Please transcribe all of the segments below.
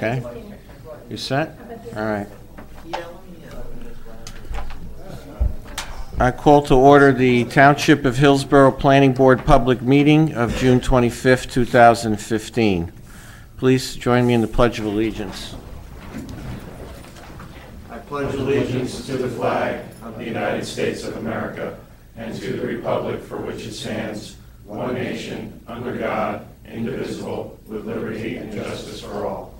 Okay. You set? All right. I call to order the Township of Hillsborough Planning Board public meeting of June 25th, 2015. Please join me in the Pledge of Allegiance. I pledge allegiance to the flag of the United States of America and to the republic for which it stands, one nation, under God, indivisible, with liberty and justice for all.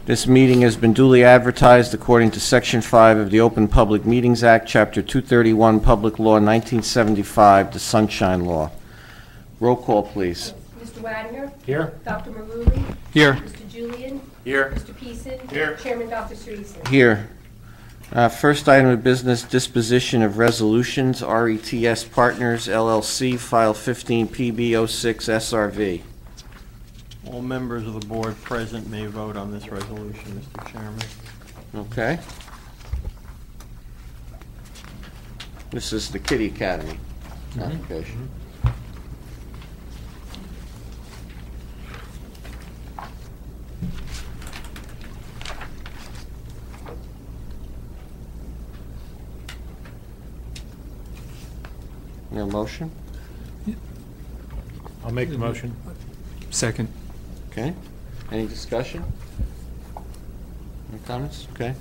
This meeting has been duly advertised according to Section 5 of the Open Public Meetings Act, Chapter 231, Public Law 1975, the Sunshine Law. Roll call, please. Mr. Wagner? Here. Dr. Maruli? Here. Mr. Julian? Here. Mr. Peason? Here. Chairman Dr. Cerisi? Here. First item of business, disposition of resolutions, RETS Partners, LLC, File 15PB06SRV. All members of the board present may vote on this resolution, Mr. Chairman. Okay. This is the Kitty Academy application. Your motion? I'll make the motion. Second. Okay. Any discussion? Any comments? Okay.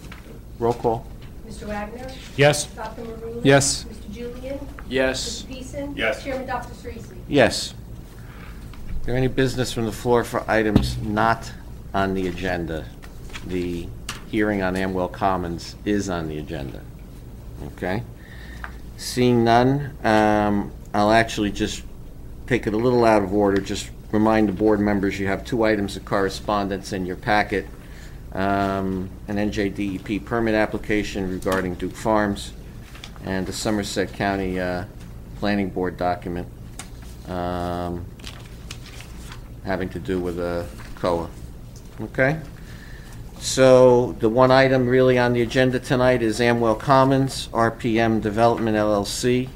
Roll call. Mr. Wagner? Yes. Dr. Maruli? Yes. Mr. Julian? Yes. Mr. Peason? Yes. Chairman Dr. Cerisi? Yes. Is there any business from the floor for items not on the agenda? The hearing on Amwell Commons is on the agenda. Okay. Seeing none, I'll actually just take it a little out of order. Just remind the board members you have two items of correspondence in your packet. An NJDEP permit application regarding Duke Farms and the Somerset County Planning Board document having to do with a COA. Okay? So the one item really on the agenda tonight is Amwell Commons, RPM Development LLC,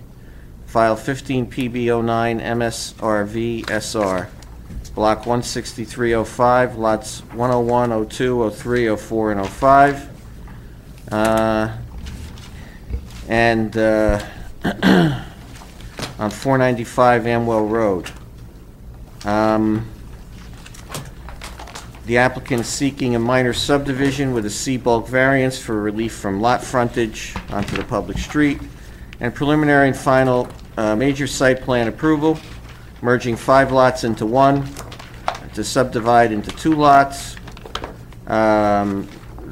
File 15PB09 MSRV SR, Block 16305, Lots 101, 02, 03, 04, and 05. On 495 Amwell Road. The applicant is seeking a minor subdivision with a C bulk variance for relief from lot frontage onto the public street, and preliminary and final major site plan approval, merging 5 lots into one, to subdivide into 2 lots. The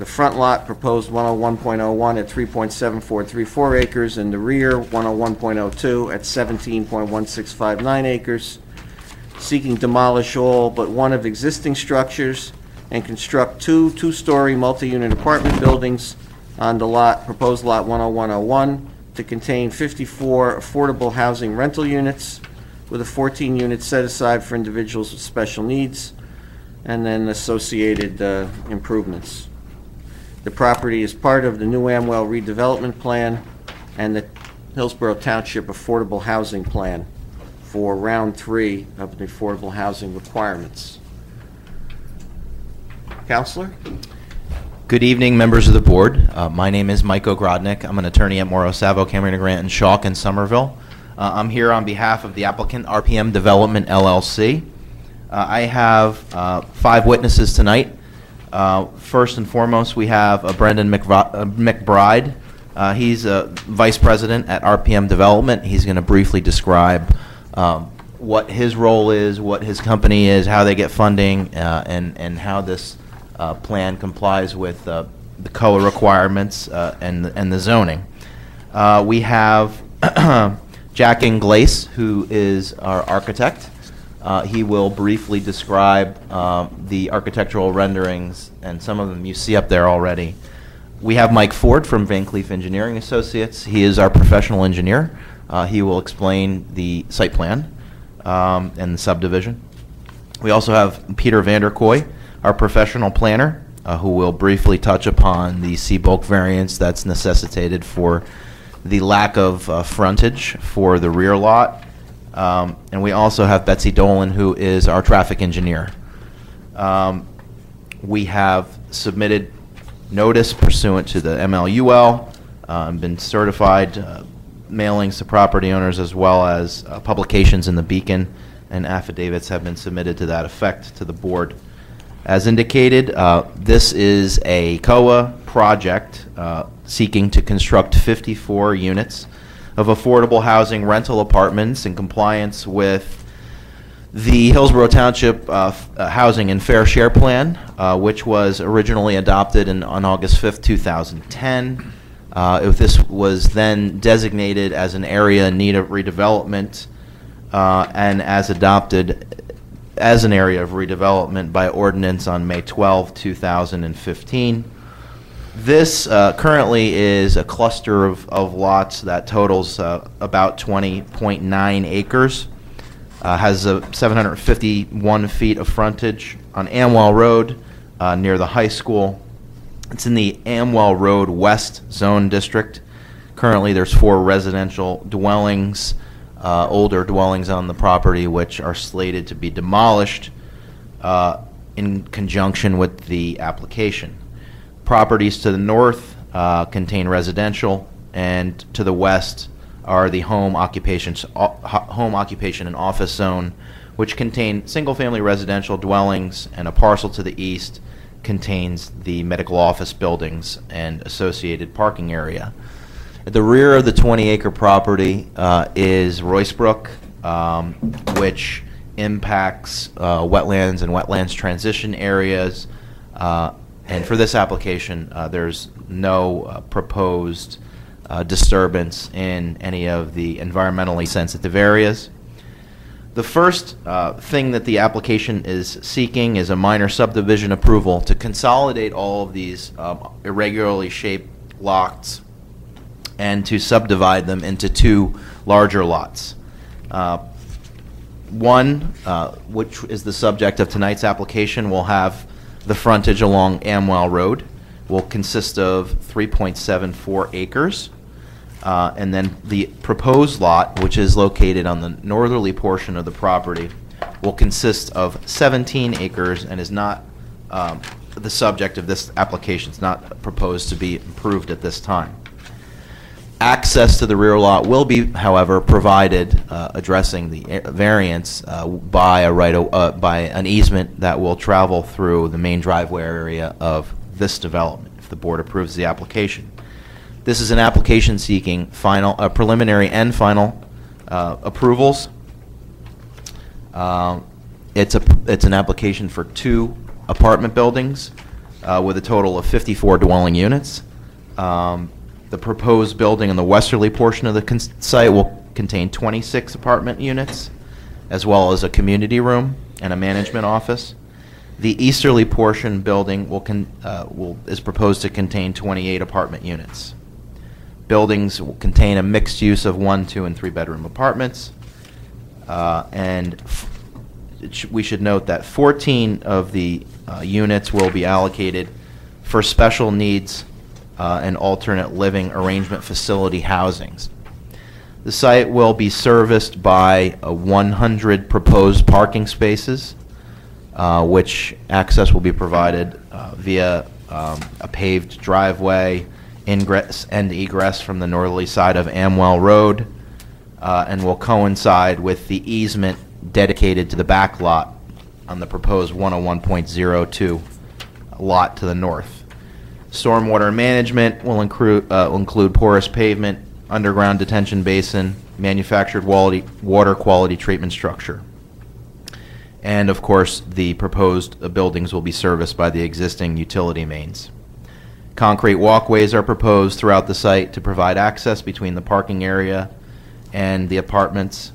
front lot proposed 101.01 at 3.7434 acres, and the rear 101.02 at 17.1659 acres. Seeking demolish all but one of existing structures and construct two story multi-unit apartment buildings on the lot, proposed lot 10101, to contain 54 affordable housing rental units with a 14 unit set aside for individuals with special needs, and then associated improvements. The property is part of the new Amwell redevelopment plan and the Hillsborough Township Affordable Housing Plan for round 3 of the affordable housing requirements. Counselor? Good evening, members of the board. My name is Mike Ogrodnik. I'm an attorney at Morrow, Savo, Cameron Grant, and Schalk in Somerville. I'm here on behalf of the applicant, RPM Development LLC. I have 5 witnesses tonight. First and foremost, we have Brendan McBride. He's a vice president at RPM Development. He's going to briefly describe what his role is, what his company is, how they get funding, and how this plan complies with the COA requirements and the zoning. We have Jack Inglace, who is our architect. He will briefly describe the architectural renderings, and some of them you see up there already. We have Mike Ford from Van Cleef Engineering Associates. He is our professional engineer. He will explain the site plan and the subdivision. We also have Peter Vanderkoy, our professional planner, who will briefly touch upon the C-bulk variance that's necessitated for the lack of frontage for the rear lot, And we also have Betsy Dolan, who is our traffic engineer. We have submitted notice pursuant to the MLUL, been certified mailings to property owners, as well as publications in the Beacon, and affidavits have been submitted to that effect to the board. As indicated, this is a COA project seeking to construct 54 units of affordable housing rental apartments in compliance with the Hillsborough Township Housing and Fair Share Plan, which was originally adopted on August 5th, 2010. This was then designated as an area in need of redevelopment and as adopted as an area of redevelopment by ordinance on May 12, 2015. This currently is a cluster of lots that totals about 20.9 acres. Has 751 feet of frontage on Amwell Road near the high school. It's in the Amwell Road West Zone District. Currently, there's 4 residential dwellings, older dwellings on the property, which are slated to be demolished in conjunction with the application. Properties to the north contain residential, and to the west are the home occupation and office zone, which contain single-family residential dwellings, and a parcel to the east contains the medical office buildings and associated parking area. At the rear of the 20-acre property is Roycebrook, which impacts wetlands and wetlands transition areas. And for this application, there's no proposed disturbance in any of the environmentally sensitive areas. The first thing that the application is seeking is a minor subdivision approval to consolidate all of these irregularly shaped lots and to subdivide them into 2 larger lots. One, which is the subject of tonight's application, will have the frontage along Amwell Road, will consist of 3.74 acres. And then the proposed lot, which is located on the northerly portion of the property, will consist of 17 acres and is not the subject of this application. It's not proposed to be improved at this time. Access to the rear lot will be, however, provided, addressing the variance by an easement that will travel through the main driveway area of this development, if the board approves the application. This is an application seeking preliminary and final approvals. It's an application for 2 apartment buildings with a total of 54 dwelling units. The proposed building in the westerly portion of the site will contain 26 apartment units, as well as a community room and a management office. The easterly portion building is proposed to contain 28 apartment units. Buildings will contain a mixed use of 1, 2, and 3-bedroom apartments. We should note that 14 of the units will be allocated for special needs and alternate living arrangement facility housings. The site will be serviced by 100 proposed parking spaces, which access will be provided via a paved driveway, ingress and egress from the northerly side of Amwell Road, and will coincide with the easement dedicated to the back lot on the proposed 101.02 lot to the north. Stormwater management will include porous pavement, underground detention basin, manufactured water quality treatment structure. And of course, the proposed buildings will be serviced by the existing utility mains. Concrete walkways are proposed throughout the site to provide access between the parking area and the apartments,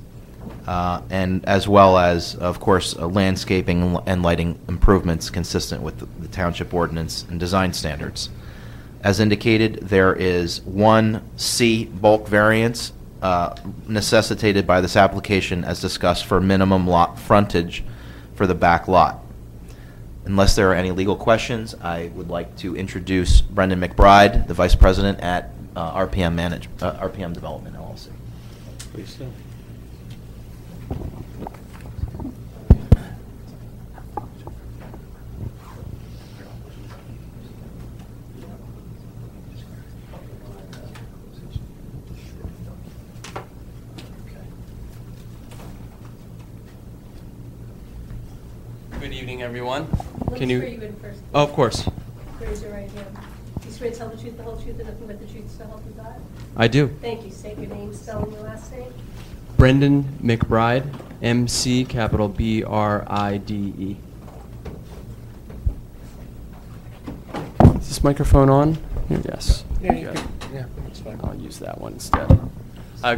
and as well as, of course, landscaping and lighting improvements consistent with the township ordinance and design standards. As indicated, there is 1 C bulk variance necessitated by this application as discussed for minimum lot frontage for the back lot. Unless there are any legal questions, I would like to introduce Brendan McBride, the Vice President at RPM Development, LLC. Please do. Good evening, everyone. Let Can me you? swear you in first. Oh, of course. Raise your right hand. Do you swear to tell the truth, the whole truth, and nothing but the truth, so help you God? I do. Thank you. State your name, spelling your last name. Brendan McBride, MC, capital B-R-I-D-E. Is this microphone on? Yes. Yeah, that's fine. I'll use that one instead.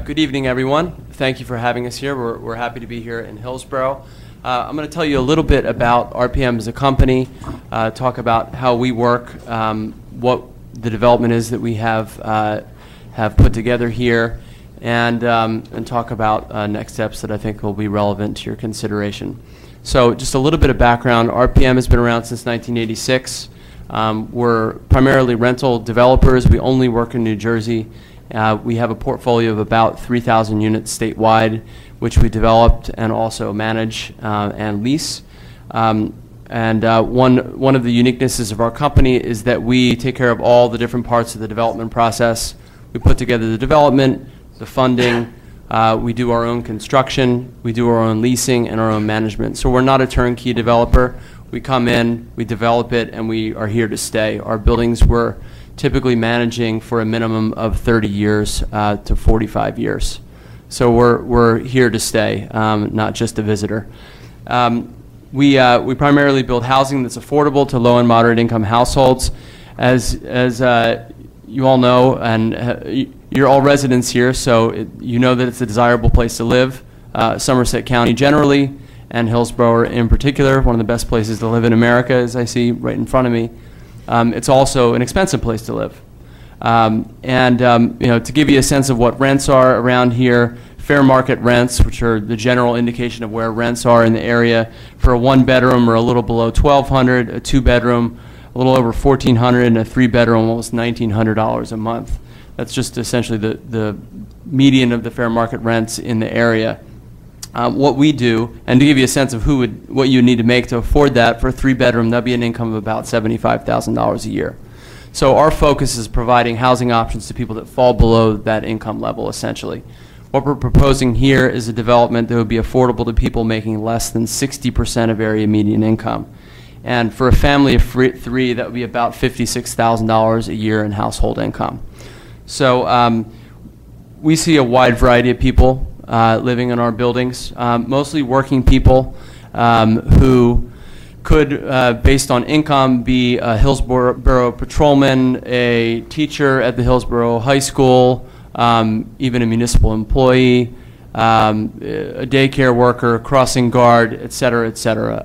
Good evening, everyone. Thank you for having us here. We're happy to be here in Hillsborough. I'm going to tell you a little bit about RPM as a company, talk about how we work, what the development is that we have put together here, and talk about next steps that I think will be relevant to your consideration. So just a little bit of background. RPM has been around since 1986. We're primarily rental developers. We only work in New Jersey. We have a portfolio of about 3,000 units statewide, which we developed and also manage and lease. One of the uniquenesses of our company is that we take care of all the different parts of the development process. We put together the development, the funding, we do our own construction, we do our own leasing and our own management. So we're not a turnkey developer. We come in, we develop it, and we are here to stay. Our buildings we're typically managing for a minimum of 30 years to 45 years. So we're here to stay, not just a visitor. We primarily build housing that's affordable to low and moderate income households. As you all know, and you're all residents here, so you know that it's a desirable place to live. Somerset County generally, and Hillsborough in particular, one of the best places to live in America, as I see right in front of me. It's also an expensive place to live. To give you a sense of what rents are around here, fair market rents, which are the general indication of where rents are in the area, for a one-bedroom are a little below $1,200, a two-bedroom a little over $1,400, and a three-bedroom almost $1,900 a month. That's just essentially the median of the fair market rents in the area. What we do, and to give you a sense of what you need to make to afford that, for a three-bedroom, that'd be an income of about $75,000 a year. So our focus is providing housing options to people that fall below that income level, essentially. What we're proposing here is a development that would be affordable to people making less than 60% of area median income. And for a family of three, that would be about $56,000 a year in household income. So we see a wide variety of people living in our buildings, mostly working people who could, based on income, be a Hillsborough patrolman, a teacher at the Hillsborough High School, even a municipal employee, a daycare worker, crossing guard, et cetera, et cetera.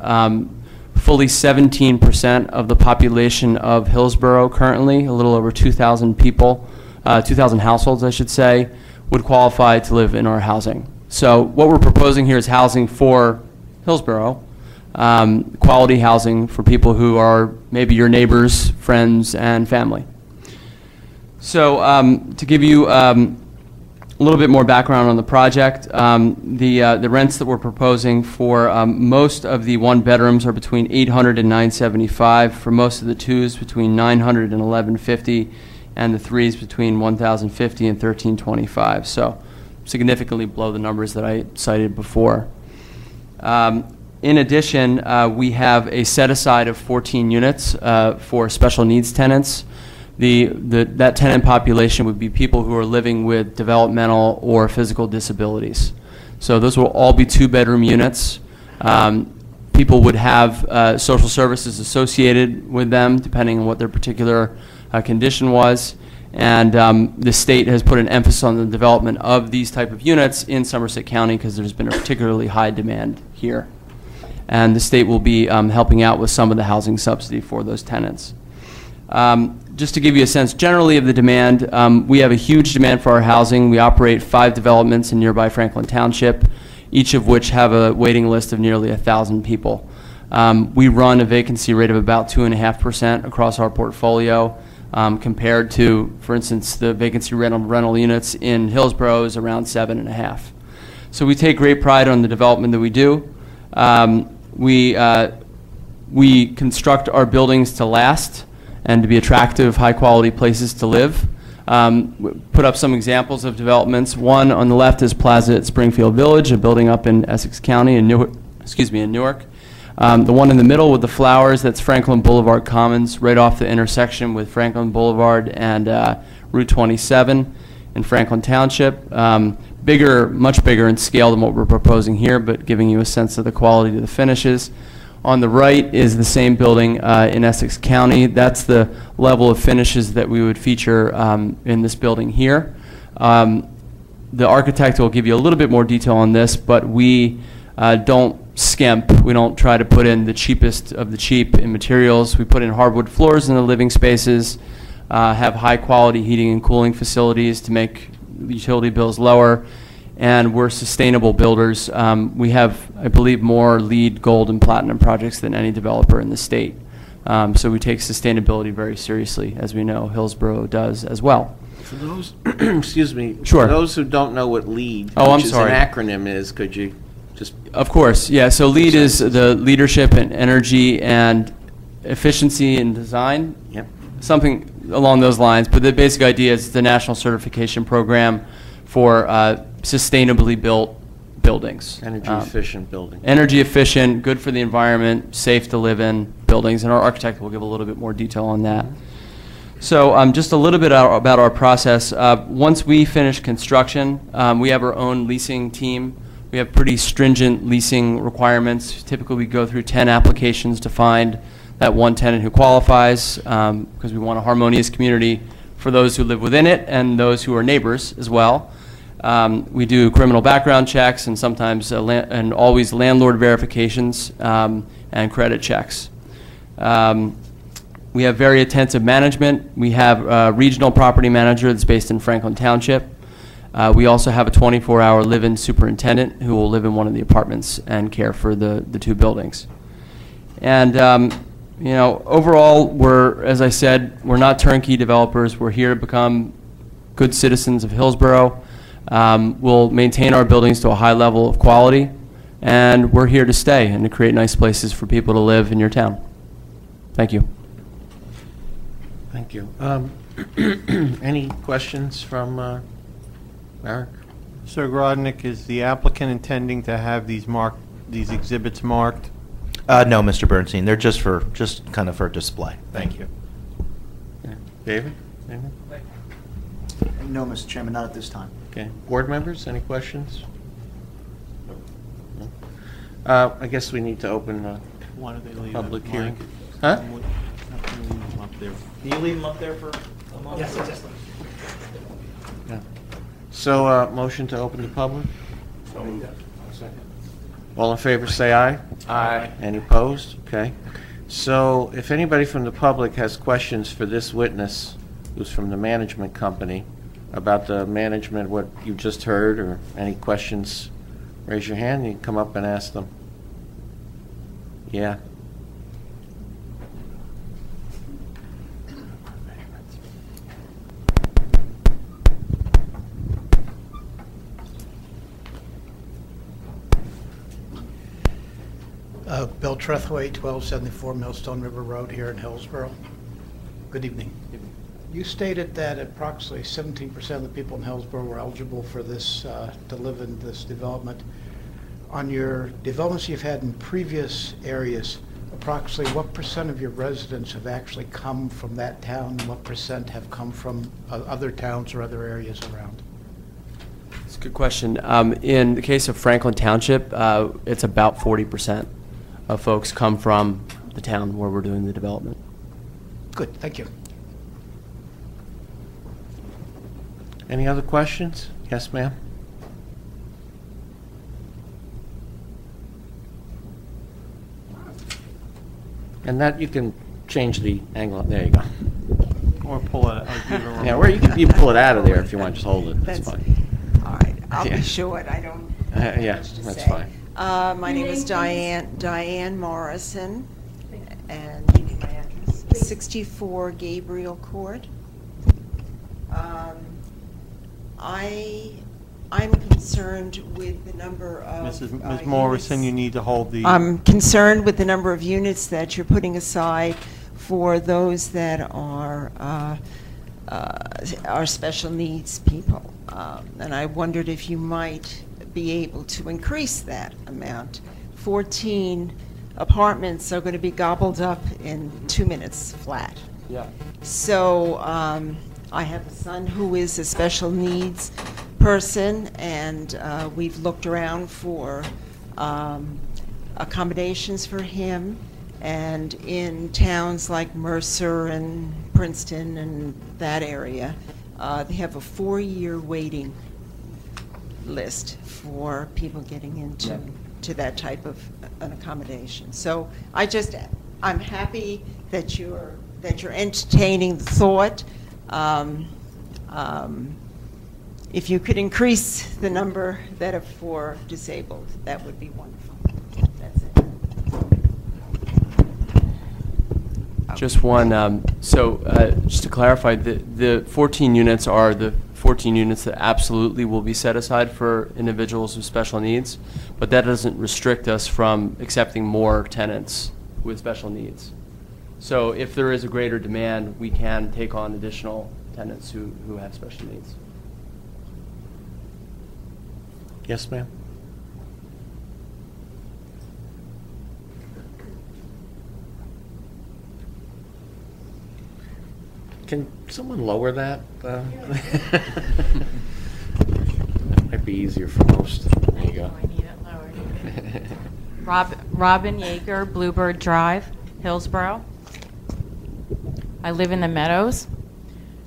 Fully 17% of the population of Hillsborough currently, a little over 2,000 people, 2,000 households, I should say, would qualify to live in our housing. So what we're proposing here is housing for Hillsborough, quality housing for people who are maybe your neighbors, friends, and family. So to give you a little bit more background on the project, the rents that we're proposing for most of the one-bedrooms are between $800 and $975. For most of the twos, between $900 and $1,150, and the threes between $1,050 and $1,325. So significantly below the numbers that I cited before. In addition, we have a set-aside of 14 units for special needs tenants. That tenant population would be people who are living with developmental or physical disabilities. So those will all be two-bedroom units. People would have social services associated with them, depending on what their particular condition was. And the state has put an emphasis on the development of these type of units in Somerset County because there's been a particularly high demand here. And the state will be helping out with some of the housing subsidy for those tenants. Just to give you a sense generally of the demand, we have a huge demand for our housing. We operate 5 developments in nearby Franklin Township, each of which have a waiting list of nearly 1,000 people. We run a vacancy rate of about 2.5% across our portfolio, compared to, for instance, the vacancy rental units in Hillsborough is around 7.5%. So we take great pride on the development that we do. We construct our buildings to last and to be attractive, high-quality places to live. Put up some examples of developments. One on the left is Plaza at Springfield Village, a building up in Essex County in Newark. The one in the middle with the flowers, that's Franklin Boulevard Commons, right off the intersection with Franklin Boulevard and Route 27 in Franklin Township. Bigger, much bigger in scale than what we're proposing here, but giving you a sense of the quality of the finishes. On the right is the same building in Essex County. That's the level of finishes that we would feature in this building here. The architect will give you a little bit more detail on this, but we don't skimp. We don't try to put in the cheapest of the cheap in materials. We put in hardwood floors in the living spaces, have high quality heating and cooling facilities to make utility bills lower, and we're sustainable builders. We have, I believe, more LEED, Gold, and Platinum projects than any developer in the state. So we take sustainability very seriously, as we know Hillsborough does as well. For those, excuse me. Sure. For those who don't know what LEED, Oh, I'm which is sorry. an acronym is, could you just? Of course, yeah. So LEED is the Leadership in Energy and Efficiency in Design. Yep. Something along those lines. But the basic idea is the national certification program for sustainably built buildings. Energy efficient building. Energy efficient, good for the environment, safe to live in buildings, and our architect will give a little bit more detail on that. So just a little bit about our process. Once we finish construction, we have our own leasing team. We have pretty stringent leasing requirements. Typically we go through 10 applications to find that one tenant who qualifies, because we want a harmonious community for those who live within it and those who are neighbors as well. We do criminal background checks and sometimes and always landlord verifications and credit checks. We have very attentive management. We have a regional property manager that's based in Franklin Township. We also have a 24-hour live-in superintendent who will live in one of the apartments and care for the two buildings. And you know, overall, as I said, we're not turnkey developers. We're here to become good citizens of Hillsborough. We'll maintain our buildings to a high level of quality, and we're here to stay and to create nice places for people to live in your town. Thank you. Thank you. Any questions from Eric? Sir Grodnick, is the applicant intending to have these exhibits marked? No, Mr. Bernstein. They're just kind of for display. Thank you. Yeah. David? Anything? No, Mr. Chairman, not at this time. Okay. Board members, any questions? No? I guess we need to open Why do they leave public that hearing. mic? Huh? Not gonna leave them up there. Can you leave them up there for a moment? Yes, yes. Yeah. So, motion to open to public? All in favor, say aye. Aye. Any opposed? Okay. So, if anybody from the public has questions for this witness, who's from the management company, about the management, what you just heard, or any questions, raise your hand, you can come up and ask them. Yeah. Bill Trethway, 1274 Millstone River Road here in Hillsborough. Good evening. You stated that approximately 17% of the people in Hillsborough were eligible for this, to live in this development. On your developments you've had in previous areas, approximately what percent of your residents have actually come from that town, and what percent have come from other towns or other areas around? It's a good question. In the case of Franklin Township, it's about 40% of folks come from the town where we're doing the development. Good, thank you. Any other questions? Yes, ma'am? And that, you can change the angle. There you go. Or pull it, or give it a Yeah, or you can pull it out of there if you want, just hold it, that's That's- fine. All right, I'll Yeah. be short, I don't Yeah, have much to that's say. fine. My name is Your name, Diane Morrison, and you need my address, 64 Gabriel Court. I'm concerned with the number of... Ms. Morrison, you need to hold the... I'm concerned with the number of units that you're putting aside for those that are special needs people. And I wondered if you might be able to increase that amount. 14 apartments are going to be gobbled up in 2 minutes flat. Yeah. So I have a son who is a special needs person, and we've looked around for accommodations for him. And in towns like Mercer and Princeton and that area, they have a 4-year waiting list for people getting into to that type of an accommodation. So I'm happy that you're entertaining the thought. If you could increase the number that are for disabled, that would be wonderful. That's it. Just one, just to clarify, the 14 units are the 14 units that absolutely will be set aside for individuals with special needs, but that doesn't restrict us from accepting more tenants with special needs. So if there is a greater demand, we can take on additional tenants who have special needs. Yes, ma'am? Can someone lower that? Might be easier for most. There you go. I need it lowered. Robin Yeager, Bluebird Drive, Hillsborough. I live in the Meadows.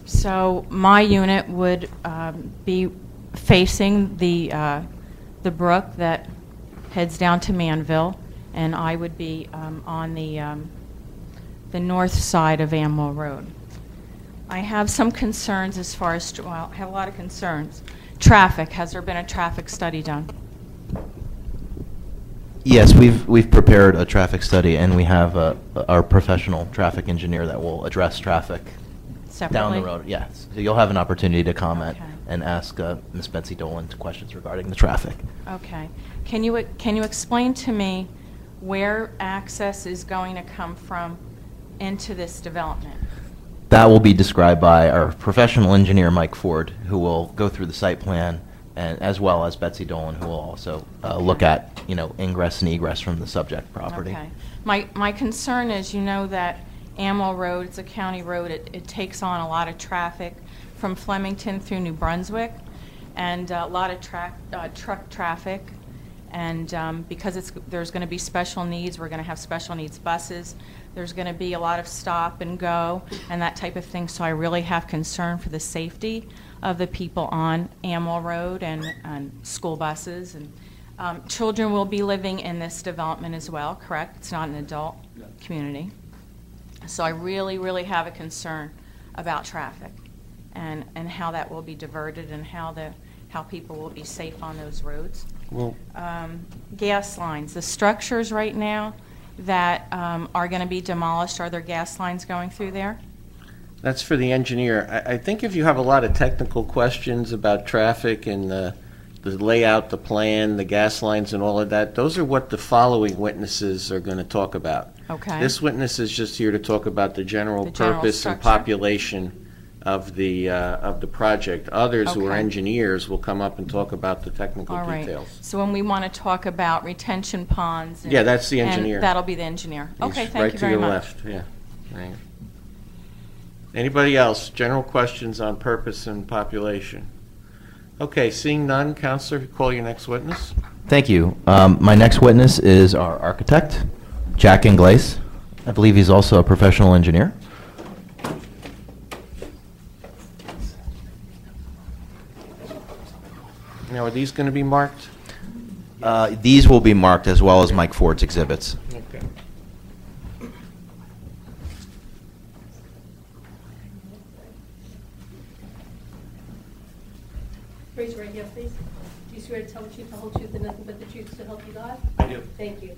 So my unit would be facing the brook that heads down to Manville, and I would be on the north side of Amwell Road. I have some concerns as far as, well, I have a lot of concerns. Traffic, has there been a traffic study done? Yes, we've prepared a traffic study, and we have our professional traffic engineer that will address traffic Separately? down the road. Yes, so you'll have an opportunity to comment Okay. and ask Ms. Betsy Dolan questions regarding the traffic. Okay. Can you explain to me where access is going to come from into this development? That will be described by our professional engineer, Mike Ford, who will go through the site plan, and as well as Betsy Dolan, who will also look at, ingress and egress from the subject property. Okay. My concern is, that Amwell Road, it's a county road, it takes on a lot of traffic from Flemington through New Brunswick, and a lot of truck traffic. And because there's going to be special needs, we're going to have special needs buses. There's going to be a lot of stop and go and that type of thing. So I really have concern for the safety of the people on Amwell Road and school buses. And children will be living in this development as well, correct? It's not an adult community. So I really, really have a concern about traffic and how that will be diverted and how people will be safe on those roads. Well, Gas lines, the structures right now that are going to be demolished, are there gas lines going through there? that's for the engineer. I think if you have a lot of technical questions about traffic and the layout, the plan, the gas lines and all of that, those are what the following witnesses are going to talk about. Okay. This witness is just here to talk about the general purpose and structure. population of the project. Others who are Okay. engineers will come up and talk about the technical All right. details. So when we want to talk about retention ponds. Yeah, that's the and engineer. that'll be the engineer. Okay, He's thank you very Right to your much. left, yeah. Right. Anybody else? General questions on purpose and population? Okay, seeing none, Counselor, call your next witness. Thank you. My next witness is our architect, Jack Inglace. I believe he's also a professional engineer. Now, are these going to be marked? These will be marked as well as Mike Ford's exhibits. Okay. Raise your right hand, please. Do you swear to tell the truth, the whole truth, and nothing but the truth, so help you God? I do. Thank you.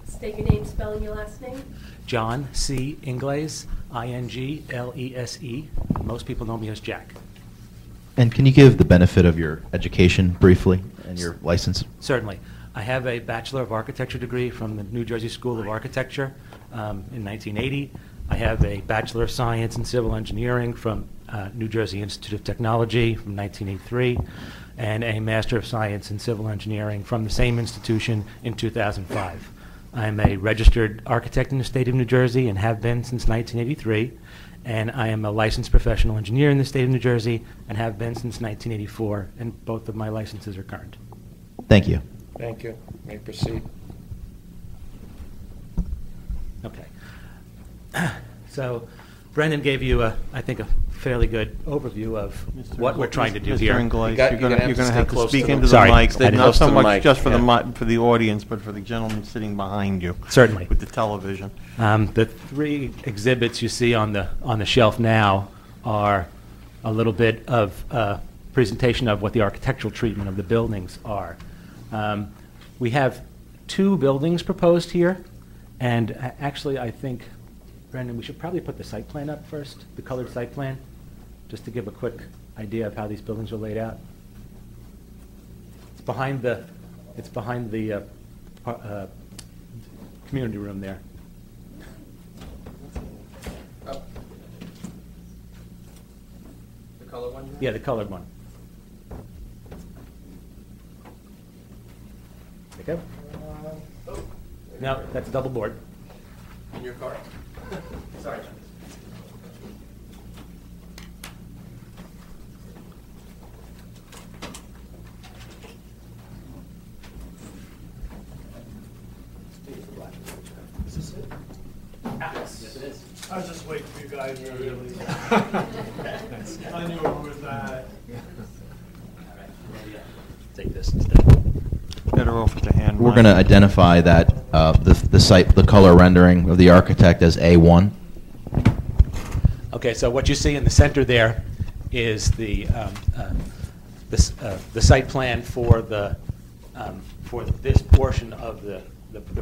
State your name, spelling your last name. John C. Ingles, I-N-G-L-E-S-E. Most people know me as Jack. And can you give the benefit of your education briefly and your license? Certainly. I have a Bachelor of Architecture degree from the New Jersey School of Architecture in 1980. I have a Bachelor of Science in Civil Engineering from New Jersey Institute of Technology from 1983, and a Master of Science in Civil Engineering from the same institution in 2005. I'm a registered architect in the state of New Jersey and have been since 1983. And I am a licensed professional engineer in the state of New Jersey and have been since 1984, and both of my licenses are current. Thank you. Thank you. May proceed. Okay. So Brendan gave you, I think, a fairly good overview of what we're trying to do here. Mr. Ingles, You got- you're you're going gonna to have have to to stay speak close to into the- the Sorry, mic, I didn't- not close so to the much mic, just for yeah. for the audience, but for the gentleman sitting behind you. Certainly. With the television. The three exhibits you see on the shelf now are a little bit of presentation of what the architectural treatment of the buildings are. We have two buildings proposed here, and actually I think, Brendan, we should probably put the site plan up first, the colored site plan, just to give a quick idea of how these buildings are laid out. It's behind the community room there. The color one? Yeah, the colored one. There you go. No, that's a double board. In your car? Sorry. Is this it? Yes, it is. I was just waiting for you guys to really. I knew it was that. Take this instead. Better off with the hand. We're going to identify that the color rendering of the architect as A1. Okay, so what you see in the center there is the site plan for this portion of the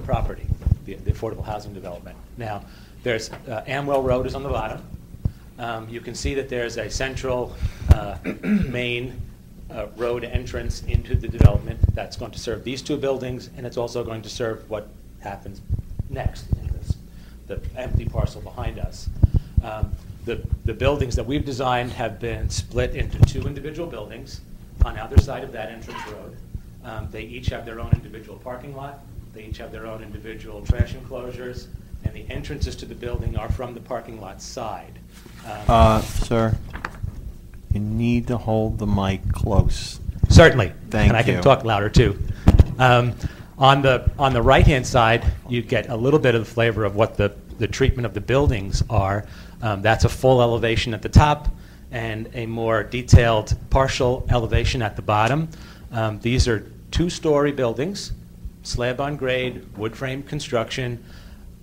property, the affordable housing development. Now, there's Amwell Road is on the bottom. You can see that there's a central main road entrance into the development that's going to serve these two buildings, and it's also going to serve what happens next in the empty parcel behind us. The buildings that we've designed have been split into two individual buildings on either side of that entrance road. They each have their own individual parking lot. They each have their own individual trash enclosures, and the entrances to the building are from the parking lot side. Sir, you need to hold the mic close. Certainly. Thank and I you. can talk louder, too. On the right-hand side, you get a little bit of the flavor of what the treatment of the buildings are. That's a full elevation at the top and a more detailed partial elevation at the bottom. These are two-story buildings, slab on grade, wood frame construction.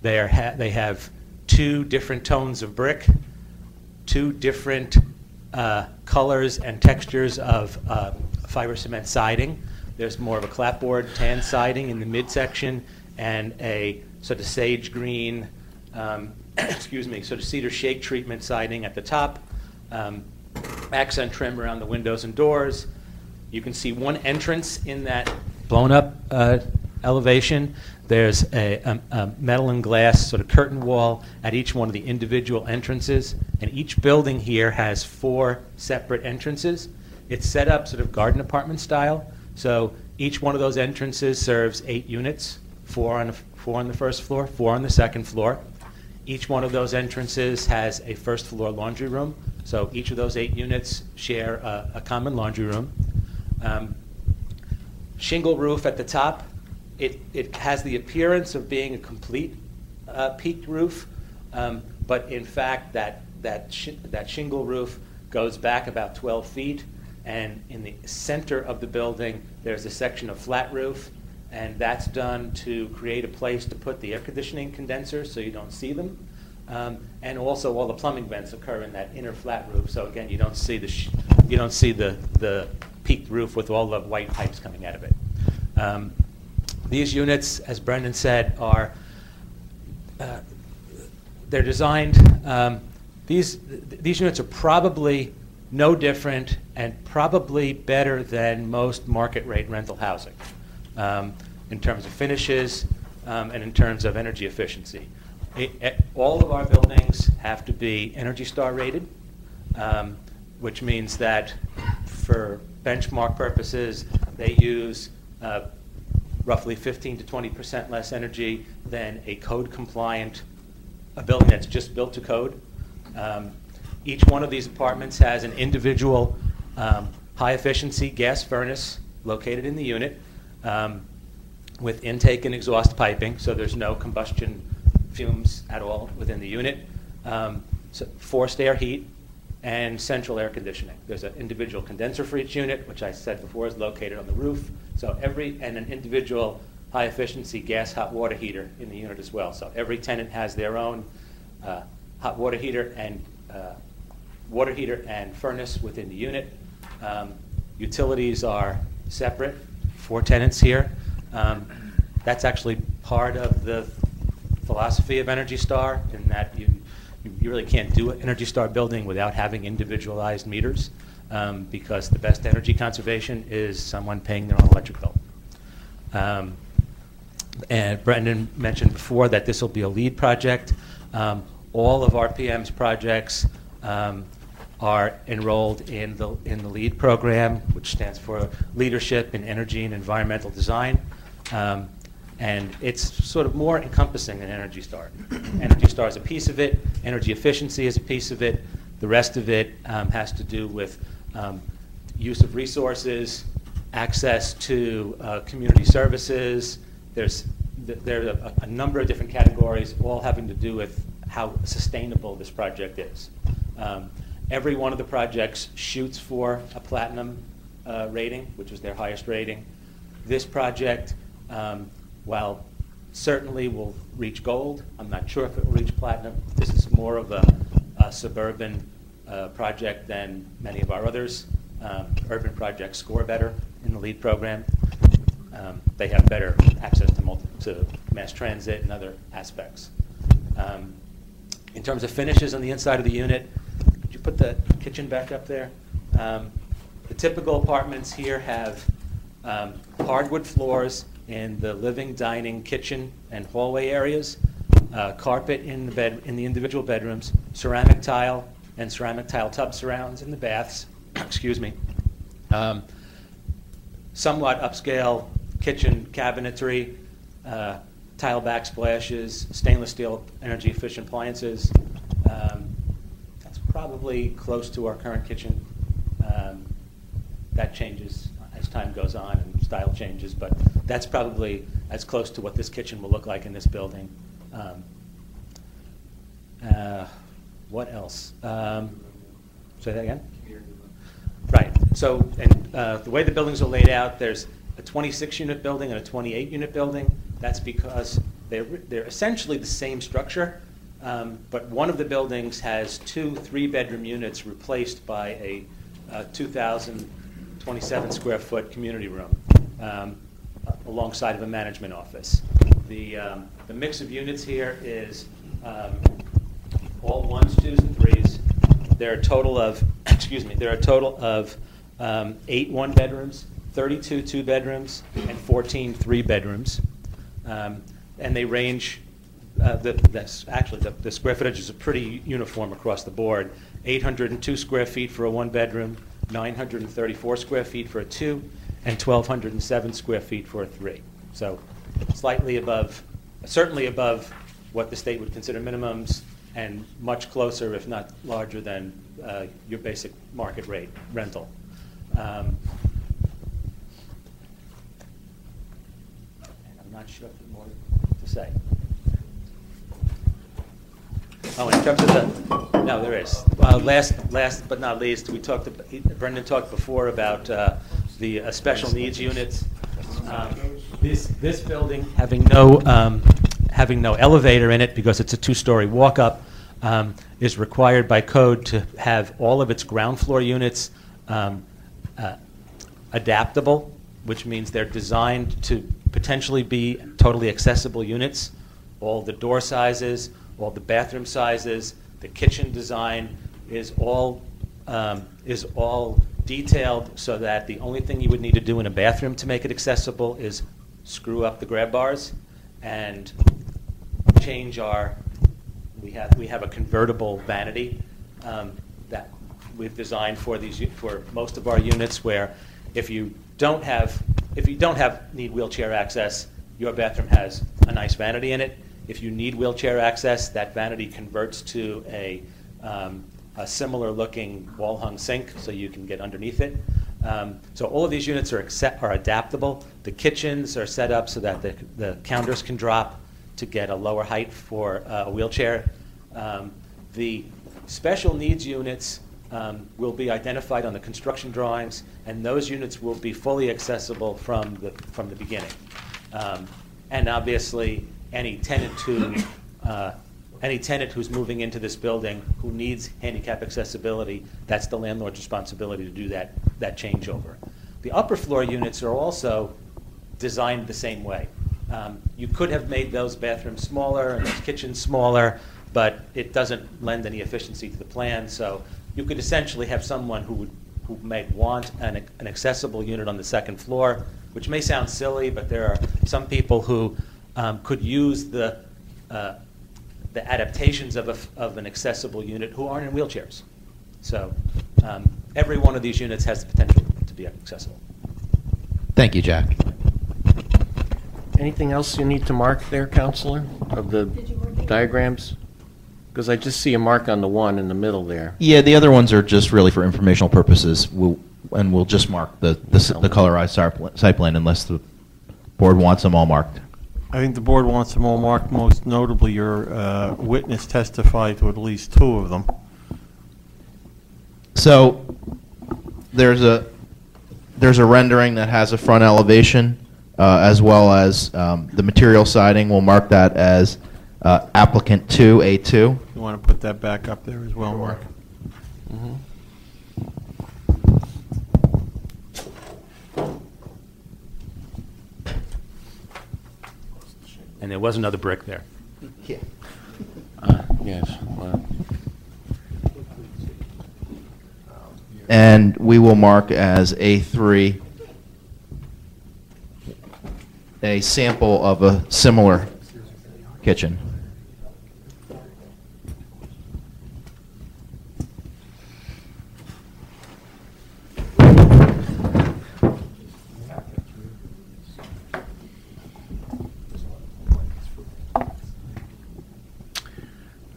They have two different tones of brick, two different colors and textures of fiber cement siding. There's more of a clapboard tan siding in the midsection and a sort of sage green, sort of cedar shake treatment siding at the top. Accent trim around the windows and doors. You can see one entrance in that blown up elevation. There's a metal and glass sort of curtain wall at each one of the individual entrances, and each building here has 4 separate entrances. It's set up sort of garden apartment style, so each one of those entrances serves 8 units, 4 on the first floor, 4 on the second floor. Each one of those entrances has a first floor laundry room, so each of those 8 units share a common laundry room. Shingle roof at the top. It has the appearance of being a complete peaked roof, but in fact that shingle roof goes back about 12 feet, and in the center of the building there's a section of flat roof, and that's done to create a place to put the air conditioning condensers so you don't see them, and also all the plumbing vents occur in that inner flat roof, so again you don't see the peaked roof with all the white pipes coming out of it. These units, as Brendan said, are they're designed. These units are probably no different and probably better than most market rate rental housing in terms of finishes and in terms of energy efficiency. All of our buildings have to be Energy Star rated, which means that for benchmark purposes they use roughly 15 to 20% less energy than a code-compliant, a building that's just built to code. Each one of these apartments has an individual high-efficiency gas furnace located in the unit with intake and exhaust piping, so there's no combustion fumes at all within the unit. So forced air heat and central air conditioning. There's an individual condenser for each unit, which I said before is located on the roof. So and an individual high-efficiency gas hot water heater in the unit as well. So every tenant has their own hot water heater and furnace within the unit. Utilities are separate for tenants here. That's actually part of the philosophy of Energy Star, in that you really can't do an Energy Star building without having individualized meters, because the best energy conservation is someone paying their own electric bill. And Brendan mentioned before that this will be a LEED project. All of RPM's projects are enrolled in the LEED program, which stands for Leadership in Energy and Environmental Design. And it's sort of more encompassing than Energy Star. Energy Star is a piece of it. Energy efficiency is a piece of it. The rest of it has to do with use of resources, access to community services. There are a number of different categories, all having to do with how sustainable this project is. Every one of the projects shoots for a platinum rating, which is their highest rating. This project, while certainly will reach gold, I'm not sure if it will reach platinum. This is more of a suburban project than many of our others. Urban projects score better in the LEED program. They have better access to mass transit and other aspects. In terms of finishes on the inside of the unit, could you put the kitchen back up there? The typical apartments here have hardwood floors in the living, dining, kitchen, and hallway areas, carpet in the individual bedrooms, ceramic tile and ceramic tile tub surrounds in the baths. Excuse me. Somewhat upscale kitchen cabinetry, tile backsplashes, stainless steel energy efficient appliances. That's probably close to our current kitchen. That changes as time goes on and style changes, but that's probably as close to what this kitchen will look like in this building. What else? Say that again? Right. So, and the way the buildings are laid out, there's a 26-unit building and a 28-unit building. That's because they're essentially the same structure, but one of the buildings has 2 3-bedroom units replaced by a 2,027 square foot community room alongside of a management office. The mix of units here is all 1s, 2s, and 3s. There are a total of, excuse me, there are a total of 8 1-bedrooms, 32 2-bedrooms, and 14 3-bedrooms. And they range, the square footage is pretty uniform across the board. 802 square feet for a 1-bedroom, 934 square feet for a 2, and 1,207 square feet for a 3. So slightly above, certainly above what the state would consider minimums, and much closer, if not larger, than your basic market rate rental. And I'm not sure if there's more to say. Oh, in terms of the, no, there is. Last but not least, Brendan talked before about the special needs units. This building, having no elevator in it because it's a 2-story walk-up, is required by code to have all of its ground floor units adaptable, which means they're designed to potentially be totally accessible units. All the door sizes, all the bathroom sizes, the kitchen design is all detailed so that the only thing you would need to do in a bathroom to make it accessible is screw up the grab bars and change we have a convertible vanity that we've designed for most of our units, where if you don't have if you don't need wheelchair access, your bathroom has a nice vanity in it. If you need wheelchair access, that vanity converts to a similar looking wall hung sink so you can get underneath it. So all of these units are adaptable. The kitchens are set up so that the counters can drop to get a lower height for a wheelchair. The special needs units will be identified on the construction drawings, and those units will be fully accessible from the beginning. And obviously, any tenant who's moving into this building who needs handicap accessibility, that's the landlord's responsibility to do that changeover. The upper floor units are also designed the same way. You could have made those bathrooms smaller and those kitchens smaller, but it doesn't lend any efficiency to the plan. So you could essentially have someone who may want an accessible unit on the second floor, which may sound silly, but there are some people who could use the adaptations of an accessible unit who aren't in wheelchairs. So every one of these units has the potential to be accessible. Thank you, Jack. Anything else you need to mark there, Counselor, of the diagrams? Because I just see a mark on the one in the middle there. Yeah, the other ones are just really for informational purposes. We'll just mark the colorized site plan unless the board wants them all marked. I think the board wants them all marked. Most notably, your witness testified to at least 2 of them. So there's a rendering that has a front elevation as well as the material siding. We'll mark that as applicant 2A2. You want to put that back up there as well, Mark? Mm-hmm. And there was another brick there. Yeah. Yes. And we will mark as A3 a sample of a similar kitchen.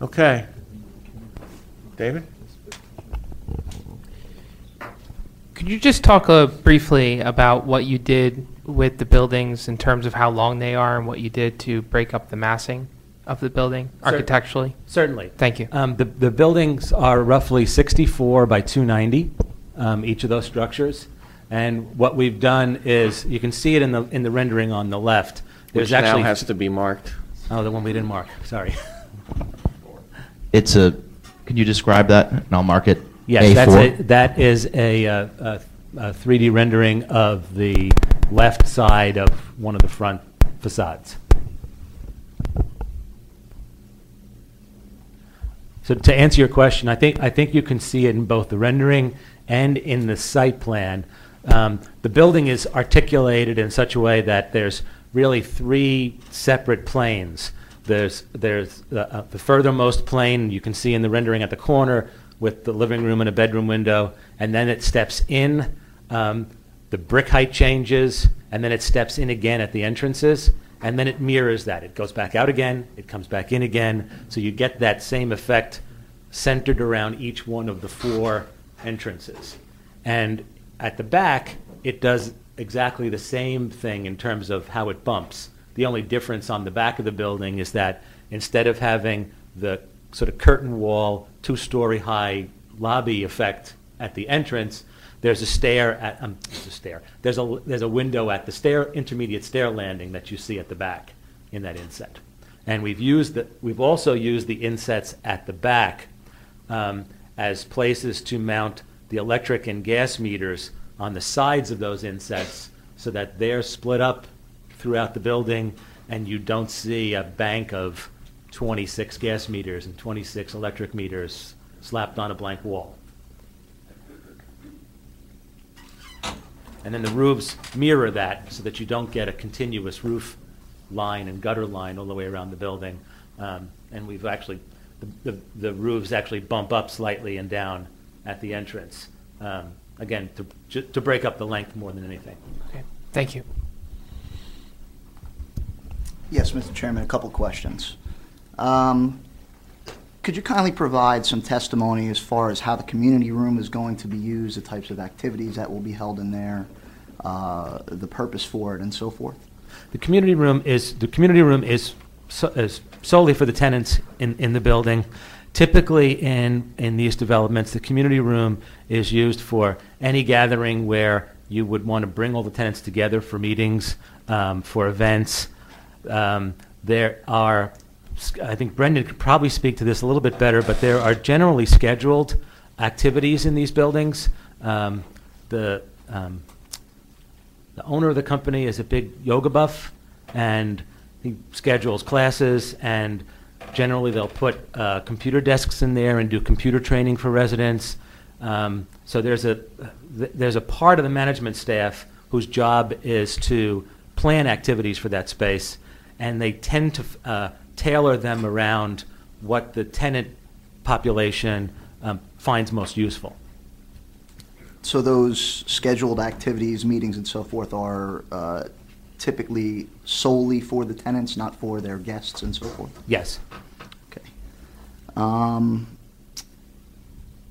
Okay. David? Could you just talk briefly about what you did with the buildings in terms of how long they are and what you did to break up the massing of the building architecturally? Certainly. Thank you. The buildings are roughly 64 by 290, each of those structures. And what we've done is, you can see it in the rendering on the left. Which now has to be marked. Oh, the one we didn't mark. Sorry. Can you describe that? And I'll mark it. Yes, A4. that is a 3D rendering of the left side of one of the front facades. So to answer your question, I think you can see it in both the rendering and in the site plan. The building is articulated in such a way that there's really 3 separate planes. There's the furthermost plane you can see in the rendering at the corner with the living room and a bedroom window, and then it steps in, the brick height changes, and then it steps in again at the entrances, and then it mirrors that. It goes back out again, it comes back in again, so you get that same effect centered around each one of the 4 entrances. And at the back, it does exactly the same thing in terms of how it bumps. The only difference on the back of the building is that instead of having the sort of curtain wall, 2-story high lobby effect at the entrance, there's a There's a window at the intermediate stair landing that you see at the back in that inset. And we've also used the insets at the back as places to mount the electric and gas meters on the sides of those insets so that they're split up throughout the building and you don't see a bank of 26 gas meters and 26 electric meters slapped on a blank wall. And then the roofs mirror that so that you don't get a continuous roof line and gutter line all the way around the building. And we've actually, the roofs actually bump up slightly and down at the entrance. Again, to break up the length more than anything. Okay. Thank you. Yes, Mr. Chairman, a couple questions. Could you kindly provide some testimony as far as how the community room is going to be used, the types of activities that will be held in there, the purpose for it, and so forth? The community room is solely for the tenants in the building. Typically, in these developments, the community room is used for any gathering where you would want to bring all the tenants together for meetings, for events. There are, I think Brendan could probably speak to this a little bit better, but there are generally scheduled activities in these buildings. The owner of the company is a big yoga buff, and he schedules classes, and generally they'll put computer desks in there and do computer training for residents. So there's a part of the management staff whose job is to plan activities for that space, and they tend to tailor them around what the tenant population finds most useful. So those scheduled activities, meetings, and so forth are typically solely for the tenants, not for their guests and so forth? Yes. Okay.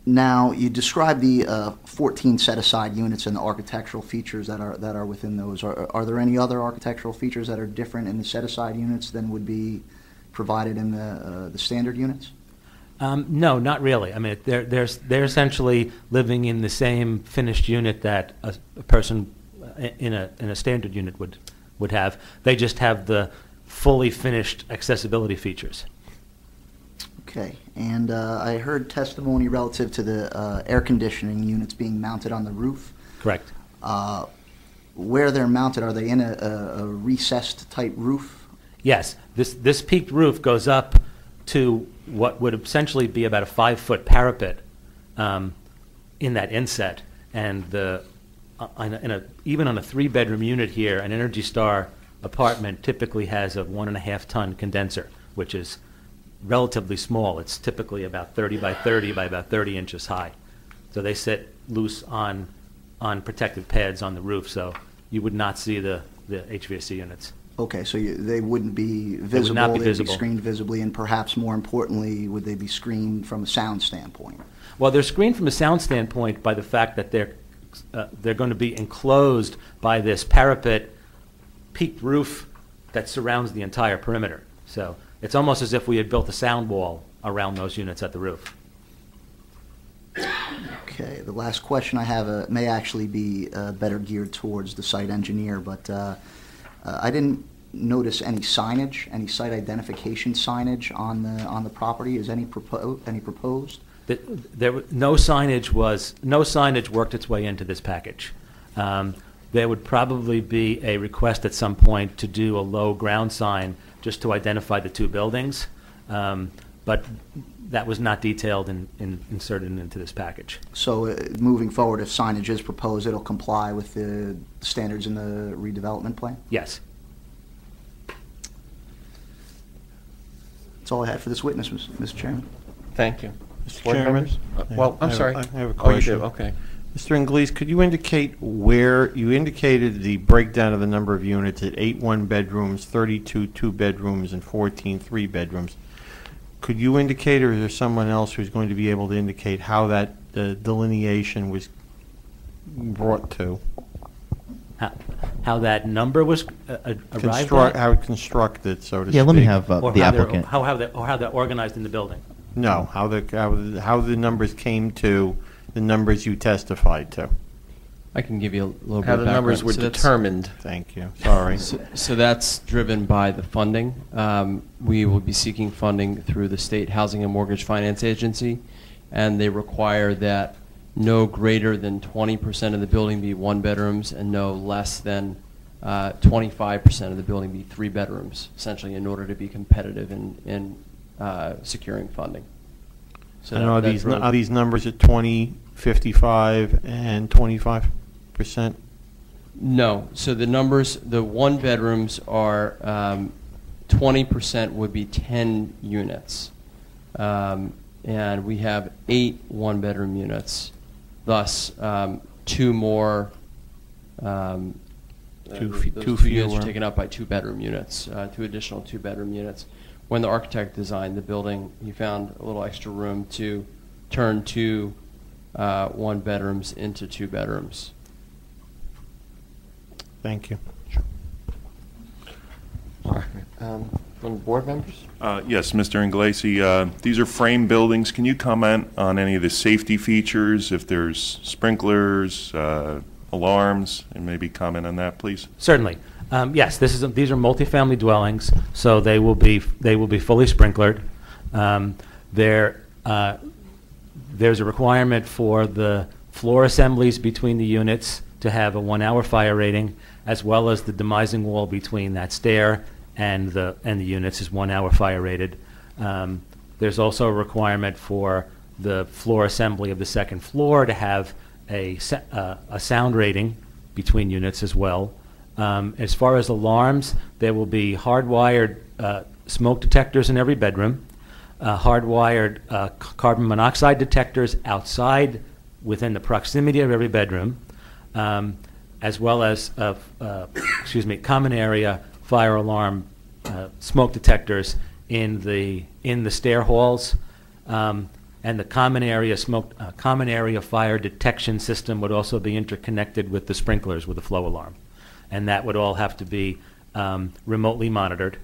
Now, you described the 14 set-aside units and the architectural features that are within those. Are there any other architectural features that are different in the set-aside units than would be provided in the standard units? No, not really. I mean, they're essentially living in the same finished unit that a person in a standard unit would have. They just have the fully finished accessibility features. Okay, and I heard testimony relative to the air conditioning units being mounted on the roof. Correct. Where they're mounted, are they in a recessed type roof? Yes, this peaked roof goes up to what would essentially be about a 5-foot parapet in that inset, and even on a 3-bedroom unit here, an Energy Star apartment typically has a 1.5-ton condenser, which is relatively small. It's typically about 30 by 30 by about 30 inches high. So they sit loose on protective pads on the roof, so you would not see the HVAC units. Okay, so they wouldn't be visible. They would not be they'd visible. Be screened visibly, and perhaps more importantly, would they be screened from a sound standpoint? Well, they're screened from a sound standpoint by the fact that they're going to be enclosed by this parapet peaked roof that surrounds the entire perimeter. So it's almost as if we had built a sound wall around those units at the roof. Okay, the last question I have may actually be better geared towards the site engineer, but I didn't notice any signage, any site identification signage on the property. Is any proposed? No signage worked its way into this package. There would probably be a request at some point to do a low ground sign just to identify the two buildings, but that was not detailed and inserted into this package. So moving forward, if signage is proposed, it'll comply with the standards in the redevelopment plan? Yes. That's all I had for this witness, Mr. Chairman. Thank you. Mr. Board Chairman? members? Well, I'm sorry. I have a Oh, you question. do? Okay. Mr. Inglese, could you indicate where you indicated the breakdown of the number of units at 8 one-bedrooms, 32 two-bedrooms, and 14 three-bedrooms? Could you indicate, or is there someone else who's going to be able to indicate how that delineation was brought to? How that number was arrived at? How it constructed, so to speak. Yeah, let me have Or the how they're- applicant. How they're organized in the building. No, how the numbers came to the numbers you testified to. I can give you a little bit How of the background. numbers were So that's- determined. Thank you. Sorry. So that's driven by the funding. We will be seeking funding through the State Housing and Mortgage Finance Agency, and they require that no greater than 20% of the building be one-bedrooms and no less than 25% of the building be three-bedrooms, essentially, in order to be competitive in securing funding. So And that are these numbers at 20, 55, and 25%? No. So the numbers, the one-bedrooms are 20% would be 10 units. And we have 8 one-bedroom units. Thus, 2 more Those two units are taken up by two-bedroom units, two additional two-bedroom units. When the architect designed the building, he found a little extra room to turn two one-bedrooms into two bedrooms. Thank you. From the board members? Yes, Mr. Inglesi, these are frame buildings. Can you comment on any of the safety features, if there's sprinklers, alarms, and maybe comment on that, please? Certainly. Yes, these are multifamily dwellings, so they will be fully sprinklered. There's a requirement for the floor assemblies between the units to have a 1-hour fire rating, as well as the demising wall between that stair and the units is 1 hour fire rated. There's also a requirement for the floor assembly of the second floor to have a sound rating between units as well. As far as alarms, there will be hardwired smoke detectors in every bedroom, hardwired carbon monoxide detectors outside within the proximity of every bedroom, as well as common area fire alarm smoke detectors in the stair halls, and the common area fire detection system would also be interconnected with the sprinklers with a flow alarm, and that would all have to be remotely monitored.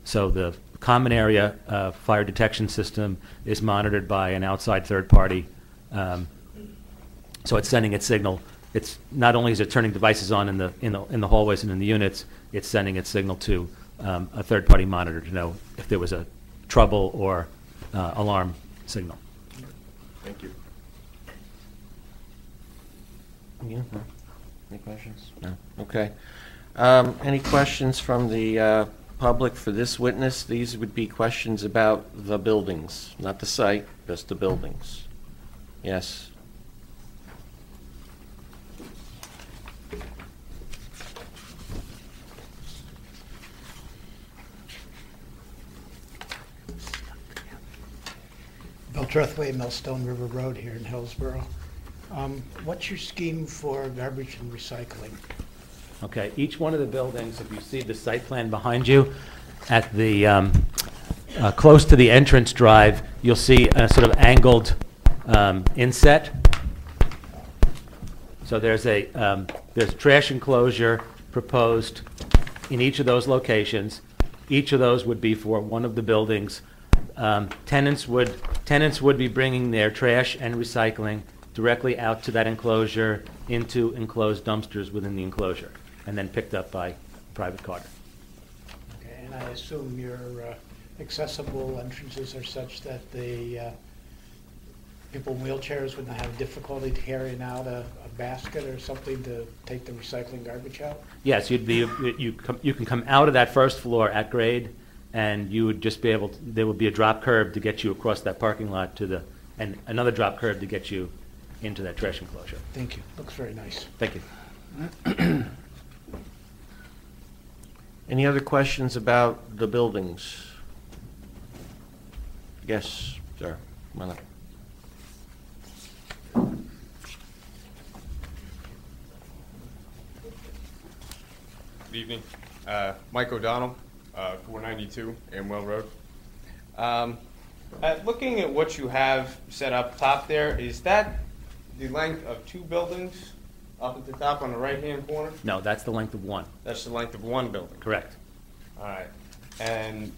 So the common area fire detection system is monitored by an outside third party. So it's sending its signal. It's not only is it turning devices on in the hallways and in the units, it's sending its signal to a third party monitor to know if there was a trouble or alarm signal. Thank you. Yeah, no. Any questions? No. Okay. Any questions from the public for this witness? These would be questions about the buildings, not the site, just the buildings. Yes. Beltrethway, Millstone River Road here in Hillsborough. What's your scheme for garbage and recycling? Okay, each one of the buildings, if you see the site plan behind you, at the close to the entrance drive, you'll see a sort of angled inset. So there's trash enclosure proposed in each of those locations. Each of those would be for one of the buildings. Tenants would be bringing their trash and recycling directly out to that enclosure into enclosed dumpsters within the enclosure, and then picked up by private carter. Okay, and I assume your accessible entrances are such that the people in wheelchairs would not have difficulty carrying out a basket or something to take the recycling garbage out? Yes, you can come out of that first floor at grade, and you would just be able to, there would be a drop curb to get you across that parking lot and another drop curb to get you into that trash enclosure. Thank you. Looks very nice. Thank you. Any other questions about the buildings? Yes, sir. Come on up. Good evening. Mike O'Donnell, 492 Amwell Road. Looking at what you have set up top there, is that the length of two buildings up at the top on the right-hand corner? No, that's the length of one. That's the length of one building? Correct. All right. And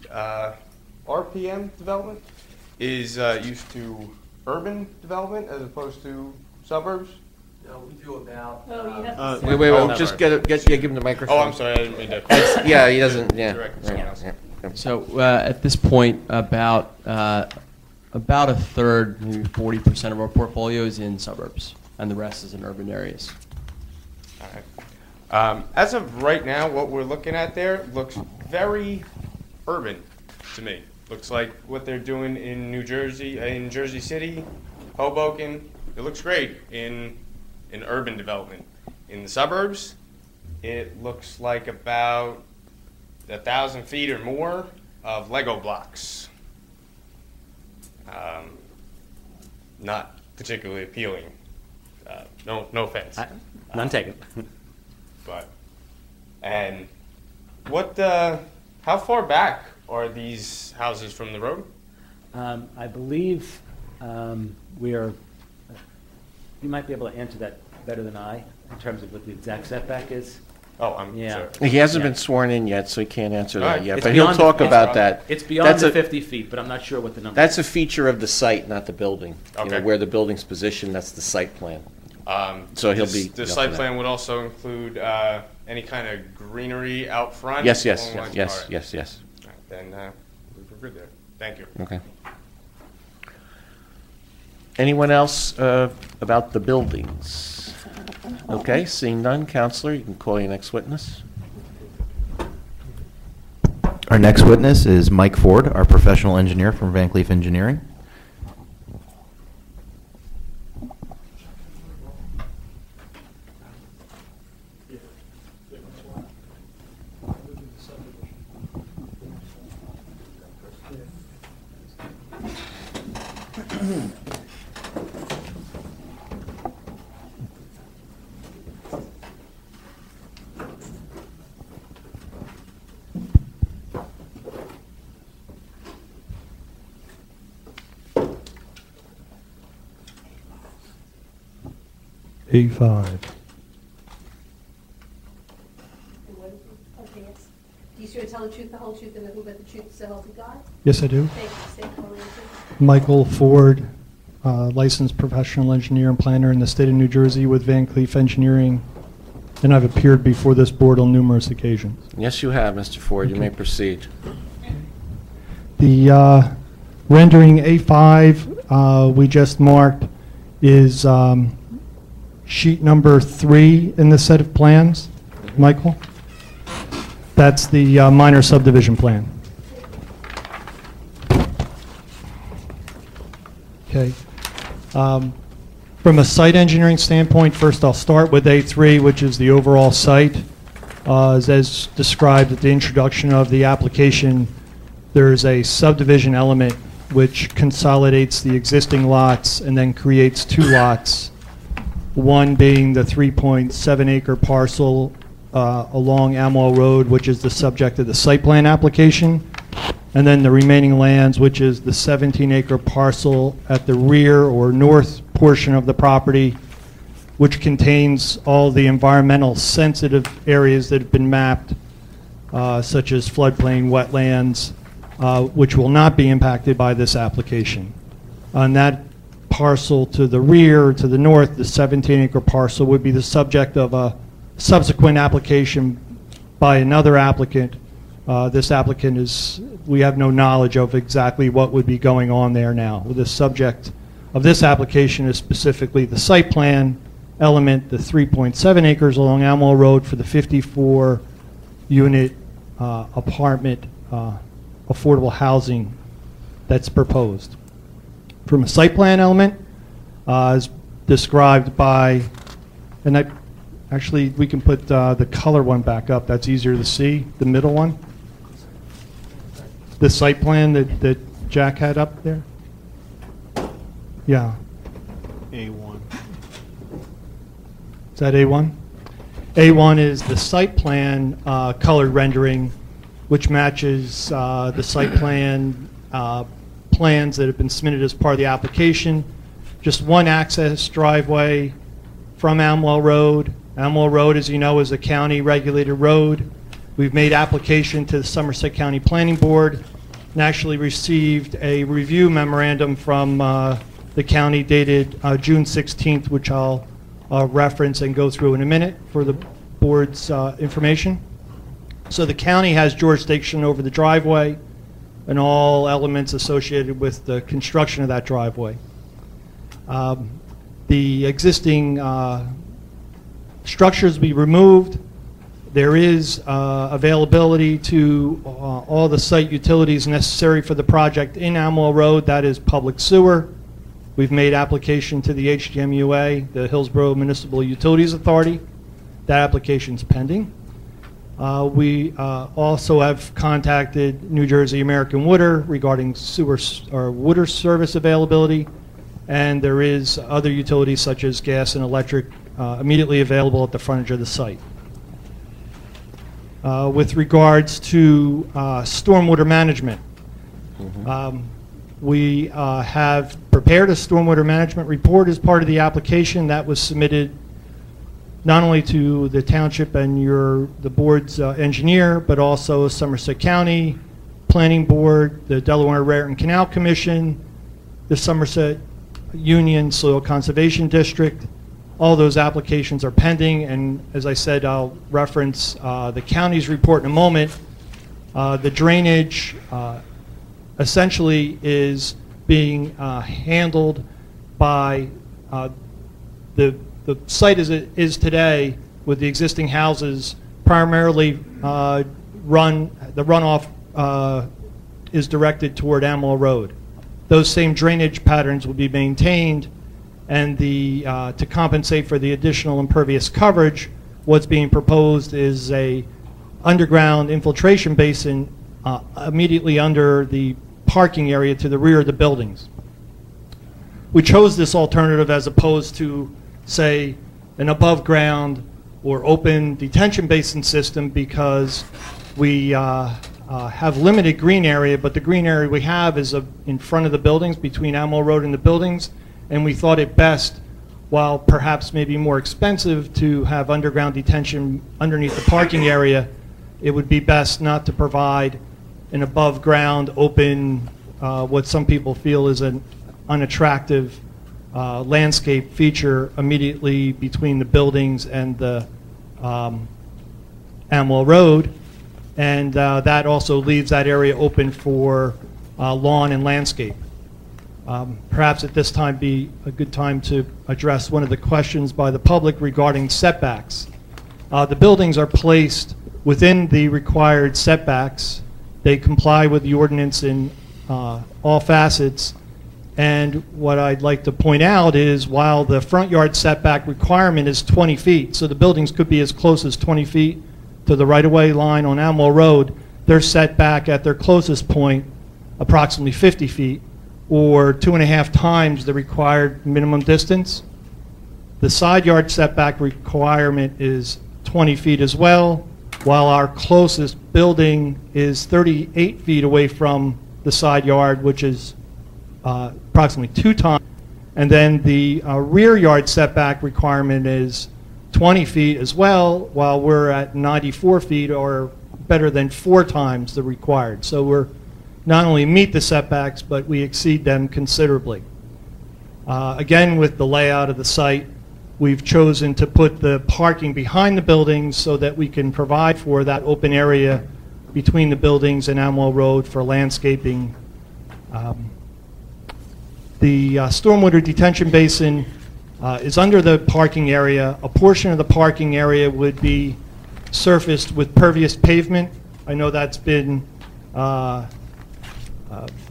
RPM development is used to urban development as opposed to suburbs? No, we do about... Oh, you have to Wait, just give him the microphone. Oh, I'm sorry, I didn't mean to. Yeah, he doesn't, yeah. Direct someone else. Yeah. So at this point, about a third, maybe 40% of our portfolio is in suburbs, and the rest is in urban areas. All right. As of right now, what we're looking at there looks very urban to me. Looks like what they're doing in New Jersey, in Jersey City, Hoboken. It looks great in urban development. In the suburbs, it looks like about 1,000 feet or more of Lego blocks. Not particularly appealing. No offense. None taken. But And how far back are these houses from the road? I believe we are, you might be able to answer that better than I in terms of what the exact setback is. Oh, I'm Yeah. sure. He hasn't been sworn in yet, so he can't answer that Alright. yet, It's but he'll beyond the- talk about that. It's beyond That's the a- 50 feet, but I'm not sure what the number That's is. a feature of the site, not the building. You know, Okay. where the building's positioned, that's the site plan. So he'll be. The site plan would also include any kind of greenery out front? Yes, yes, along the lines? yes, All right. yes, yes. All right, then we're good there. Thank you. Okay. Anyone else about the buildings? Okay, seeing none, Counselor, you can call your next witness. Our next witness is Mike Ford, our professional engineer from Van Cleef Engineering. A5. Okay, yes. Do you swear to tell the truth, the whole truth, and nothing but the truth, so help you God? Yes, I do. Thank you. State your name, please. Michael Ford, licensed professional engineer and planner in the state of New Jersey with Van Cleef Engineering, and I've appeared before this board on numerous occasions. Yes, you have, Mr. Ford, you may proceed. The rendering A5 we just marked is sheet number 3 in the set of plans, Michael. That's the minor subdivision plan. Okay. From a site engineering standpoint, first I'll start with A3, which is the overall site. As described at the introduction of the application, there's a subdivision element which consolidates the existing lots and then creates 2 lots, one being the 3.7 acre parcel along Amwell Road, which is the subject of the site plan application, and then the remaining lands, which is the 17 acre parcel at the rear or north portion of the property, which contains all the environmental sensitive areas that have been mapped, such as floodplain, wetlands, which will not be impacted by this application. On that parcel to the rear, to the north, the 17 acre parcel would be the subject of a subsequent application by another applicant. This applicant is, we have no knowledge of exactly what would be going on there now. The subject of this application is specifically the site plan element, the 3.7 acres along Amwell Road for the 54 unit apartment affordable housing that's proposed. From a site plan element, as described by, and actually we can put the color one back up, that's easier to see, the middle one. The site plan that Jack had up there? Yeah. A1. Is that A1? A1 is the site plan colored rendering, which matches the site plan plans that have been submitted as part of the application. Just one access driveway from Amwell Road. Amwell Road, as you know, is a county regulated road. We've made application to the Somerset County Planning Board and actually received a review memorandum from the county dated June 16th, which I'll reference and go through in a minute for the board's information. So the county has jurisdiction over the driveway and all elements associated with the construction of that driveway. The existing structures be removed. There is availability to all the site utilities necessary for the project in Amwell Road. That is public sewer. We've made application to the HDMUA, the Hillsborough Municipal Utilities Authority. That application's pending. We also have contacted New Jersey American Water regarding sewer or water service availability, and there is other utilities such as gas and electric immediately available at the frontage of the site. with regards to stormwater management. We have prepared a stormwater management report as part of the application that was submitted not only to the township and the board's engineer, but also Somerset County Planning Board, the Delaware Raritan Canal Commission, the Somerset Union Soil Conservation District. All those applications are pending, and as I said, I'll reference the county's report in a moment. The drainage essentially is being handled by the site as it is today, with the existing houses primarily the runoff is directed toward Amwell Road. Those same drainage patterns will be maintained, and to compensate for the additional impervious coverage, what's being proposed is a underground infiltration basin immediately under the parking area to the rear of the buildings. We chose this alternative as opposed to, say, an above ground or open detention basin system, because we have limited green area, but the green area we have is in front of the buildings, between Amwell Road and the buildings, and we thought it best, while perhaps maybe more expensive to have underground detention underneath the parking area, it would be best not to provide an above ground open, what some people feel is an unattractive landscape feature immediately between the buildings and the Amwell Road, and that also leaves that area open for lawn and landscape. Perhaps at this time be a good time to address one of the questions by the public regarding setbacks. The buildings are placed within the required setbacks. They comply with the ordinance in all facets. And what I'd like to point out is, while the front yard setback requirement is 20 feet, so the buildings could be as close as 20 feet to the right-of-way line on Amwell Road, they're set back at their closest point approximately 50 feet, or 2.5 times the required minimum distance. The side yard setback requirement is 20 feet as well, while our closest building is 38 feet away from the side yard, which is approximately 2 times. And then the rear yard setback requirement is 20 feet as well, while we're at 94 feet, or better than 4 times the required. So we're not only meet the setbacks, but we exceed them considerably. Again, with the layout of the site, we've chosen to put the parking behind the buildings so that we can provide for that open area between the buildings and Amwell Road for landscaping. The stormwater detention basin is under the parking area. A portion of the parking area would be surfaced with pervious pavement. I know that's been a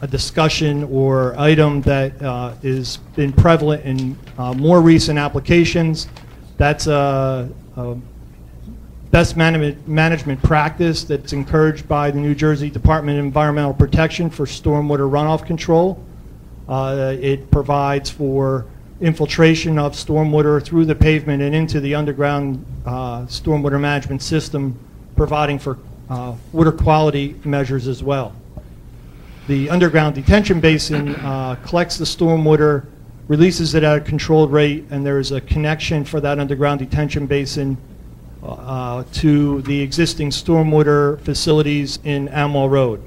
discussion or item that has been prevalent in more recent applications. That's a best management practice that's encouraged by the New Jersey Department of Environmental Protection for stormwater runoff control. It provides for infiltration of stormwater through the pavement and into the underground stormwater management system, providing for water quality measures as well. The underground detention basin collects the stormwater, releases it at a controlled rate, and there's a connection for that underground detention basin to the existing stormwater facilities in Amwell Road.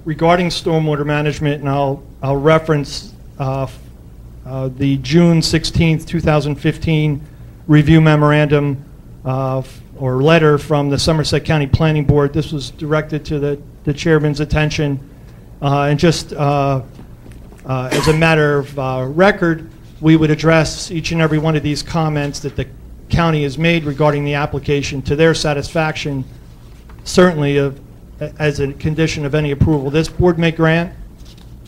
Regarding stormwater management, and I'll reference the June 16th, 2015 review memorandum or letter from the Somerset County Planning Board. This was directed to the chairman's attention, and just as a matter of record, we would address each and every one of these comments that the county has made regarding the application to their satisfaction, certainly as a condition of any approval this board may grant.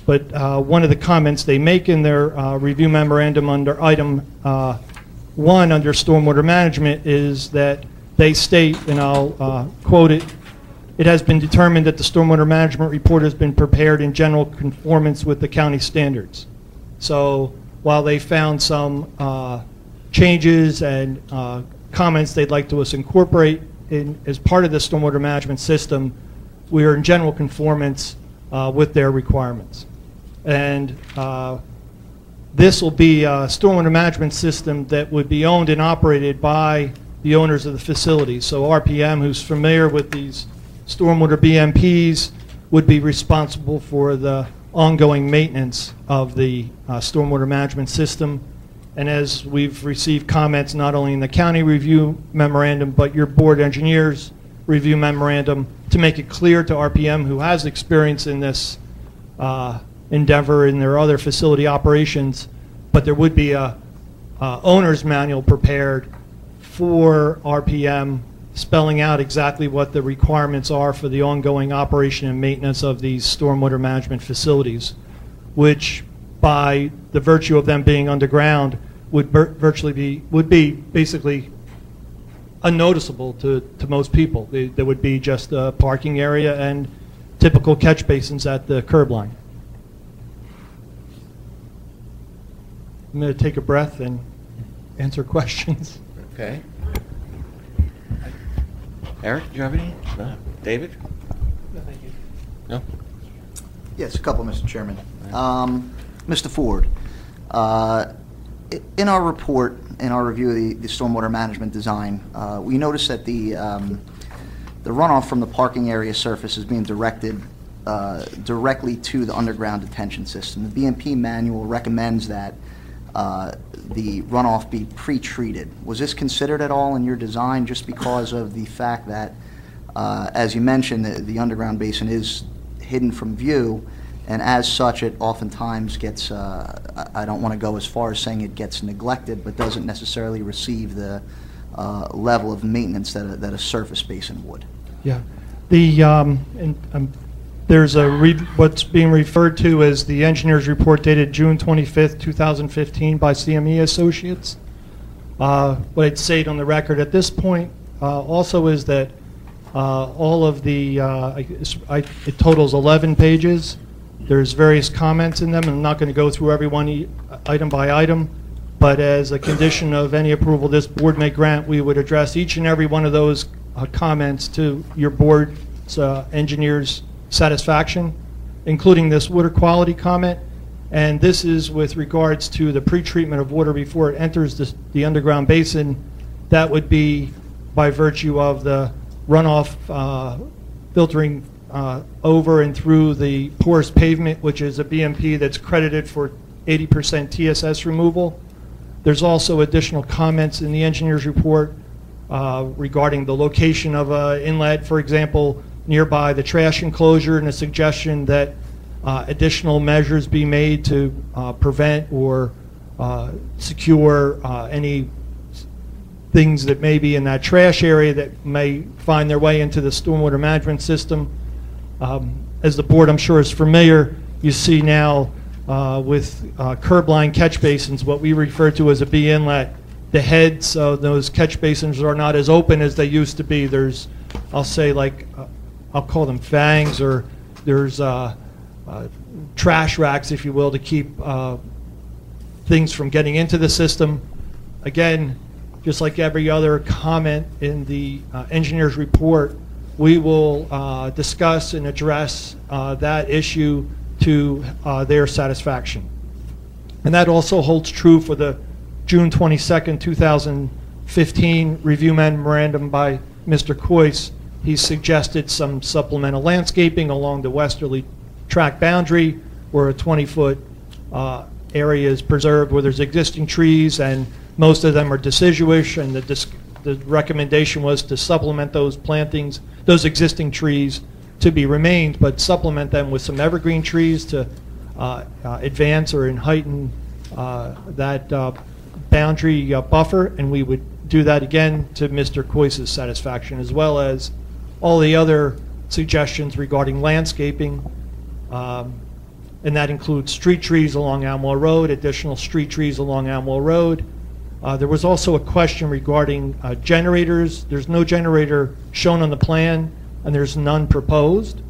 But one of the comments they make in their review memorandum under item 1 under stormwater management is that they state, and I'll quote it, "It has been determined that the stormwater management report has been prepared in general conformance with the county standards." So while they found some changes and comments they'd like to us incorporate, as part of the stormwater management system, we are in general conformance with their requirements. And this will be a stormwater management system that would be owned and operated by the owners of the facility. So RPM, who's familiar with these stormwater BMPs, would be responsible for the ongoing maintenance of the stormwater management system. And as we've received comments not only in the county review memorandum, but your board engineers review memorandum, to make it clear to RPM, who has experience in this endeavor in their other facility operations, but there would be a owner's manual prepared for RPM spelling out exactly what the requirements are for the ongoing operation and maintenance of these stormwater management facilities, which by the virtue of them being underground would be basically unnoticeable to most people. There would be just a parking area and typical catch basins at the curb line. I'm going to take a breath and answer questions. Okay. Eric, do you have any? No. David? No, thank you. No? Yes, a couple, Mr. Chairman. Mr. Ford, in our report, in our review of the stormwater management design, we noticed that the runoff from the parking area surface is being directed directly to the underground detention system. The BMP manual recommends that the runoff be pre-treated. Was this considered at all in your design, just because of the fact that, as you mentioned, the underground basin is hidden from view, and as such it oftentimes gets, I don't want to go as far as saying it gets neglected, but doesn't necessarily receive the level of maintenance that a surface basin would? Yeah. There's what's being referred to as the engineer's report dated June 25th, 2015 by CME Associates. What I'd state on the record at this point also is that all of the, it totals 11 pages. There's various comments in them, and I'm not going to go through every one item by item, but as a condition of any approval this board may grant, we would address each and every one of those comments to your board's engineers' satisfaction, including this water quality comment. And this is with regards to the pretreatment of water before it enters the underground basin. That would be by virtue of the runoff filtering over and through the porous pavement, which is a BMP that's credited for 80% TSS removal. There's also additional comments in the engineer's report regarding the location of an inlet, for example, nearby the trash enclosure, and a suggestion that additional measures be made to prevent or secure any things that may be in that trash area that may find their way into the stormwater management system. As the board, I'm sure, is familiar, you see now with curb line catch basins, what we refer to as a B inlet, the heads of those catch basins are not as open as they used to be. There's, I'll say, like, I'll call them fangs, or there's trash racks, if you will, to keep things from getting into the system. Again, just like every other comment in the engineer's report, we will discuss and address that issue to their satisfaction. And that also holds true for the June 22nd, 2015 review memorandum by Mr. Coyce. He suggested some supplemental landscaping along the westerly track boundary where a 20-foot area is preserved where there's existing trees, and most of them are deciduous, and the recommendation was to supplement those plantings, those existing trees, to be remained, but supplement them with some evergreen trees to advance or heighten that boundary buffer, and we would do that again to Mr. Coyce's satisfaction, as well as all the other suggestions regarding landscaping, and that includes street trees along Amwell Road, additional street trees along Amwell Road. There was also a question regarding generators. There's no generator shown on the plan, and there's none proposed.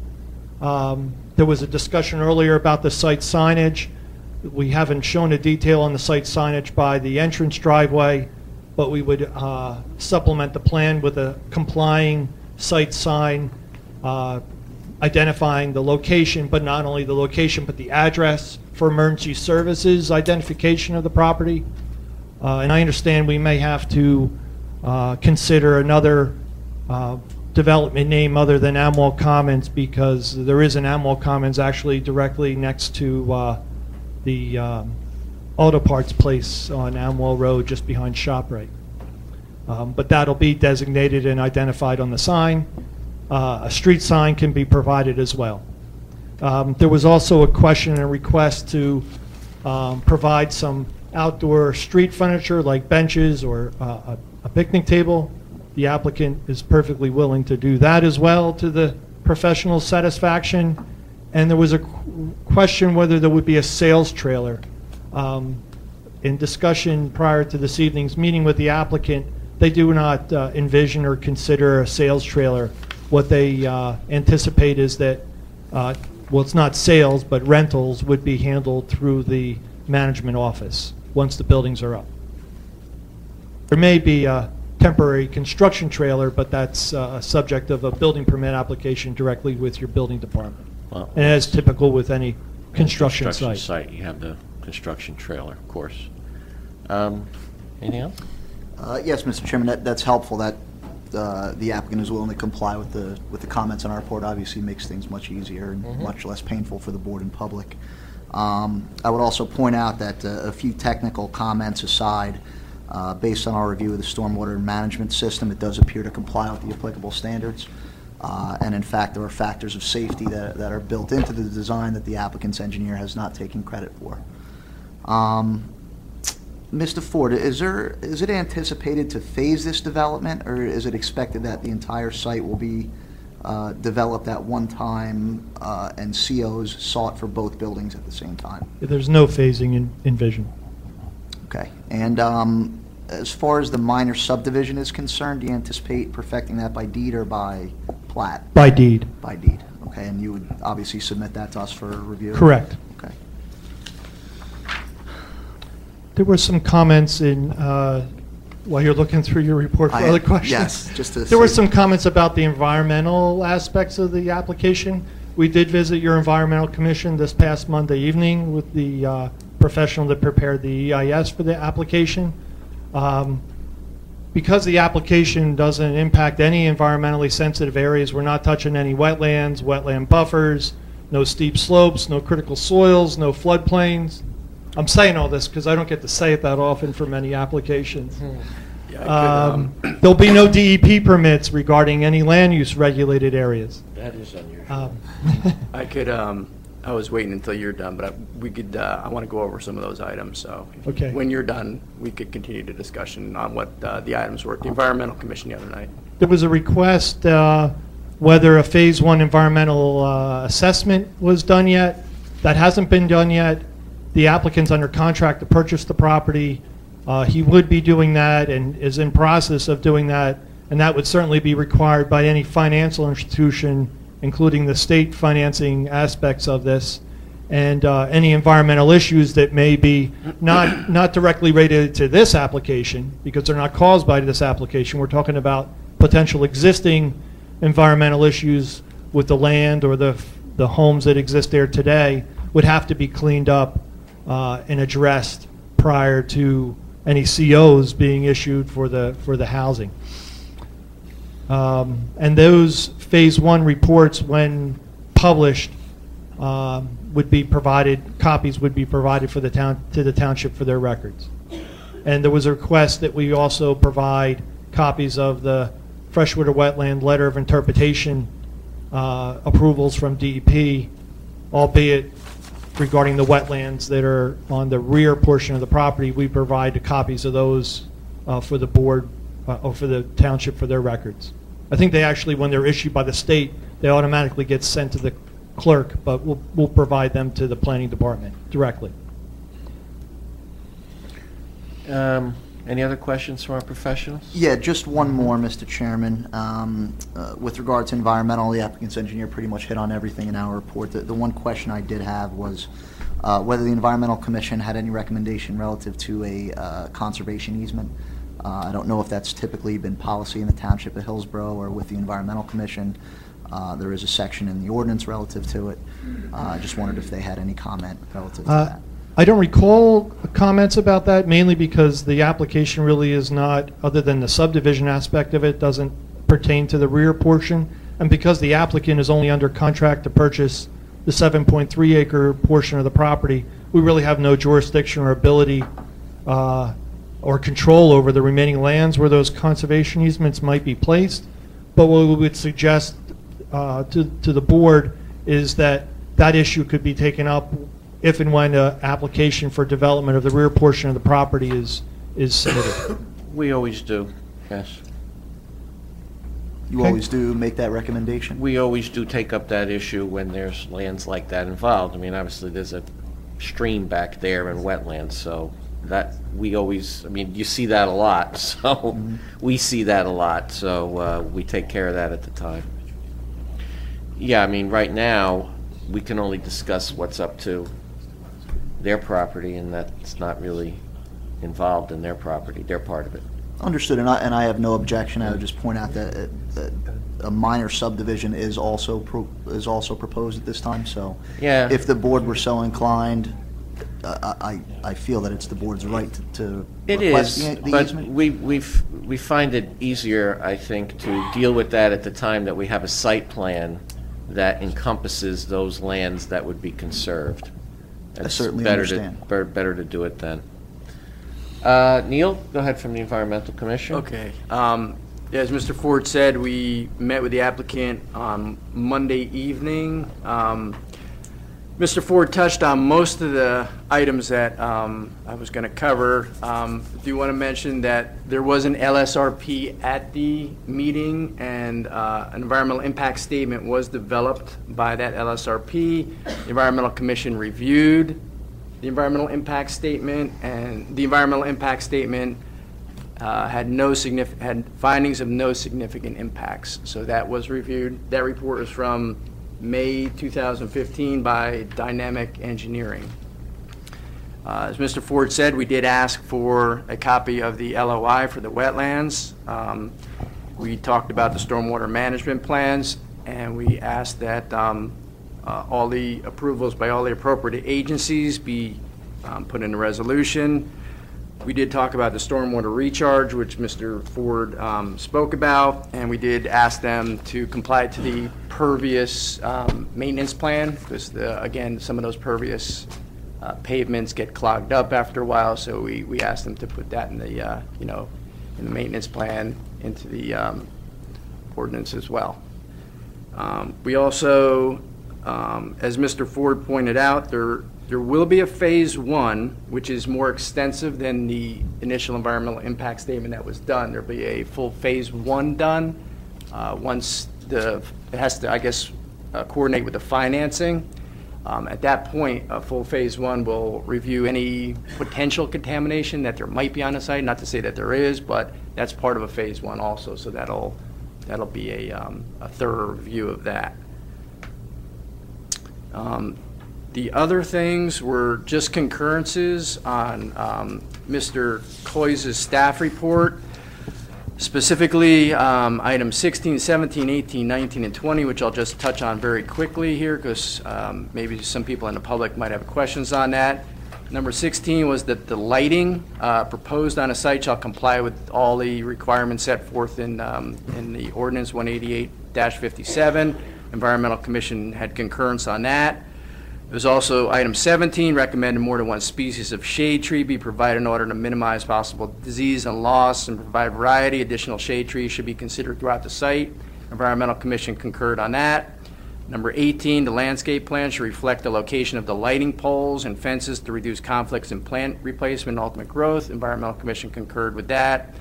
There was a discussion earlier about the site signage. We haven't shown a detail on the site signage by the entrance driveway. but we would supplement the plan with a complying site sign identifying the location, but not only the location, but the address for emergency services identification of the property. And I understand we may have to consider another development name other than Amwell Commons, because there is an Amwell Commons actually directly next to the auto parts place on Amwell Road just behind ShopRite. But that'll be designated and identified on the sign. A street sign can be provided as well. There was also a question and a request to provide some outdoor street furniture like benches or a picnic table. The applicant is perfectly willing to do that as well to the professional satisfaction. And there was a question whether there would be a sales trailer. In discussion prior to this evening's meeting with the applicant, they do not envision or consider a sales trailer. What they anticipate is that, well, it's not sales, but rentals would be handled through the management office once the buildings are up. There may be a temporary construction trailer, but that's a subject of a building permit application directly with your building department. Well, and as typical with any construction site, you have the construction trailer, of course. Anything else? Yes, Mr. Chairman, that's helpful. That the applicant is willing to comply with the comments on our report. Obviously makes things much easier and much less painful for the board and public. I would also point out that a few technical comments aside, based on our review of the stormwater management system, it does appear to comply with the applicable standards. And in fact, there are factors of safety that are built into the design that the applicant's engineer has not taken credit for. Mr. Ford, is it anticipated to phase this development, or is it expected that the entire site will be developed at one time and COs sought for both buildings at the same time? There's no phasing envisioned. Okay. And as far as the minor subdivision is concerned, do you anticipate perfecting that by deed or by plat? By deed. By deed. Okay. And you would obviously submit that to us for review? Correct. Okay. There were some comments in, while you're looking through your report for other questions. Yes, just to There were some comments about the environmental aspects of the application. We did visit your environmental commission this past Monday evening with the professional that prepared the EIS for the application. Because the application doesn't impact any environmentally sensitive areas, we're not touching any wetlands, wetland buffers, no steep slopes, no critical soils, no floodplains. I'm saying all this because I don't get to say it that often for many applications. There'll be no DEP permits regarding any land use regulated areas. That is unusual. I was waiting until you're done, but we could. I want to go over some of those items. So okay. When you're done, we could continue the discussion on what the items were. The Environmental Commission the other night. There was a request whether a Phase 1 environmental assessment was done yet. That hasn't been done yet. The applicant's under contract to purchase the property. He would be doing that and is in process of doing that, and that would certainly be required by any financial institution, including the state financing aspects of this, and any environmental issues that may be not directly related to this application, because they're not caused by this application. We're talking about potential existing environmental issues with the land or the homes that exist there today would have to be cleaned up and addressed prior to any COs being issued for the housing. And those Phase 1 reports, when published, would be provided. Copies would be provided for to the township for their records. And there was a request that we also provide copies of the freshwater wetland letter of interpretation approvals from DEP, albeit regarding the wetlands that are on the rear portion of the property. We provide copies of those for the board or for the township for their records. I think they actually, when they're issued by the state, they automatically get sent to the clerk, but we'll provide them to the planning department directly. Any other questions from our professionals? Yeah, just one more, Mr. Chairman. With regard to environmental, the applicant's engineer pretty much hit on everything in our report. The one question I did have was whether the Environmental Commission had any recommendation relative to a conservation easement I don't know if that's typically been policy in the Township of Hillsborough or with the Environmental Commission. There is a section in the ordinance relative to it. I just wondered if they had any comment relative to that. I don't recall comments about that, mainly because the application really is not, other than the subdivision aspect of it, doesn't pertain to the rear portion. And because the applicant is only under contract to purchase the 7.3 acre portion of the property, we really have no jurisdiction or ability or control over the remaining lands where those conservation easements might be placed. But what we would suggest to the board is that that issue could be taken up if and when an application for development of the rear portion of the property is submitted. We always do, yes. You always do make that recommendation? We always do take up that issue when there's lands like that involved. I mean, obviously, there's a stream back there and wetlands, so that we always, I mean, you see that a lot, so we see that a lot, so we take care of that at the time. Yeah, I mean, right now, we can only discuss what's up to their property, and that's not really involved in their property, their part of it. Understood, and I have no objection. I would just point out that a minor subdivision is also proposed at this time. So, yeah, if the board were so inclined, I feel that it's the board's right to request the but easement. we find it easier, I think, to deal with that at the time that we have a site plan that encompasses those lands that would be conserved. I certainly understand. Better to do it then. Neil, go ahead from the Environmental Commission. Okay. As Mr. Ford said, we met with the applicant on Monday evening. Mr. Ford touched on most of the items that I was going to cover. I do want to mention that there was an LSRP at the meeting, and an environmental impact statement was developed by that LSRP. The Environmental Commission reviewed the environmental impact statement, and the environmental impact statement had findings of no significant impacts. So that was reviewed. That report was from May 2015 by Dynamic Engineering. As Mr. Ford said, we did ask for a copy of the LOI for the wetlands. We talked about the stormwater management plans, and we asked that all the approvals by all the appropriate agencies be put in a resolution. We did talk about the stormwater recharge, which Mr. Ford spoke about, and we did ask them to comply to the pervious maintenance plan, because again, some of those pervious pavements get clogged up after a while, so we asked them to put that in the in the maintenance plan into the ordinance as well. We also, as Mr. Ford pointed out, there will be a phase one, which is more extensive than the initial environmental impact statement that was done. There'll be a full phase one done once it has to, I guess, coordinate with the financing. At that point, a full phase one will review any potential contamination that there might be on the site. Not to say that there is, but that's part of a phase one also. So that'll be a thorough review of that. The other things were just concurrences on Mr. Cloy's staff report, specifically items 16, 17, 18, 19, and 20, which I'll just touch on very quickly here because maybe some people in the public might have questions on that. Number 16 was that the lighting proposed on a site shall comply with all the requirements set forth in the ordinance 188-57. Environmental Commission had concurrence on that. There was also item 17, recommended more than one species of shade tree be provided in order to minimize possible disease and loss and provide variety. Additional shade trees should be considered throughout the site. Environmental Commission concurred on that. Number 18, the landscape plan should reflect the location of the lighting poles and fences to reduce conflicts in plant replacement and ultimate growth. Environmental Commission concurred with that.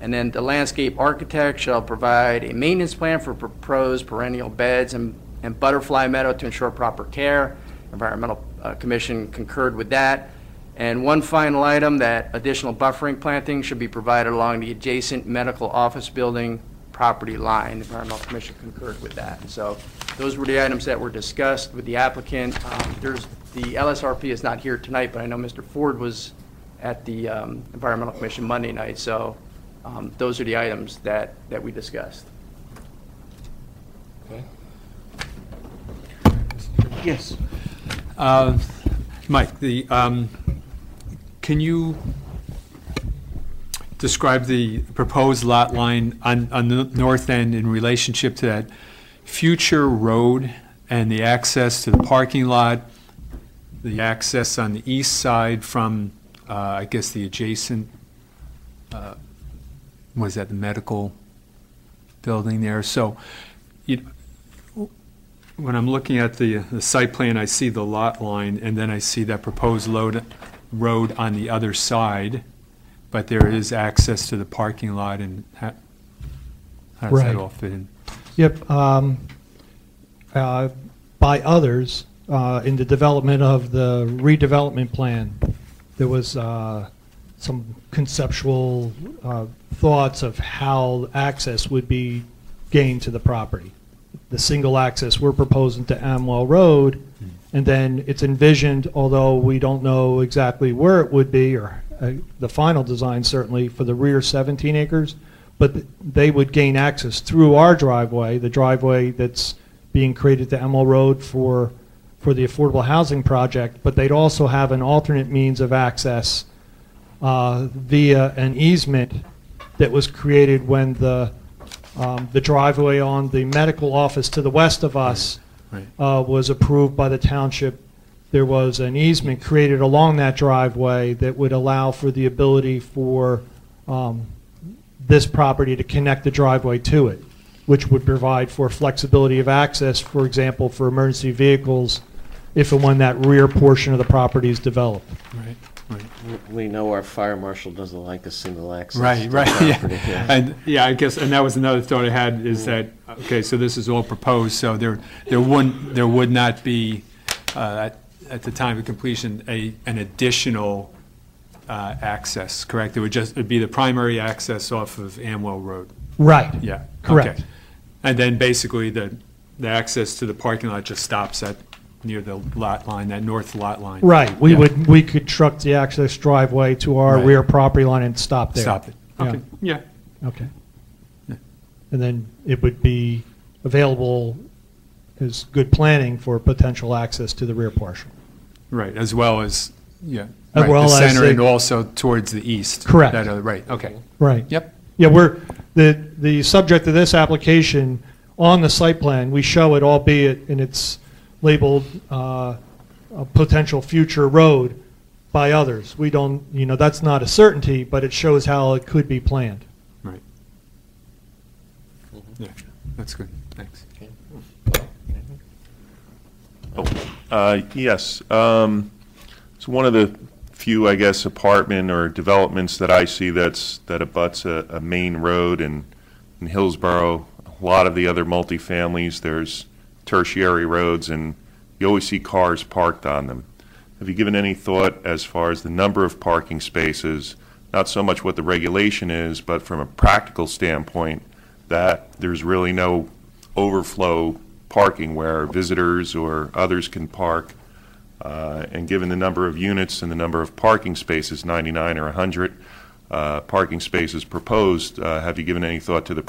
And then the landscape architect shall provide a maintenance plan for proposed perennial beds and butterfly meadow to ensure proper care. Environmental Commission concurred with that. And one final item, that additional buffering planting should be provided along the adjacent medical office building property line. The Environmental Commission concurred with that. So those were the items that were discussed with the applicant. The LSRP is not here tonight, but I know Mr. Ford was at the Environmental Commission Monday night, so Those are the items that we discussed. Okay. Yes. Mike, can you describe the proposed lot line on the north end in relationship to that future road and the access to the parking lot, the access on the east side from, I guess, the adjacent, was that the medical building there? So, when I'm looking at the site plan, I see the lot line, and then I see that proposed road on the other side, but there is access to the parking lot, and how does that all fit in? Yep. By others, in the development of the redevelopment plan, there was some conceptual thoughts of how access would be gained to the property. The single access we're proposing to Amwell Road, and then it's envisioned, although we don't know exactly where it would be, or the final design certainly, for the rear 17 acres, but they would gain access through our driveway, the driveway that's being created to Amwell Road for the affordable housing project, but they'd also have an alternate means of access via an easement that was created when the driveway on the medical office to the west of us was approved by the township. There was an easement created along that driveway that would allow for the ability for this property to connect the driveway to it, which would provide for flexibility of access, for example, for emergency vehicles, if and when that rear portion of the property is developed. Right. Right. We know our fire marshal doesn't like a single access. Right, to right, property, yeah. And yeah, I guess, and that was another thought I had, is that, okay, so this is all proposed, so there would not be, at the time of completion, an additional access, correct? It'd be the primary access off of Amwell Road. Right. Yeah. Correct. Okay. And then basically the access to the parking lot just stops at near the lot line, that north lot line. Right. We could truck the access driveway to our rear property line and stop there. Stop it. Okay. Yeah. Okay. Yeah. And then it would be available as good planning for potential access to the rear portion. Right, as well as, yeah, As well the as center the- and also towards the east. Correct. Right, okay. Right. Yep. Yeah, the subject of this application, on the site plan, we show it, albeit in its labeled a potential future road by others. We don't, that's not a certainty, but it shows how it could be planned. Right. Yeah, that's good, thanks. Yes. It's one of the few, I guess, apartment or developments that I see that abuts a main road in Hillsborough. A lot of the other multifamilies, there's tertiary roads, and you always see cars parked on them. Have you given any thought as far as the number of parking spaces, not so much what the regulation is, but from a practical standpoint, that there's really no overflow parking where visitors or others can park? And given the number of units and the number of parking spaces, 99 or 100 parking spaces proposed, have you given any thought to the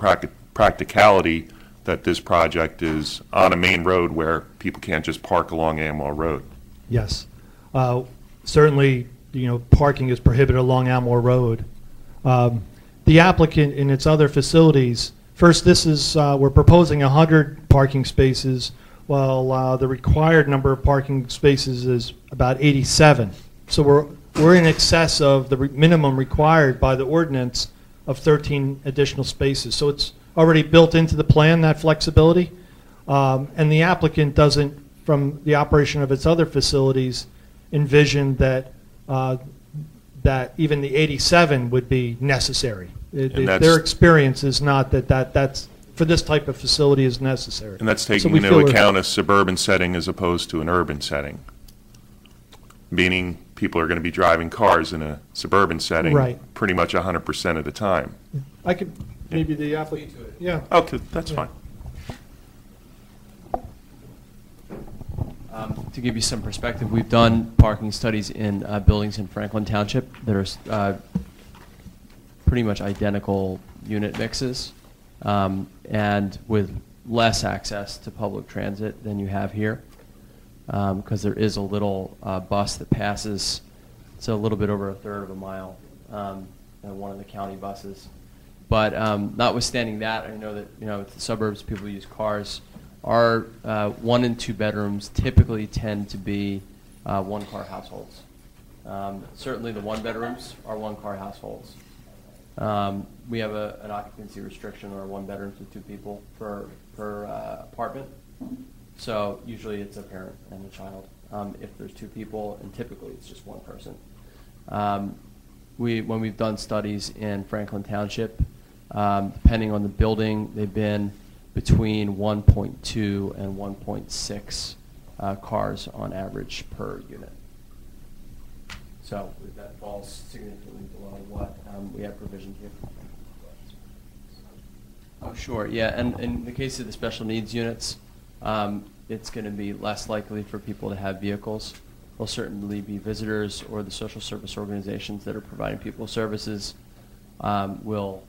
practicality that this project is on a main road where people can't just park along Amwell Road? Yes. Certainly, parking is prohibited along Amwell Road. The applicant in its other facilities, first, this is, we're proposing 100 parking spaces, while the required number of parking spaces is about 87. So we're in excess of the minimum required by the ordinance of 13 additional spaces. So it's already built into the plan, that flexibility. And the applicant doesn't, from the operation of its other facilities, envision that that even the 87 would be necessary. Their experience is not that's for this type of facility is necessary. And that's taking into account a suburban setting as opposed to an urban setting, meaning people are going to be driving cars in a suburban setting pretty much 100% of the time. I could, maybe the applicant, yeah. Okay, that's fine. To give you some perspective, we've done parking studies in buildings in Franklin Township that are pretty much identical unit mixes, and with less access to public transit than you have here, because there is a little bus that passes. It's a little bit over a third of a mile, one of the county buses. But notwithstanding that, I know that with the suburbs, people use cars. Our 1 and 2 bedrooms typically tend to be one-car households. Certainly the 1 bedrooms are 1-car households. We have an occupancy restriction on our 1 bedrooms with 2 people per apartment. So usually it's a parent and a child. If there's 2 people, and typically it's just 1 person. When we've done studies in Franklin Township, depending on the building, they've been between 1.2 and 1.6 cars on average per unit. So that falls significantly below what we have provisioned here. Oh, sure, yeah, and in the case of the special needs units, it's going to be less likely for people to have vehicles. There'll certainly be visitors or the social service organizations that are providing people services will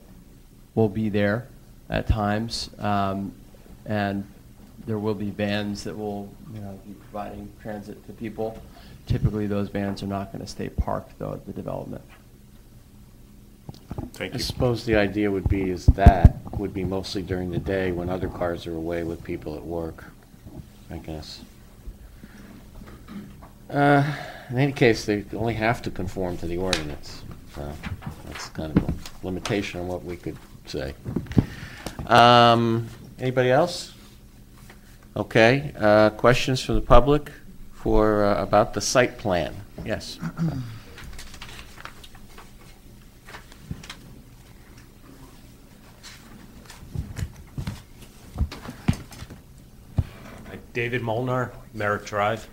be there at times, and there will be vans that will be providing transit to people. Typically, those vans are not going to stay parked, though, at the development. I suppose the idea would be that would be mostly during the day when other cars are away with people at work, I guess. In any case, they only have to conform to the ordinance. So that's kind of a limitation on what we could say. Anybody else? Okay. Questions from the public about the site plan? Yes. David Molnar, Merritt Drive.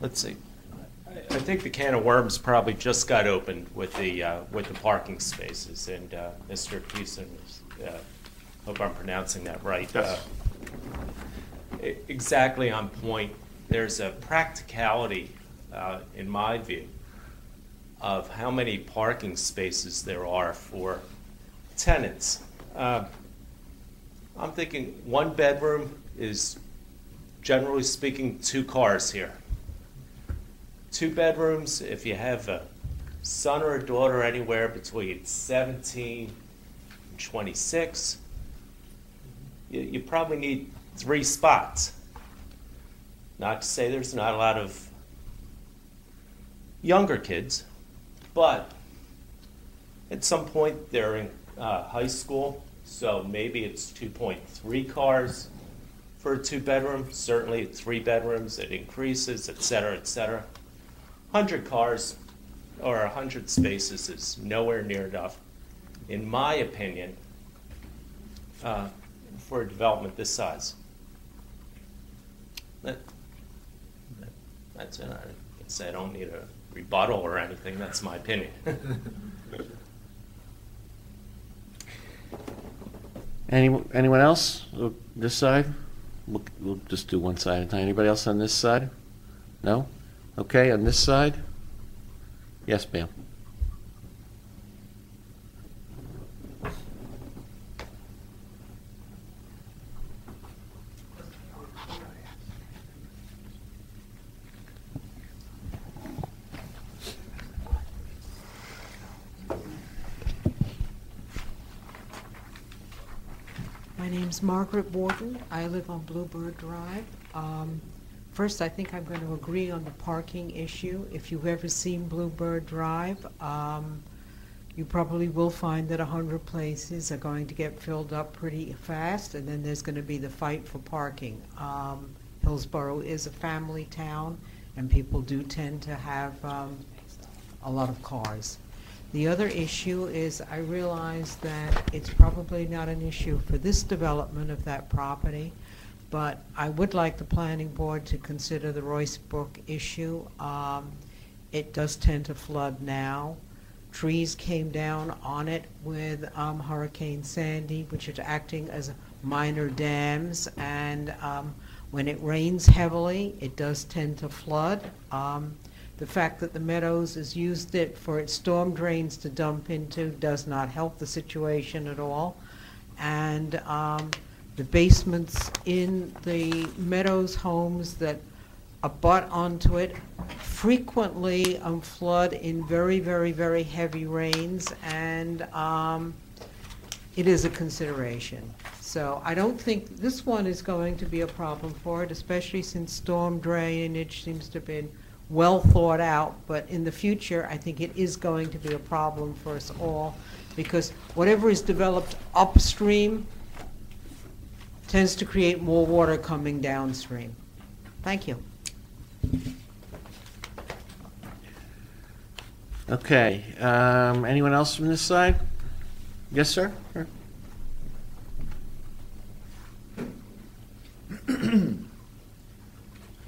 Let's see. I think the can of worms probably just got opened with the parking spaces, and Mr. Pearson, hope I'm pronouncing that right. Yes. Exactly on point. There's a practicality, in my view, of how many parking spaces there are for tenants. I'm thinking 1 bedroom is, generally speaking, 2 cars here. 2 bedrooms, if you have a son or a daughter anywhere between 17 and 26, you probably need 3 spots. Not to say there's not a lot of younger kids, but at some point they're in high school, so maybe it's 2.3 cars for a 2 bedroom. Certainly at 3 bedrooms it increases, et cetera, et cetera. 100 cars or 100 spaces is nowhere near enough, in my opinion, for a development this size. That's it. I can say I don't need a rebuttal or anything. That's my opinion. Anyone else? This side? We'll just do one side at a time. Anybody else on this side? No? Okay, on this side? Yes, ma'am. My name's Margaret Wharton. I live on Bluebird Drive. First, I think I'm going to agree on the parking issue. If you've ever seen Bluebird Drive, you probably will find that 100 places are going to get filled up pretty fast, and then there's going to be the fight for parking. Hillsborough is a family town, and people do tend to have a lot of cars. The other issue is I realize that it's probably not an issue for this development of that property, but I would like the planning board to consider the Royce Brook issue. It does tend to flood now. Trees came down on it with Hurricane Sandy, which is acting as minor dams, and when it rains heavily, it does tend to flood. The The fact that the Meadows has used it for its storm drains to dump into does not help the situation at all. And the basements in the Meadows homes that abut onto it frequently flood in very, very, very heavy rains, and it is a consideration. So I don't think this one is going to be a problem for it, especially since storm drainage seems to have been well thought out. But in the future, I think it is going to be a problem for us all, because whatever is developed upstream tends to create more water coming downstream. Thank you. Okay, anyone else from this side? Yes, sir?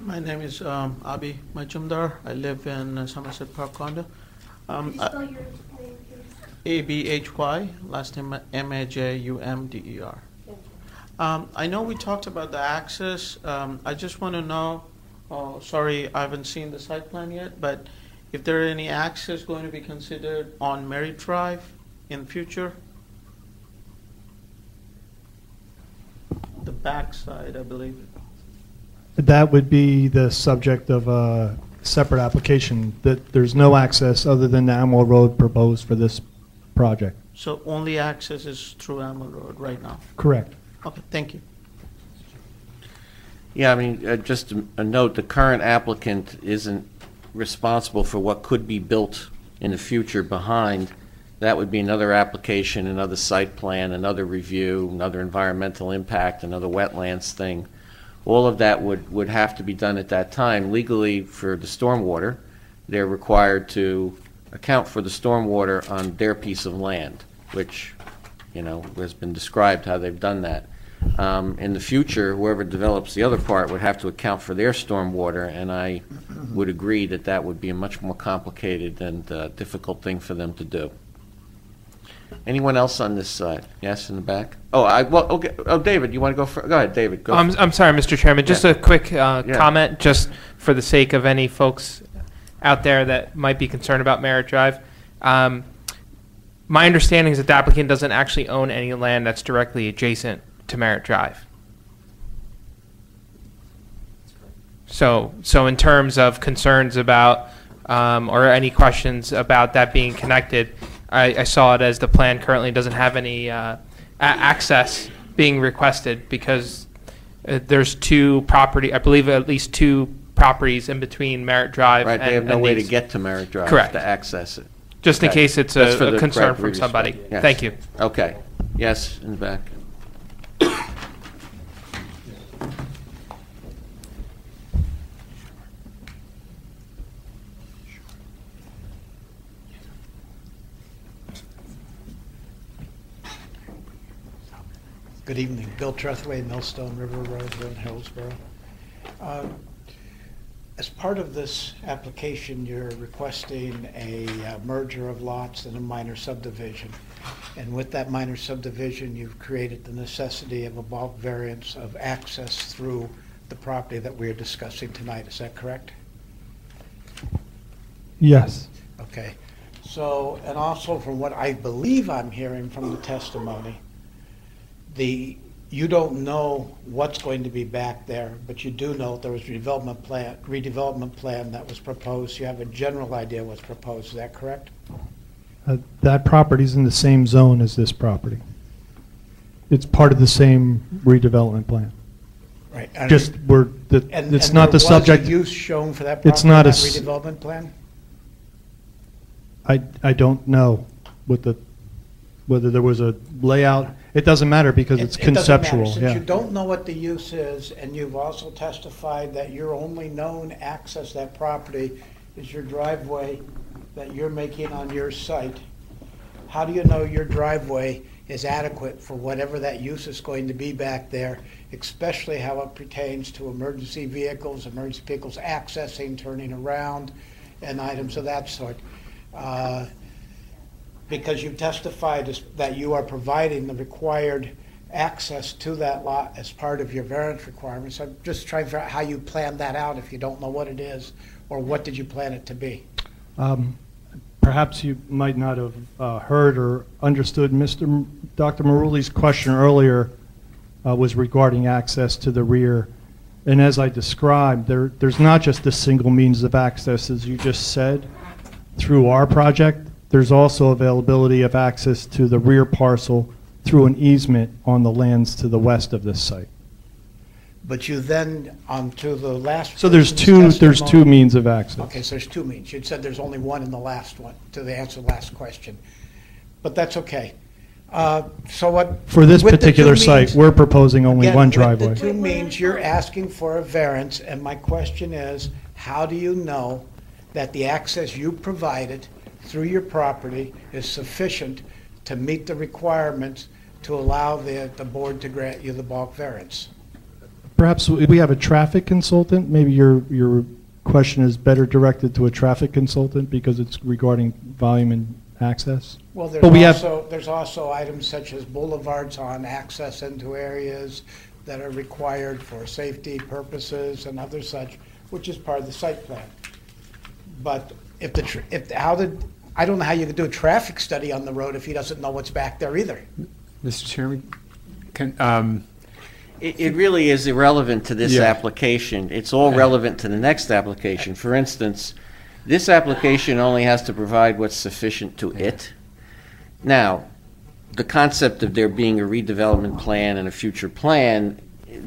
My name is Abi Majumdar. I live in Somerset Park condo. Could you spell your name, please? ABHY, last name Majumder. I know we talked about the access. I just want to know, sorry, I haven't seen the site plan yet, but if there are any access going to be considered on Merritt Drive in future? The backside, I believe. That would be the subject of a separate application, that there's no access other than the Amwell Road proposed for this project. So only access is through Amwell Road right now? Correct. Okay, thank you. Yeah, I mean, just a note, the current applicant isn't responsible for what could be built in the future behind. That would be another application, another site plan, another review, another environmental impact, another wetlands thing. All of that would have to be done at that time. Legally, for the stormwater, they're required to account for the stormwater on their piece of land, which, you know, has been described how they've done that. In the future, whoever develops the other part would have to account for their stormwater, and I would agree that that would be a much more complicated and difficult thing for them to do. Anyone else on this side? Yes, in the back. Okay. Oh, David, you want to go first? Go ahead, David. Go. I'm sorry, Mr. Chairman. Just a quick comment, just for the sake of any folks out there that might be concerned about Merritt Drive. My understanding is that the applicant doesn't actually own any land that's directly adjacent to Merritt Drive. So in terms of concerns about or any questions about that being connected, I saw it as the plan currently doesn't have any access being requested because there's two property, I believe at least two properties in between Merritt Drive. Right, they have no way to get to Merritt Drive. Correct. To access it. Just in case it's a concern from somebody. Yes. Thank you. Okay. Yes, in the back. Good evening. Bill Trethway, Millstone River Road here in Hillsborough. As part of this application, you're requesting a merger of lots and a minor subdivision. And with that minor subdivision, you've created the necessity of a bulk variance of access through the property that we're discussing tonight. Is that correct? Yes. Okay. So, and also from what I believe I'm hearing from the testimony, you don't know what's going to be back there, but you do know there was a redevelopment plan that was proposed. You have a general idea what's proposed. Is that correct? That property's in the same zone as this property. It's part of the same redevelopment plan. Right. Just it's not the subject. Was a use shown for that property it's not in a that redevelopment plan? I don't know whether there was a layout. It doesn't matter because it's conceptual. It doesn't matter. Since yeah. you don't know what the use is, and you've also testified that your only known access to that property is your driveway that you're making on your site, how do you know your driveway is adequate for whatever that use is going to be back there, especially how it pertains to emergency vehicles accessing, turning around, and items of that sort? Because you've testified that you are providing the required access to that lot as part of your variance requirements. I'm just trying to figure out how you plan that out if you don't know what it is, or what did you plan it to be? Perhaps you might not have heard or understood Dr. Maruli's question earlier was regarding access to the rear. And as I described, there's not just a single means of access, as you just said, through our project. There's also availability of access to the rear parcel through an easement on the lands to the west of this site. But you then, to the last. So there's two means of access. Okay, so there's two means. You said there's only one in the last one, to the answer to the last question. But that's okay. So what? For this with the particular two site, means- we're proposing only Again, one with driveway. the two means, you're asking for a variance, and my question is, how do you know that the access you provided through your property is sufficient to meet the requirements to allow the board to grant you the bulk variance? Perhaps we have a traffic consultant. Maybe your question is better directed to a traffic consultant because it's regarding volume and access. Well, But we there's also items such as boulevards on access into areas that are required for safety purposes and other such, which is part of the site plan. But I don't know how you could do a traffic study on the road if he doesn't know what's back there either. Mr. Chairman, It really is irrelevant to this Yeah. application. It's all relevant to the next application. For instance, this application only has to provide what's sufficient to it. Now, the concept of there being a redevelopment plan and a future plan,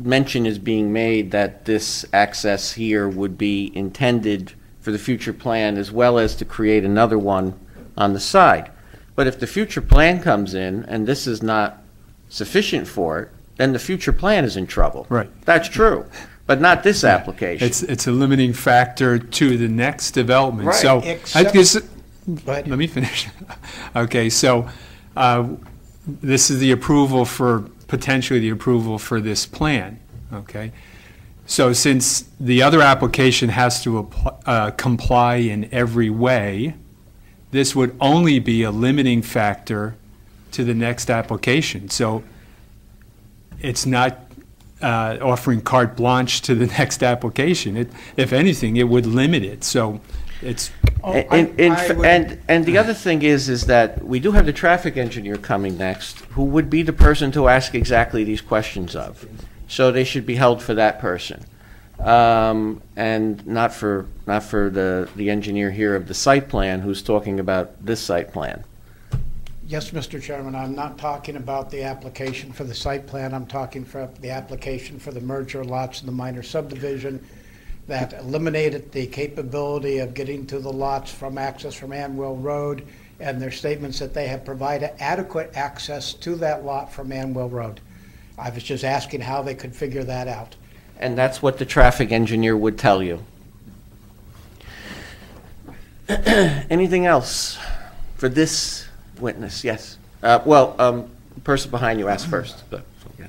mention is being made that this access here would be intended for the future plan as well as to create another one on the side. But if the future plan comes in and this is not sufficient for it, then the future plan is in trouble. Right. That's true, but not this application. it's a limiting factor to the next development. Right. So Except- let me finish. Okay, so this is the approval for, potentially the approval for this plan, okay? So since the other application has to comply in every way, this would only be a limiting factor to the next application. So it's not offering carte blanche to the next application. If anything, it would limit it. So it's. And the other thing is that we do have the traffic engineer coming next, who would be the person to ask exactly these questions of. So they should be held for that person, and not for the engineer here of the site plan who's talking about this site plan. Yes, Mr. Chairman, I'm not talking about the application for the site plan. I'm talking for the application for the merger lots and the minor subdivision that eliminated the capability of getting to the lots from access from Anwell Road, and their statements that they have provided adequate access to that lot from Anwell Road. I was just asking how they could figure that out. And that's what the traffic engineer would tell you. Anything else for this witness? Yes. The person behind you asked first. But, yeah.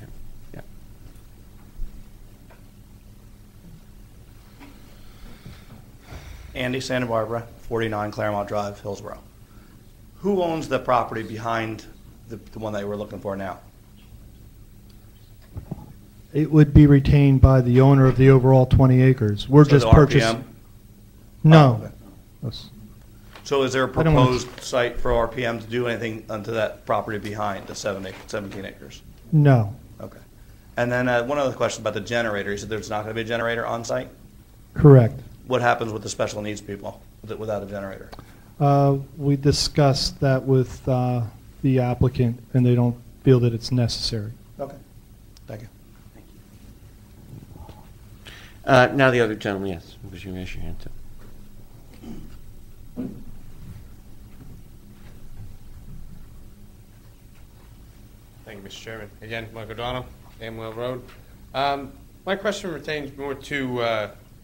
Andy Santa Barbara, 49 Claremont Drive, Hillsborough. Who owns the property behind the one that we're looking for now? It would be retained by the owner of the overall 20 acres. We're So just the purchasing. RPM? No. Yes. So is there a I don't wanna- proposed site for RPM to do anything onto that property behind the 17 acres? No. Okay. And then one other question about the generator. You said there's not going to be a generator on site? Correct. What happens with the special needs people without a generator? We discussed that with the applicant, and they don't feel that it's necessary. Okay. Thank you. Now the other gentleman, yes, would you raise your hand too? Thank you, Mr. Chairman. Again, Mike O'Donnell, Amwell Road. My question pertains more to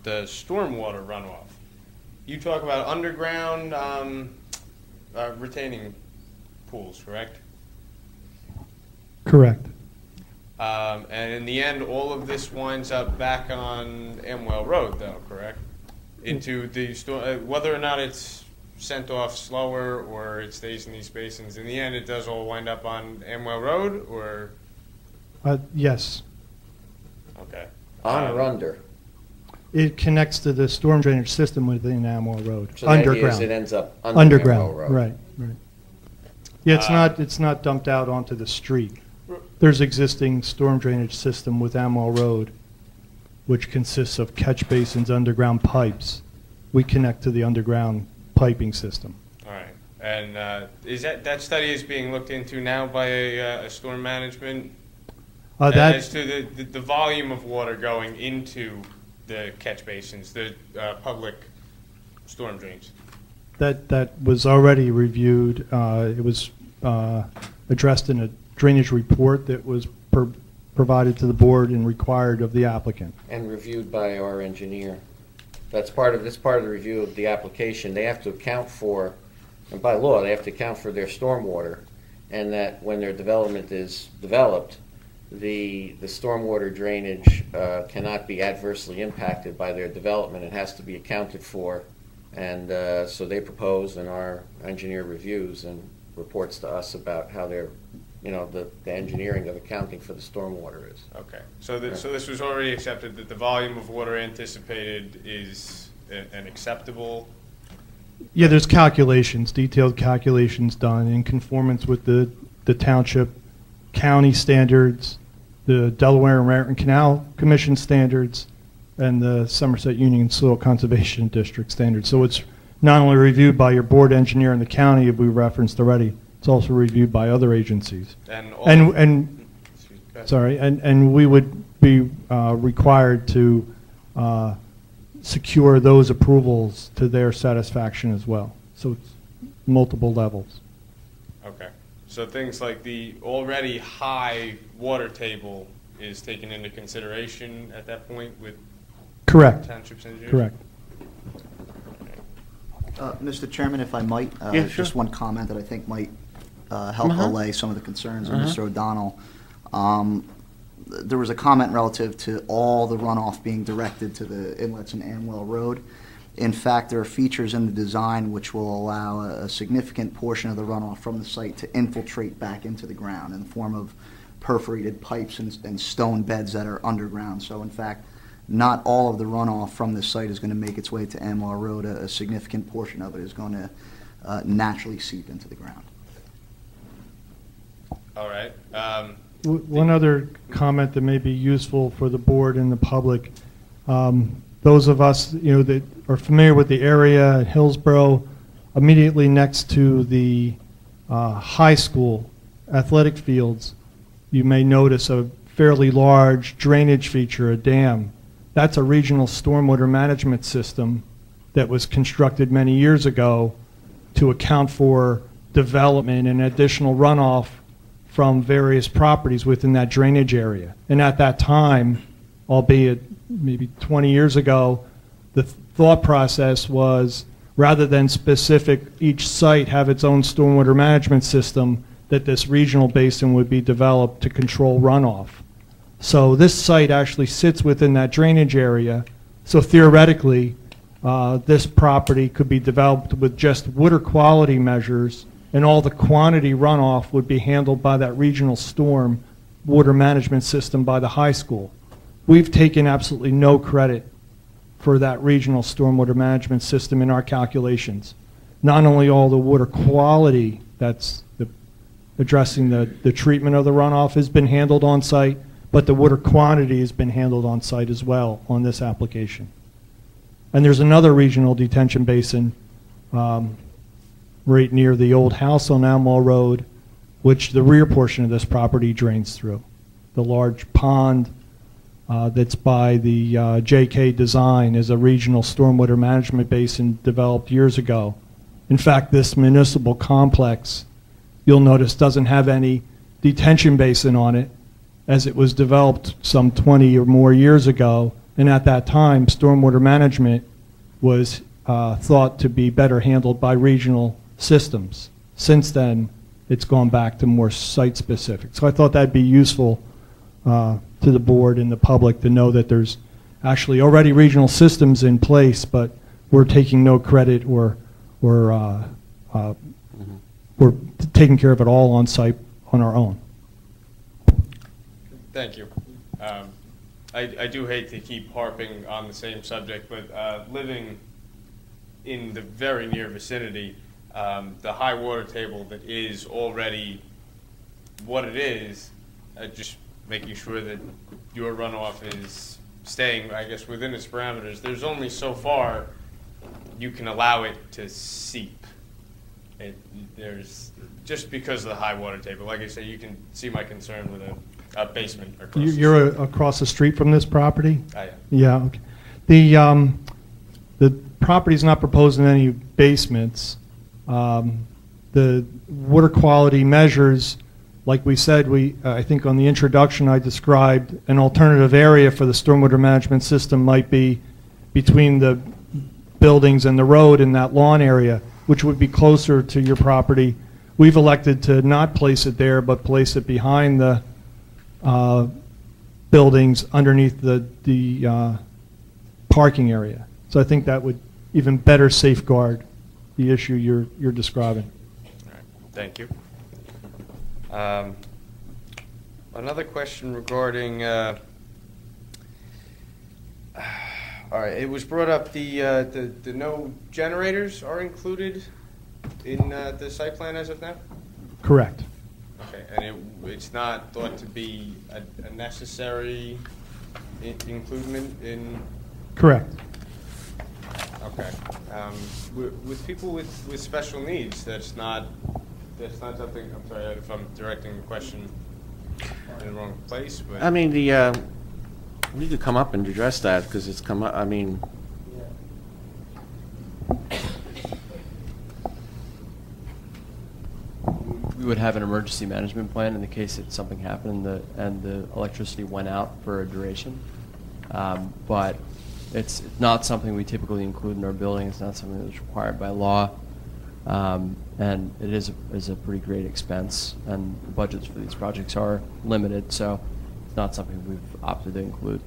the stormwater runoff. You talk about underground retaining pools, correct? Correct. And in the end, all of this winds up back on Amwell Road, though, correct? Into the whether or not it's sent off slower or it stays in these basins. In the end, it does all wind up on Amwell Road, or Yes. Okay. On or under? It connects to the storm drainage system within Amwell Road. So the idea is underground. it ends up under underground. Amwell Road. Right. Right. Yeah, it's not dumped out onto the street. There's existing storm drainage system with Amwell Road, which consists of catch basins, underground pipes. We connect to the underground piping system. All right. And is that study is being looked into now by a storm management as to the volume of water going into the catch basins, the public storm drains? That was already reviewed. It was addressed in a drainage report that was provided to the board and required of the applicant. And reviewed by our engineer. That's part of the review of the application. They have to account for, and by law, they have to account for their stormwater, and that when their development is developed, the stormwater drainage cannot be adversely impacted by their development. It has to be accounted for, and so they propose, and our engineer reviews and reports to us about how they're, the engineering of accounting for the stormwater is. Okay. So this was already accepted, that the volume of water anticipated is an acceptable? Yeah, there's calculations, detailed calculations done in conformance with the township, county standards, the Delaware and Raritan Canal Commission standards, and the Somerset Union Soil Conservation District standards. So it's not only reviewed by your board engineer in the county, we referenced already, it's also reviewed by other agencies. And we would be required to secure those approvals to their satisfaction as well. So it's multiple levels. Okay. So things like the already high water table is taken into consideration at that point with Correct. Township's engineers? Correct. Mr. Chairman, if I might, Yeah, sure. just one comment that I think might help allay some of the concerns of Mr. O'Donnell. There was a comment relative to all the runoff being directed to the inlets in Amwell Road. In fact, there are features in the design which will allow a significant portion of the runoff from the site to infiltrate back into the ground in the form of perforated pipes and stone beds that are underground. So in fact, not all of the runoff from this site is going to make its way to Amwell Road. A significant portion of it is going to naturally seep into the ground. All right. One other comment that may be useful for the board and the public. Those of us that are familiar with the area at Hillsborough, immediately next to the high school athletic fields, you may notice a fairly large drainage feature, a dam. That's a regional stormwater management system that was constructed many years ago to account for development and additional runoff from various properties within that drainage area. And at that time, albeit maybe 20 years ago, the thought process was, rather than specific each site have its own stormwater management system, that this regional basin would be developed to control runoff. So this site actually sits within that drainage area. So theoretically, this property could be developed with just water quality measures, and all the quantity runoff would be handled by that regional storm water management system by the high school. We've taken absolutely no credit for that regional stormwater management system in our calculations. Not only all the water quality that's addressing the treatment of the runoff has been handled on site, but the water quantity has been handled on site as well on this application. And there's another regional detention basin right near the old house on Amwell Road, which the rear portion of this property drains through. The large pond that's by the JK Design is a regional stormwater management basin developed years ago. In fact, this municipal complex, you'll notice, doesn't have any detention basin on it, as it was developed some 20 or more years ago. And at that time, stormwater management was thought to be better handled by regional systems. Since then, it's gone back to more site-specific. So I thought that'd be useful to the board and the public to know that there's actually already regional systems in place, but we're taking no credit or we're taking care of it all on site on our own. Thank you. I do hate to keep harping on the same subject, but living in the very near vicinity, the high water table that is already what it is, just making sure that your runoff is staying, I guess, within its parameters. There's only so far you can allow it to seep. There's just because of the high water table. Like I say, you can see my concern with a basement across the You're street. across the street from this property? I am. Yeah, okay. The property's not proposing any basements. The water quality measures, like we said, I think on the introduction I described an alternative area for the stormwater management system might be between the buildings and the road in that lawn area, which would be closer to your property. We've elected to not place it there, but place it behind the buildings underneath the parking area. So I think that would even better safeguard the issue you're describing. All right. Thank you. Another question regarding, all right, it was brought up the no generators are included in the site plan as of now? Correct. Okay, and it's not thought to be a necessary inclusion in? Correct. Okay. With people with special needs, that's not something, I'm sorry if I'm directing the question in the wrong place, but. I mean, we could come up and address that, because it's come up, I mean. We would have an emergency management plan in the case that something happened and the electricity went out for a duration. But it's not something we typically include in our building. It's not something that's required by law. And it is a pretty great expense, and the budgets for these projects are limited, so it's not something we've opted to include.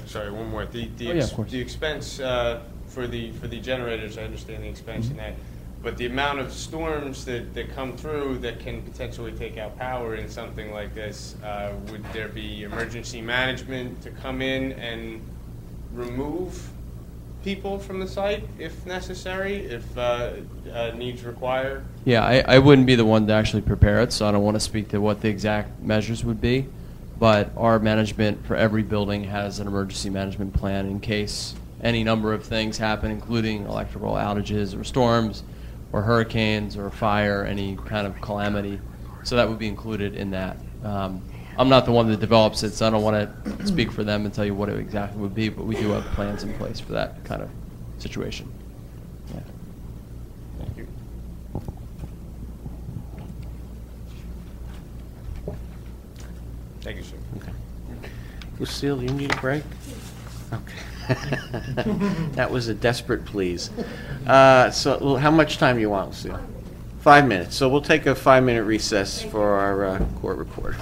Sorry, one more. The expense for the generators, I understand the expense in that, but the amount of storms that come through that can potentially take out power in something like this, would there be emergency management to come in and remove people from the site if necessary, if needs require? Yeah, I wouldn't be the one to actually prepare it, so I don't want to speak to what the exact measures would be. But our management for every building has an emergency management plan in case any number of things happen, including electrical outages or storms or hurricanes or fire, any kind of calamity. So that would be included in that. I'm not the one that develops it, so I don't want to speak for them and tell you what it exactly would be, but we do have plans in place for that kind of situation. Yeah. Thank you. Thank you, sir. Okay. Lucille, you need a break? Okay. That was a desperate please. So how much time do you want, Lucille? 5 minutes. So we'll take a 5-minute recess for our court report.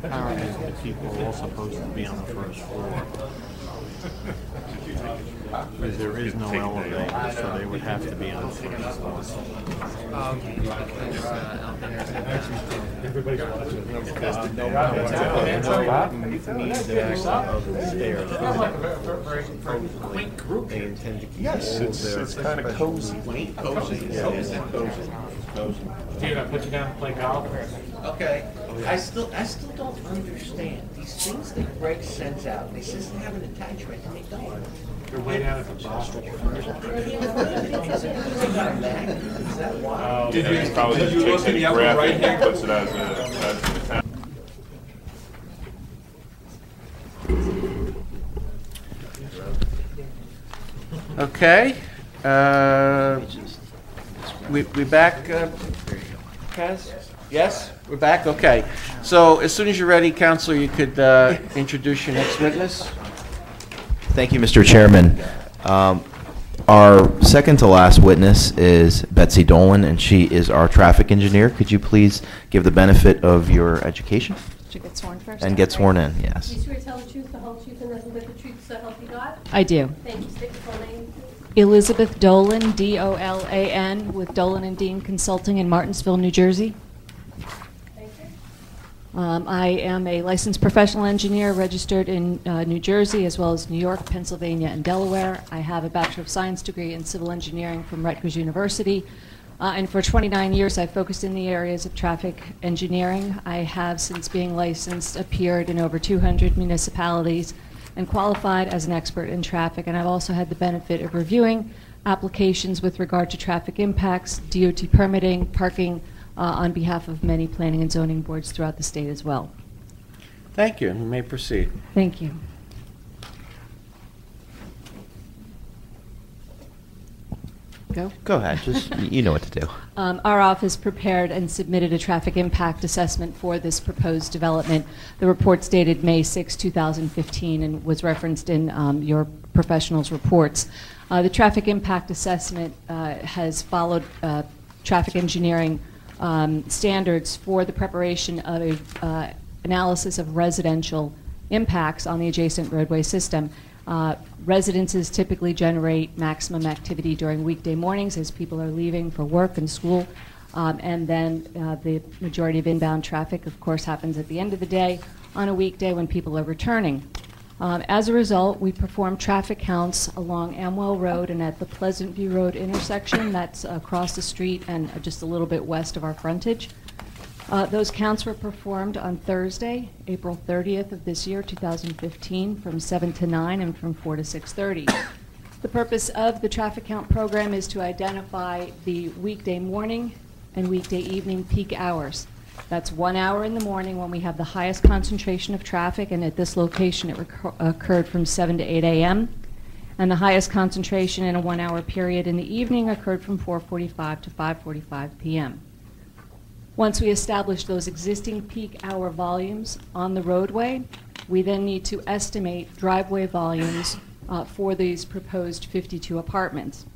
Apparently, the people are all supposed to be on the first floor. Because there is no elevator, so they would have to be on the first floor. Everybody's watching. Because the no quaint group. They intend to keep Yes, it's kind of cozy. Cozy. Yeah, it's cozy. Dude, I put you down to play golf. Okay. I still don't understand. These things, they break sense out. They just have an attachment and they don't. You're way down at the bottom. Did you look in the upper right hand? Puts it as an attachment. Okay. We back, Kaz? Yes? We're back? Okay. So as soon as you're ready, Counselor, you could introduce your next witness. Thank you, Mr. Chairman. Our second to last witness is Betsy Dolan, and she is our traffic engineer. Could you please give the benefit of your education? Should get sworn first? And get sworn in, yes. Do you swear to tell the truth, the whole truth, and nothing but the truth, so help you God? I do. Thank you. State your full name, please. Elizabeth Dolan, D-O-L-A-N, with Dolan and Dean Consulting in Martinsville, New Jersey. Thank you. I am a licensed professional engineer registered in New Jersey as well as New York, Pennsylvania, and Delaware. I have a Bachelor of Science degree in Civil Engineering from Rutgers University. And for 29 years, I've focused in the areas of traffic engineering. I have, since being licensed, appeared in over 200 municipalities and qualified as an expert in traffic. And I've also had the benefit of reviewing applications with regard to traffic impacts, DOT permitting, parking, on behalf of many planning and zoning boards throughout the state as well. Thank you. You may proceed. Thank you. Go? Go ahead. Just, you know what to do. Our office prepared and submitted a traffic impact assessment for this proposed development. The report's dated May 6, 2015, and was referenced in your professionals' reports. The traffic impact assessment has followed traffic engineering standards for the preparation of a analysis of residential impacts on the adjacent roadway system. Residences typically generate maximum activity during weekday mornings as people are leaving for work and school. And then the majority of inbound traffic, of course, happens at the end of the day on a weekday when people are returning. As a result, we perform traffic counts along Amwell Road and at the Pleasant View Road intersection. That's across the street and just a little bit west of our frontage. Those counts were performed on Thursday, April 30th of this year, 2015, from 7 to 9 and from 4 to 6:30. The purpose of the traffic count program is to identify the weekday morning and weekday evening peak hours. That's 1 hour in the morning when we have the highest concentration of traffic, and at this location it occurred from 7 to 8 a.m. And the highest concentration in a 1 hour period in the evening occurred from 4:45 to 5:45 p.m. Once we establish those existing peak hour volumes on the roadway, we then need to estimate driveway volumes for these proposed 52 apartments.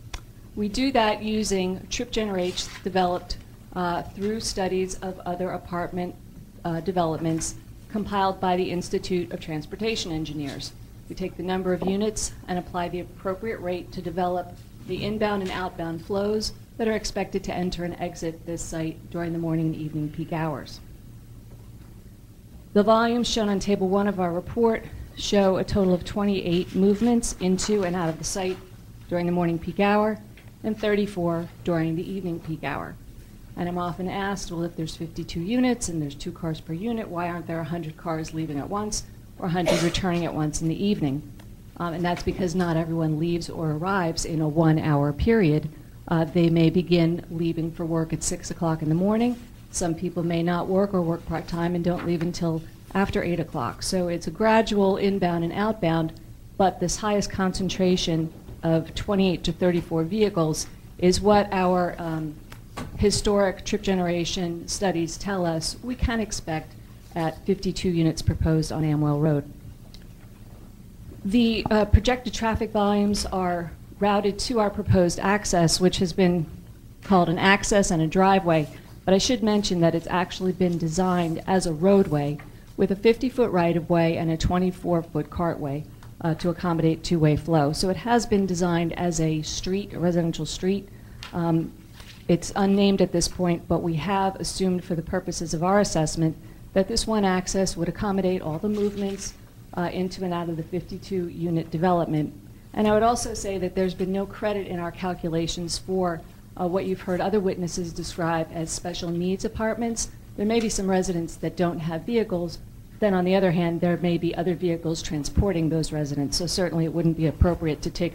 We do that using TripGenerate developed through studies of other apartment developments compiled by the Institute of Transportation Engineers. We take the number of units and apply the appropriate rate to develop the inbound and outbound flows that are expected to enter and exit this site during the morning and evening peak hours. The volumes shown on Table 1 of our report show a total of 28 movements into and out of the site during the morning peak hour and 34 during the evening peak hour. And I'm often asked, well, if there's 52 units and there's 2 cars per unit, why aren't there 100 cars leaving at once or 100 returning at once in the evening? And that's because not everyone leaves or arrives in a 1 hour period. They may begin leaving for work at 6 o'clock in the morning. Some people may not work or work part-time and don't leave until after 8 o'clock. So it's a gradual inbound and outbound, but this highest concentration of 28 to 34 vehicles is what our historic trip generation studies tell us we can expect at 52 units proposed on Amwell Road. The projected traffic volumes are routed to our proposed access, which has been called an access and a driveway, but I should mention that it's actually been designed as a roadway with a 50-foot right-of-way and a 24-foot cartway to accommodate two-way flow. So it has been designed as a street, a residential street. It's unnamed at this point, but we have assumed for the purposes of our assessment that this one access would accommodate all the movements into and out of the 52-unit development. And I would also say that there's been no credit in our calculations for what you've heard other witnesses describe as special needs apartments. There may be some residents that don't have vehicles. Then on the other hand, there may be other vehicles transporting those residents. So certainly it wouldn't be appropriate to take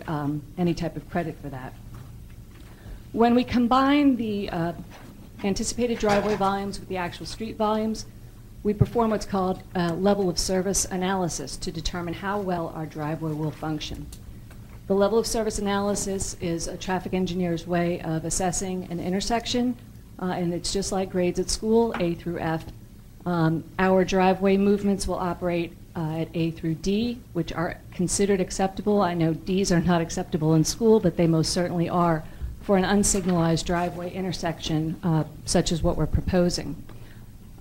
any type of credit for that. When we combine the anticipated driveway volumes with the actual street volumes, we perform what's called a level of service analysis to determine how well our driveway will function. The level of service analysis is a traffic engineer's way of assessing an intersection, and it's just like grades at school, A through F. Our driveway movements will operate at A through D, which are considered acceptable. I know Ds are not acceptable in school, but they most certainly are for an unsignalized driveway intersection such as what we're proposing.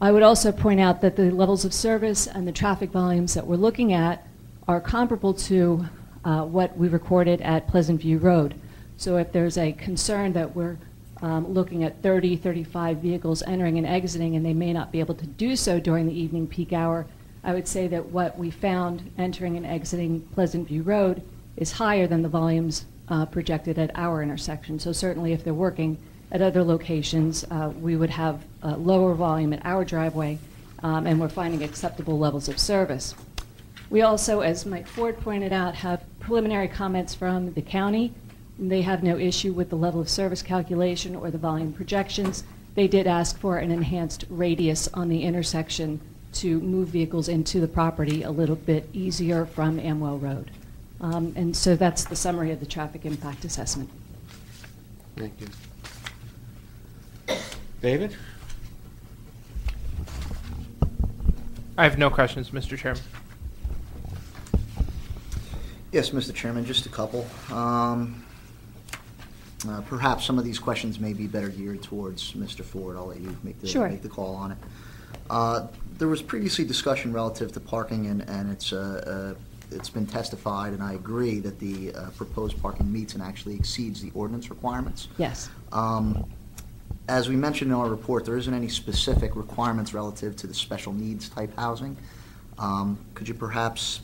I would also point out that the levels of service and the traffic volumes that we're looking at are comparable to what we recorded at Pleasant View Road. So if there's a concern that we're looking at 30, 35 vehicles entering and exiting, and they may not be able to do so during the evening peak hour, I would say that what we found entering and exiting Pleasant View Road is higher than the volumes projected at our intersection. So certainly if they're working at other locations, we would have lower volume at our driveway, and we're finding acceptable levels of service. We also, as Mike Ford pointed out, have preliminary comments from the county. They have no issue with the level of service calculation or the volume projections. They did ask for an enhanced radius on the intersection to move vehicles into the property a little bit easier from Amwell Road. And so that's the summary of the traffic impact assessment. Thank you. David? I have no questions, Mr. Chairman. Yes, Mr. Chairman, just a couple. Perhaps some of these questions may be better geared towards Mr. Ford. I'll let you make the call on it. There was previously discussion relative to parking, and it's been testified, and I agree that the proposed parking meets and actually exceeds the ordinance requirements. Yes. As we mentioned in our report, there isn't any specific requirements relative to the special needs type housing. Could you perhaps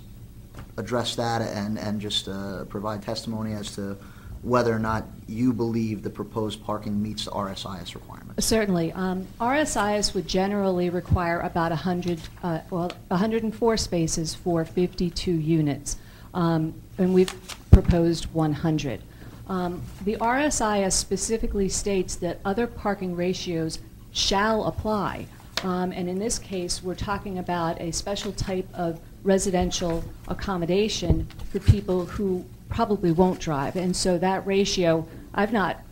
address that and just provide testimony as to whether or not you believe the proposed parking meets the RSIS requirements? Certainly. RSIS would generally require about 104 spaces for 52 units, and we've proposed 100. The RSIS specifically states that other parking ratios shall apply, and in this case we're talking about a special type of residential accommodation for people who probably won't drive, and so that ratio, I've not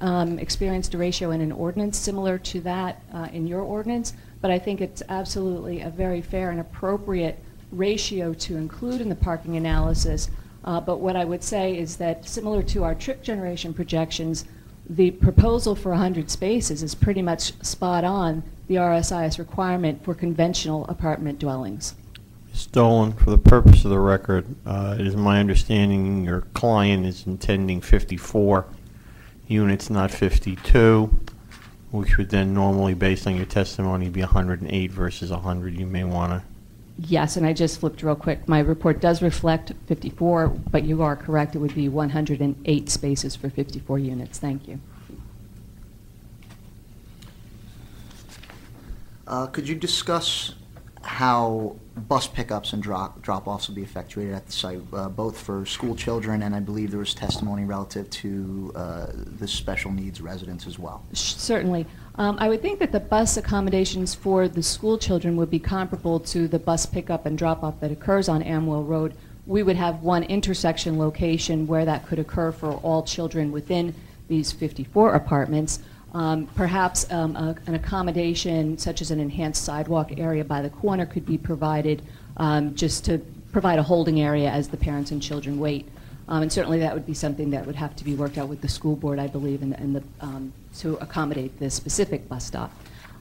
experienced a ratio in an ordinance similar to that in your ordinance, but I think it's absolutely a very fair and appropriate ratio to include in the parking analysis. But what I would say is that similar to our trip generation projections, the proposal for 100 spaces is pretty much spot on the RSIS requirement for conventional apartment dwellings. Ms. Dolan, for the purpose of the record, it is my understanding your client is intending 54 units, not 52, which would then normally, based on your testimony, be 108 versus 100. You may want to... Yes, and I just flipped real quick. My report does reflect 54, but you are correct. It would be 108 spaces for 54 units. Thank you. Could you discuss how bus pickups and drop-offs will be effectuated at the site, both for school children, and I believe there was testimony relative to the special needs residents as well? Certainly. I would think that the bus accommodations for the school children would be comparable to the bus pickup and drop-off that occurs on Amwell Road. We would have one intersection location where that could occur for all children within these 54 apartments. Perhaps an accommodation such as an enhanced sidewalk area by the corner could be provided just to provide a holding area as the parents and children wait. And certainly that would be something that would have to be worked out with the school board, I believe, to accommodate this specific bus stop.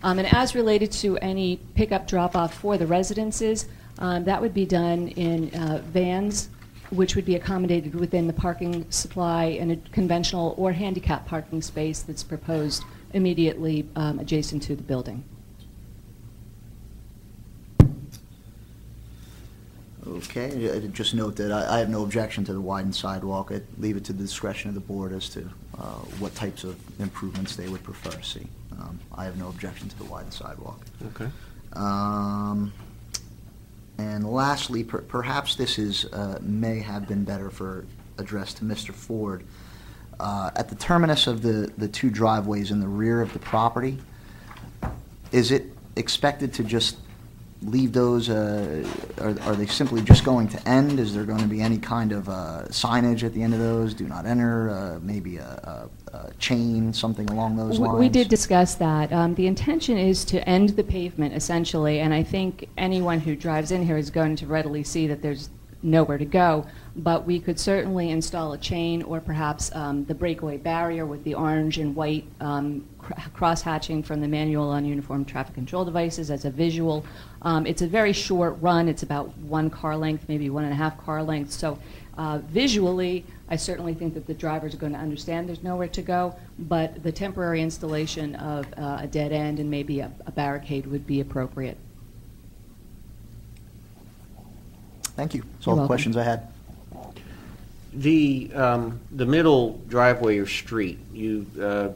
And as related to any pickup drop-off for the residences, that would be done in vans, which would be accommodated within the parking supply in a conventional or handicap parking space that's proposed immediately adjacent to the building. Okay, just note that I have no objection to the widened sidewalk. I leave it to the discretion of the board as to what types of improvements they would prefer to see. I have no objection to the widened sidewalk. Okay. And lastly, perhaps this may have been better for addressed to Mr. Ford. At the terminus of the two driveways in the rear of the property, is it expected to just leave those, are they simply just going to end? Is there going to be any kind of signage at the end of those? Do not enter, maybe a chain, something along those lines? We did discuss that. The intention is to end the pavement, essentially, and I think anyone who drives in here is going to readily see that there's nowhere to go. But we could certainly install a chain or perhaps the breakaway barrier with the orange and white cross-hatching from the manual ununiform traffic control devices as a visual. It's a very short run. It's about 1 car length, maybe 1.5 car lengths. So visually, I certainly think that the drivers are going to understand there's nowhere to go, but the temporary installation of a dead end and maybe a barricade would be appropriate. Thank you. That's all the questions I had. The middle driveway or street, you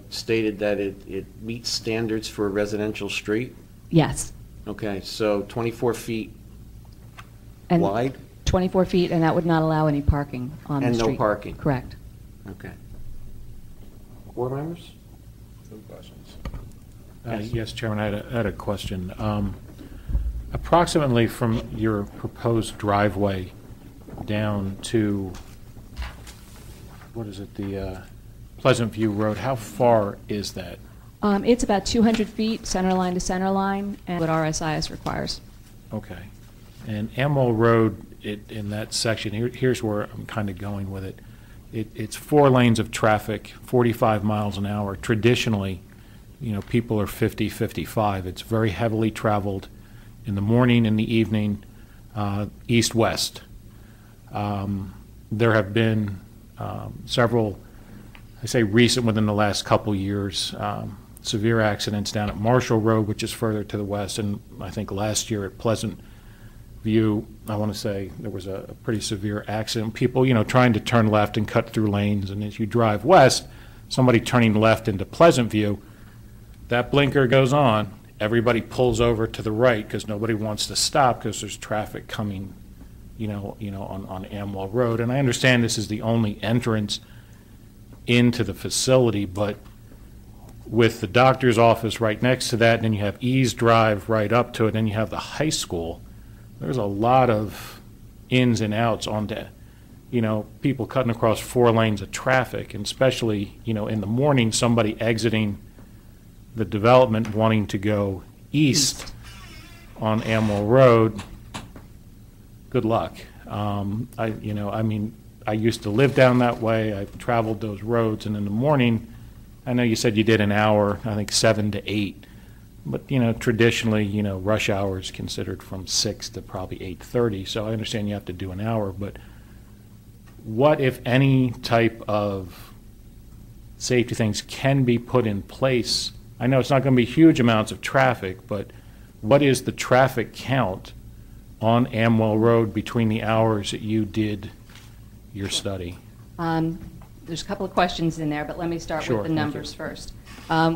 stated that it meets standards for a residential street? Yes. Okay, so 24 feet And wide? 24 feet, and that would not allow any parking on the And street. no parking? Correct. Okay. Board members? No questions. Yes, Chairman, I had a question. Approximately from your proposed driveway down to, what is it, the Pleasant View Road, how far is that? It's about 200 feet, center line to center line, and what RSIS requires. Okay. And Amwell Road, in that section, here's where I'm kind of going with it. It's 4 lanes of traffic, 45 miles an hour. Traditionally, people are 50, 55. It's very heavily traveled in the morning and the evening, east-west. There have been several, I say recent, within the last couple years, severe accidents down at Marshall Road, which is further to the west, and I think last year at Pleasant View, I want to say there was a pretty severe accident. People, trying to turn left and cut through lanes, and as you drive west, somebody turning left into Pleasant View, that blinker goes on, everybody pulls over to the right because nobody wants to stop because there's traffic coming, on Amwell Road. And I understand this is the only entrance into the facility, but with the doctor's office right next to that, and then you have Ease Drive right up to it, and you have the high school, there's a lot of ins and outs onto, people cutting across 4 lanes of traffic, and especially, in the morning, somebody exiting the development wanting to go east on Amwell Road. Good luck. I used to live down that way. I've traveled those roads, and in the morning, I know you said you did an hour, I think 7 to 8. But, traditionally, rush hour is considered from 6 to probably 8:30. So I understand you have to do an hour. But what, if any, type of safety things can be put in place? I know it's not going to be huge amounts of traffic, but what is the traffic count on Amwell Road between the hours that you did your study? There's a couple of questions in there, but let me start Sure, with the thank numbers you. first.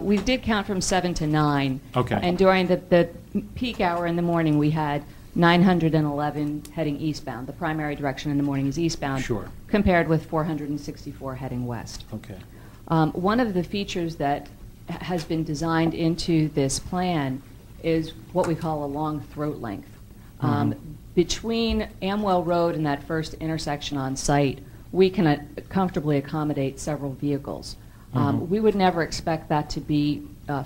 We did count from 7 to 9. Okay. And during the peak hour in the morning, we had 911 heading eastbound. The primary direction in the morning is eastbound. Sure. Compared with 464 heading west. Okay. One of the features that has been designed into this plan is what we call a long throat length. Between Amwell Road and that first intersection on site, we can comfortably accommodate several vehicles. We would never expect that to be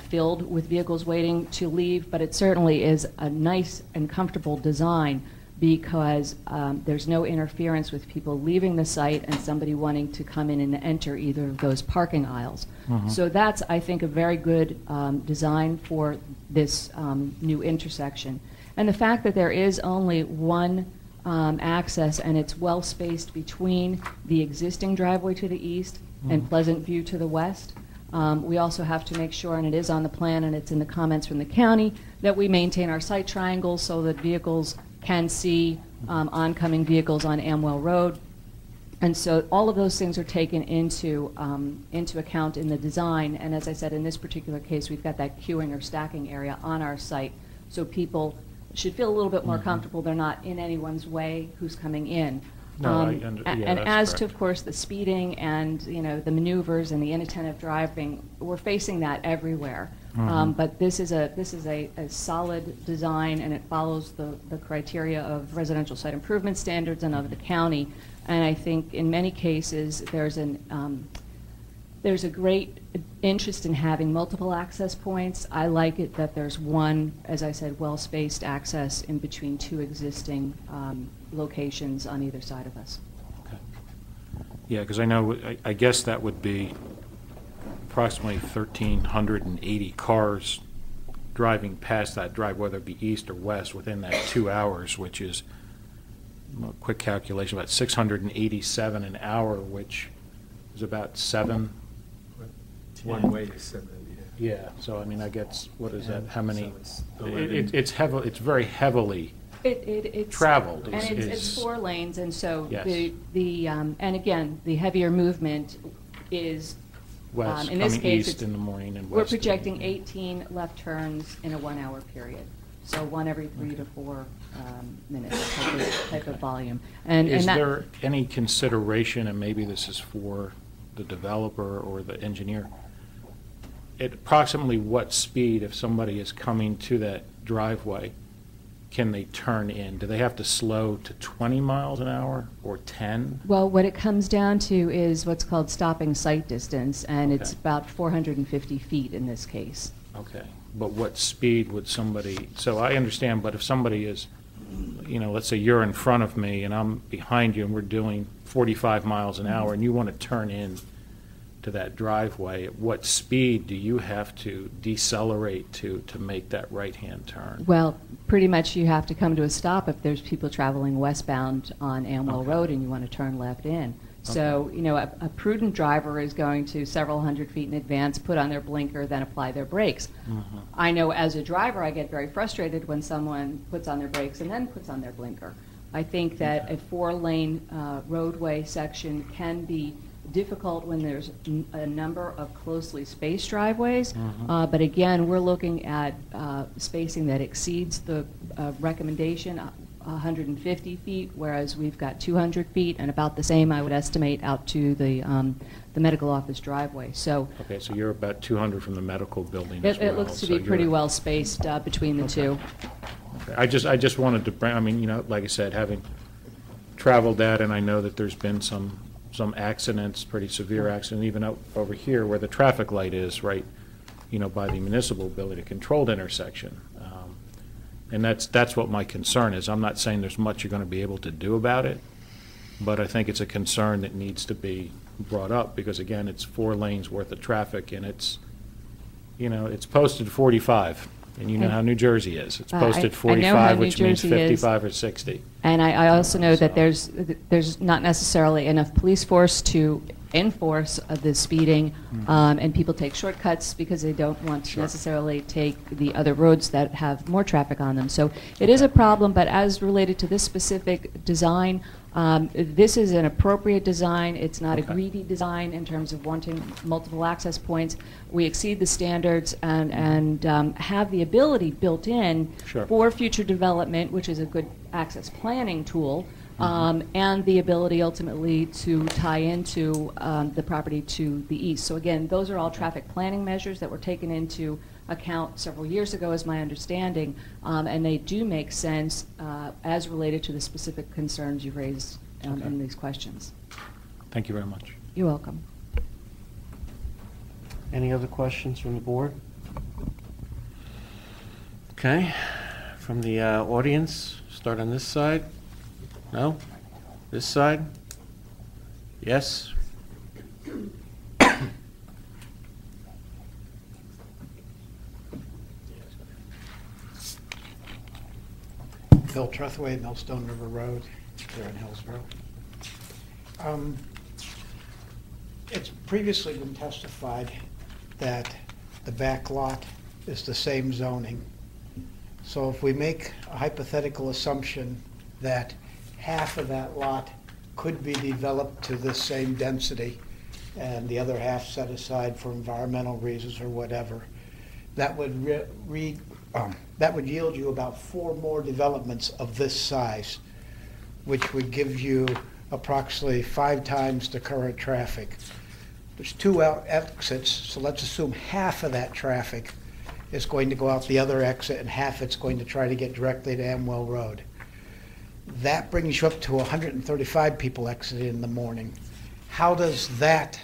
filled with vehicles waiting to leave, but it certainly is a nice and comfortable design because there's no interference with people leaving the site and somebody wanting to come in and enter either of those parking aisles. So that's, I think, a very good design for this new intersection. And the fact that there is only one access and it's well spaced between the existing driveway to the east and Pleasant View to the west. We also have to make sure, and it is on the plan and it's in the comments from the county, that we maintain our sight triangles so that vehicles can see oncoming vehicles on Amwell Road. And so all of those things are taken into account in the design. And as I said, in this particular case, we've got that queuing or stacking area on our site, so people should feel a little bit more comfortable. They're not in anyone's way who's coming in. And as to, of course, the speeding and the maneuvers and the inattentive driving, we're facing that everywhere. But this is a solid design, and it follows the criteria of residential site improvement standards and of the county. And I think in many cases there's There's a great interest in having multiple access points. I like it that there's one, as I said, well-spaced access in between two existing locations on either side of us. Yeah, because I know, I guess that would be approximately 1,380 cars driving past that drive, whether it be east or west, within that 2 hours, which is, a quick calculation, about 687 an hour, which is about 7. One way is 7, yeah. Yeah, so I mean, I guess, what is that, how many? So it's 11. It's very heavily It's traveled. And it's 4 lanes, and so Yes. and again, the heavier movement is, West, in this coming case, east in the morning and we're west. projecting 18 left turns in a 1-hour period. So one every 3 to 4 minutes type of volume. Is that, there any consideration, and maybe this is for the developer or the engineer, at approximately what speed, if somebody is coming to that driveway, can they turn in? Do they have to slow to 20 miles an hour or 10? well, what it comes down to is what's called stopping sight distance, and it's Okay. about 450 feet in this case. Okay, but what speed would somebody, so I understand, but if somebody is, let's say you're in front of me and I'm behind you and we're doing 45 miles an hour and you want to turn in to that driveway, at what speed do you have to decelerate to make that right-hand turn? Well, pretty much you have to come to a stop if there's people traveling westbound on Amwell Road and you want to turn left in. So, a prudent driver is going to several hundred feet in advance, put on their blinker, then apply their brakes. I know as a driver, I get very frustrated when someone puts on their brakes and then puts on their blinker. I think that a 4-lane roadway section can be difficult when there's a number of closely spaced driveways, but again, we're looking at spacing that exceeds the recommendation, 150 feet, whereas we've got 200 feet, and about the same, I would estimate, out to the medical office driveway. So Okay, so you're about 200 from the medical building as well. it looks to so be pretty you're- well spaced between the two. Okay. I just wanted to bring, like I said, having traveled that, and I know that there's been some accidents, pretty severe accidents, even out over here where the traffic light is, right, by the municipal building, a controlled intersection. And that's what my concern is. I'm not saying there's much you're going to be able to do about it, but I think it's a concern that needs to be brought up because, again, it's 4 lanes worth of traffic, and it's posted 45. And you know how New Jersey is. It's posted I know how 45, New which means Jersey is. 55 or 60. And I also know that there's not necessarily enough police force to enforce the speeding, and people take shortcuts because they don't want to necessarily take the other roads that have more traffic on them. So it is a problem, but as related to this specific design, this is an appropriate design. It's not a greedy design in terms of wanting multiple access points. We exceed the standards and have the ability built in for future development, which is a good access planning tool, and the ability ultimately to tie into the property to the east. So again, those are all traffic planning measures that were taken into account several years ago, is my understanding, and they do make sense as related to the specific concerns you raised in these questions. Thank you very much. You're welcome. Any other questions from the board? Okay, from the audience, start on this side. No? This side? Yes? Bill Trethway, Millstone River Road, here in Hillsborough. It's previously been testified that the back lot is the same zoning. So if we make a hypothetical assumption that half of that lot could be developed to this same density and the other half set aside for environmental reasons or whatever, that would yield you about 4 more developments of this size, which would give you approximately 5 times the current traffic. There's 2 exits, so let's assume half of that traffic is going to go out the other exit and half it's going to try to get directly to Amwell Road. That brings you up to 135 people exiting in the morning. How does that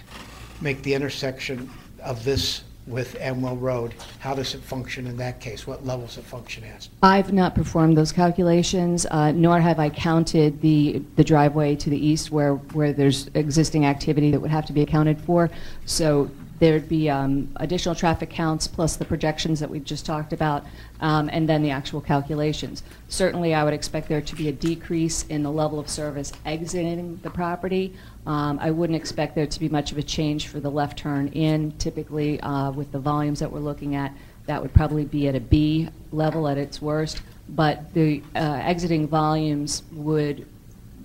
make the intersection of this with Amwell Road, how does it function in that case? What levels it function as? I've not performed those calculations, nor have I counted the driveway to the east where there's existing activity that would have to be accounted for. So there'd be additional traffic counts plus the projections that we just talked about, and then the actual calculations. Certainly, I would expect there to be a decrease in the level of service exiting the property. I wouldn't expect there to be much of a change for the left turn in. Typically, with the volumes that we're looking at, that would probably be at a B level at its worst. But the exiting volumes would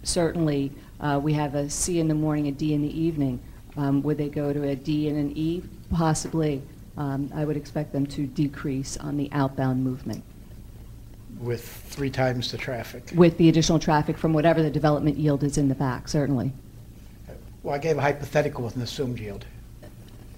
certainly, we have a C in the morning, a D in the evening. Would they go to a D and an E? Possibly. I would expect them to decrease on the outbound movement. With 3 times the traffic? With the additional traffic from whatever the development yield is in the back, certainly. Well, I gave a hypothetical with an assumed yield.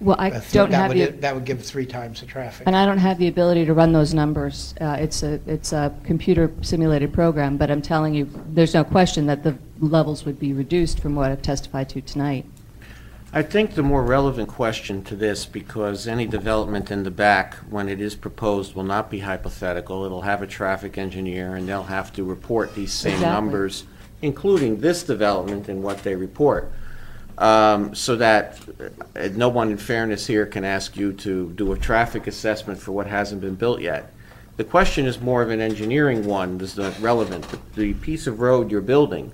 Well, I don't have the... That would give 3 times the traffic. And I don't have the ability to run those numbers. It's a computer simulated program, but I'm telling you, there's no question that the levels would be reduced from what I've testified to tonight. I think the more relevant question to this, because any development in the back, when it is proposed, will not be hypothetical. It'll have a traffic engineer, and they'll have to report these same numbers, including this development and what they report, so that no one in fairness here can ask you to do a traffic assessment for what hasn't been built yet. The question is more of an engineering one that's not relevant. The piece of road you're building,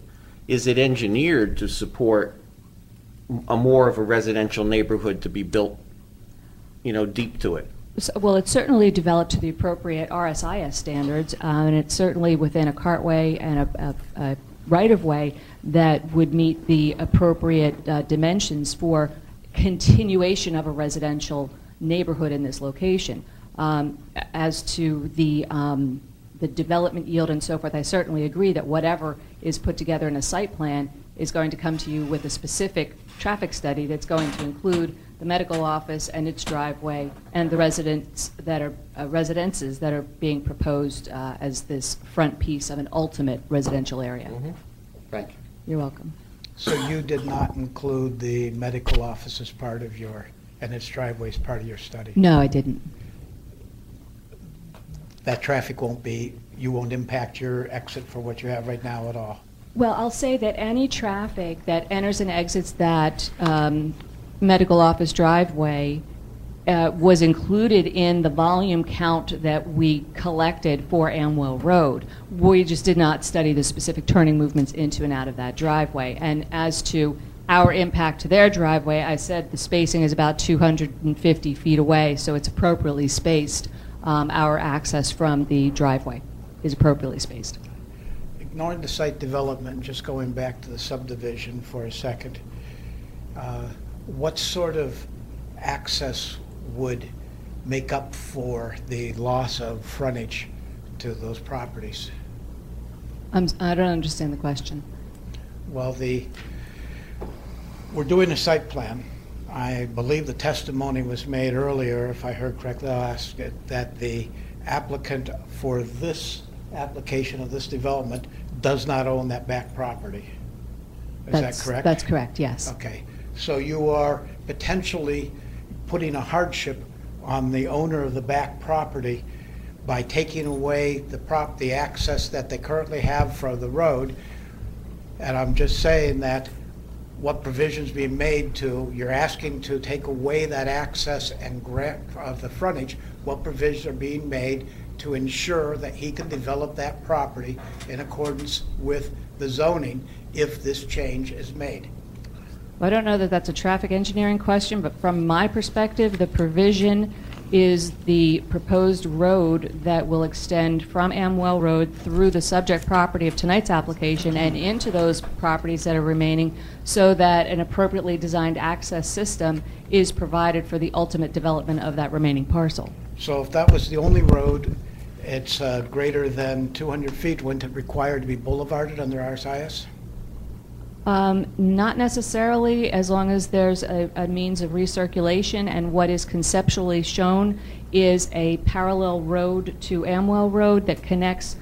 is it engineered to support more of a residential neighborhood to be built, deep to it? So, well, it's certainly developed to the appropriate RSIS standards, and it's certainly within a cartway and a right-of-way that would meet the appropriate dimensions for continuation of a residential neighborhood in this location. As to the development yield and so forth, I certainly agree that whatever is put together in a site plan is going to come to you with a specific traffic study that's going to include the medical office and its driveway and the residences that are being proposed as this front piece of an ultimate residential area. Thank you. You're welcome. So you did not include the medical office as part of and its driveway as part of your study? No, I didn't. That traffic you won't impact your exit for what you have right now at all? Well, I'll say that any traffic that enters and exits that medical office driveway was included in the volume count that we collected for Amwell Road. We just did not study the specific turning movements into and out of that driveway. And as to our impact to their driveway, I said the spacing is about 250 feet away, so it's appropriately spaced. Our access from the driveway is appropriately spaced. Ignoring the site development, just going back to the subdivision for a second, what sort of access would make up for the loss of frontage to those properties? I don't understand the question. Well, we're doing a site plan. I believe the testimony was made earlier, if I heard correctly, I'll ask it, that the applicant for this application of this development does not own that back property. Is that correct? That's correct, yes. Okay. So you are potentially putting a hardship on the owner of the back property by taking away the access that they currently have for the road. And I'm just saying that what provisions being made you're asking to take away that access and grant of the frontage, what provisions are being made to ensure that he can develop that property in accordance with the zoning if this change is made? Well, I don't know that that's a traffic engineering question, but from my perspective, the provision is the proposed road that will extend from Amwell Road through the subject property of tonight's application and into those properties that are remaining, so that an appropriately designed access system is provided for the ultimate development of that remaining parcel. So if that was the only road, it's greater than 200 feet, wouldn't it require to be boulevarded under RSIS? Not necessarily, as long as there's a means of recirculation, and what is conceptually shown is a parallel road to Amwell Road that connects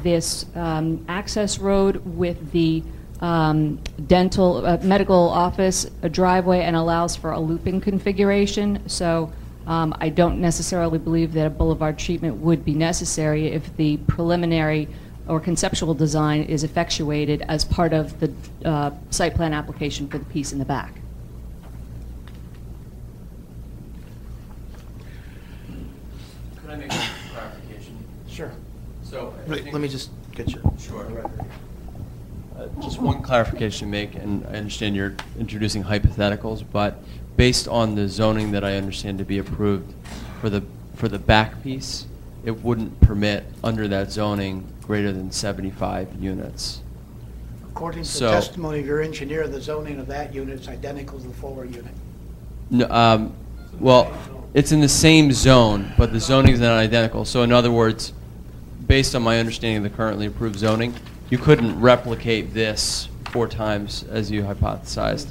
this access road with the medical office, a driveway, and allows for a looping configuration. So I don't necessarily believe that a boulevard treatment would be necessary if the preliminary or conceptual design is effectuated as part of the site plan application for the piece in the back. Could I make a clarification? Sure. So Let me just get you. Sure. Just one clarification to make, and I understand you're introducing hypotheticals, but based on the zoning that I understand to be approved for the back piece, it wouldn't permit under that zoning greater than 75 units. According to the testimony of your engineer, the zoning of that unit is identical to the former unit. No, well, it's in the same zone, but the zoning is not identical. So in other words, based on my understanding of the currently approved zoning, you couldn't replicate this 4 times as you hypothesized.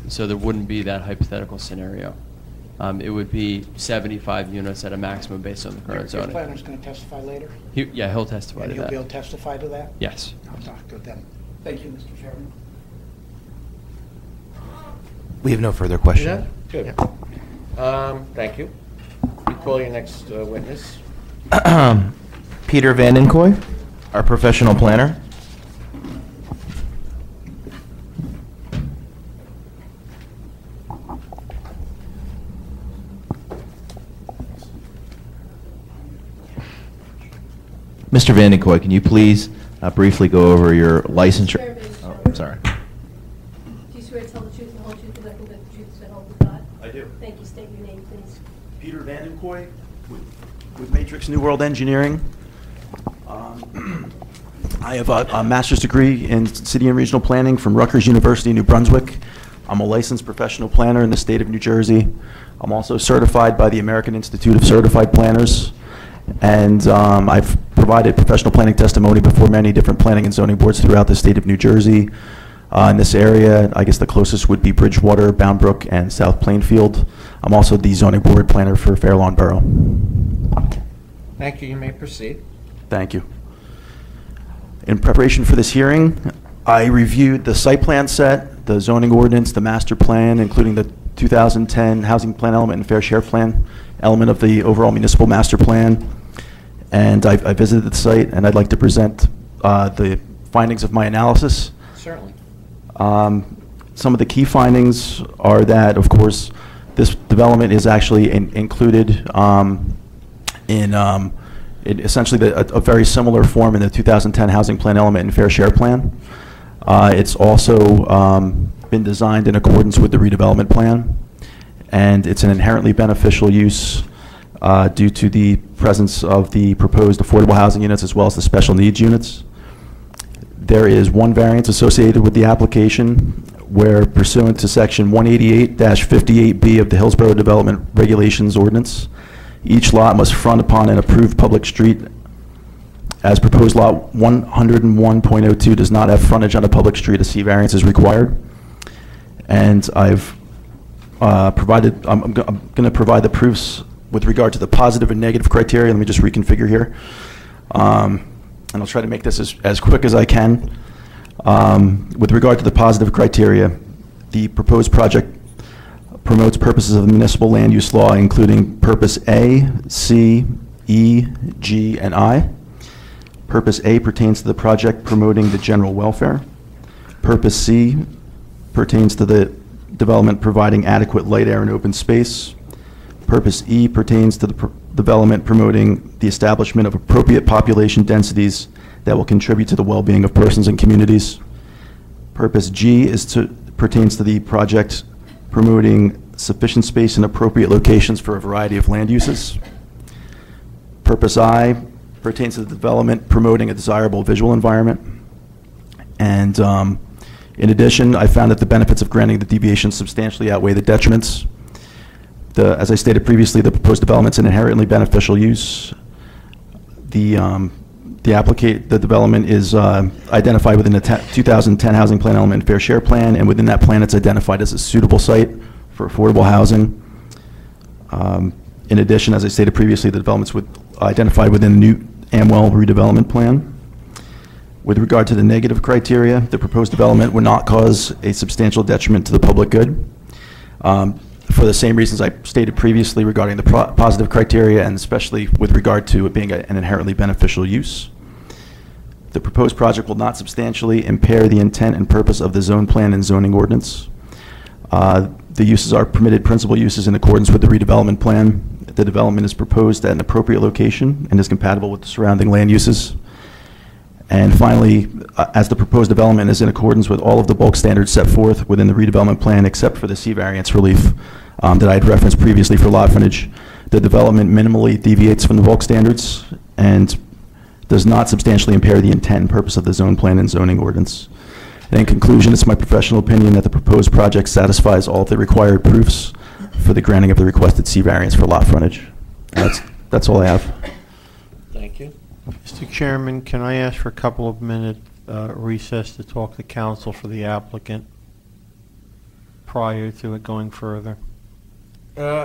So there wouldn't be that hypothetical scenario. It would be 75 units at a maximum based on the current Your zoning. planner's going to testify later? Yeah, he'll testify And to he'll that. be able to testify to that? Yes. I'll talk to them. Thank you, Mr. Chairman. We have no further questions. Good. Thank you. We call your next witness. Peter Vandenkoy, our professional planner. Mr. Vandenkoy, can you please briefly go over your licensure? Oh, I'm sorry. Do you swear to tell the truth and the whole truth and nothing but the truth, so help you God? I do. Thank you. State your name, please. Peter Vandenkoy with Matrix New World Engineering. I have a master's degree in city and regional planning from Rutgers University, New Brunswick. I'm a licensed professional planner in the state of New Jersey. I'm also certified by the American Institute of Certified Planners. And I've provided professional planning testimony before many different planning and zoning boards throughout the state of New Jersey. In this area, I guess the closest would be Bridgewater, Bound Brook, and South Plainfield. I'm also the zoning board planner for Fair Lawn Borough. Thank you. You may proceed. Thank you. In preparation for this hearing, I reviewed the site plan set, the zoning ordinance, the master plan, including the 2010 housing plan element and fair share plan element of the overall municipal master plan. And I visited the site, and I'd like to present the findings of my analysis. Certainly. Some of the key findings are that, of course, this development is actually included in essentially a very similar form in the 2010 housing plan element and fair share plan. It's also been designed in accordance with the redevelopment plan, and it's an inherently beneficial use due to the presence of the proposed affordable housing units as well as the special needs units. There is one variance associated with the application where, pursuant to section 188-58B of the Hillsborough Development Regulations Ordinance, each lot must front upon an approved public street. As proposed lot 101.02 does not have frontage on a public street, a C variance is required. And I've provided, I'm going to provide the proofs with regard to the positive and negative criteria. Let me just reconfigure here. And I'll try to make this as quick as I can. With regard to the positive criteria, the proposed project promotes purposes of the municipal land use law, including purpose A, C, E, G, and I. Purpose A pertains to the project promoting the general welfare. Purpose C pertains to the development providing adequate light, air, and open space. Purpose E pertains to the development promoting the establishment of appropriate population densities that will contribute to the well-being of persons and communities. Purpose G pertains to the project promoting sufficient space in appropriate locations for a variety of land uses. Purpose I pertains to the development promoting a desirable visual environment. And in addition, I found that the benefits of granting the deviation substantially outweigh the detriments. As I stated previously, the proposed development is an inherently beneficial use. The development is identified within the 2010 housing plan element and fair share plan, and within that plan it's identified as a suitable site for affordable housing. In addition, as I stated previously, the development's identified within the new Amwell redevelopment plan. With regard to the negative criteria, the proposed development would not cause a substantial detriment to the public good. For the same reasons I stated previously regarding the positive criteria, and especially with regard to it being an inherently beneficial use. The proposed project will not substantially impair the intent and purpose of the zone plan and zoning ordinance. The uses are permitted principal uses in accordance with the redevelopment plan. The development is proposed at an appropriate location and is compatible with the surrounding land uses. And finally, as the proposed development is in accordance with all of the bulk standards set forth within the redevelopment plan, except for the C variance relief that I had referenced previously for lot frontage, the development minimally deviates from the bulk standards and does not substantially impair the intent and purpose of the zone plan and zoning ordinance. And in conclusion, it's my professional opinion that the proposed project satisfies all of the required proofs for the granting of the requested C variance for lot frontage. That's all I have. Thank you. Mr. Chairman, can I ask for a couple of minute recess to talk to counsel for the applicant prior to it going further?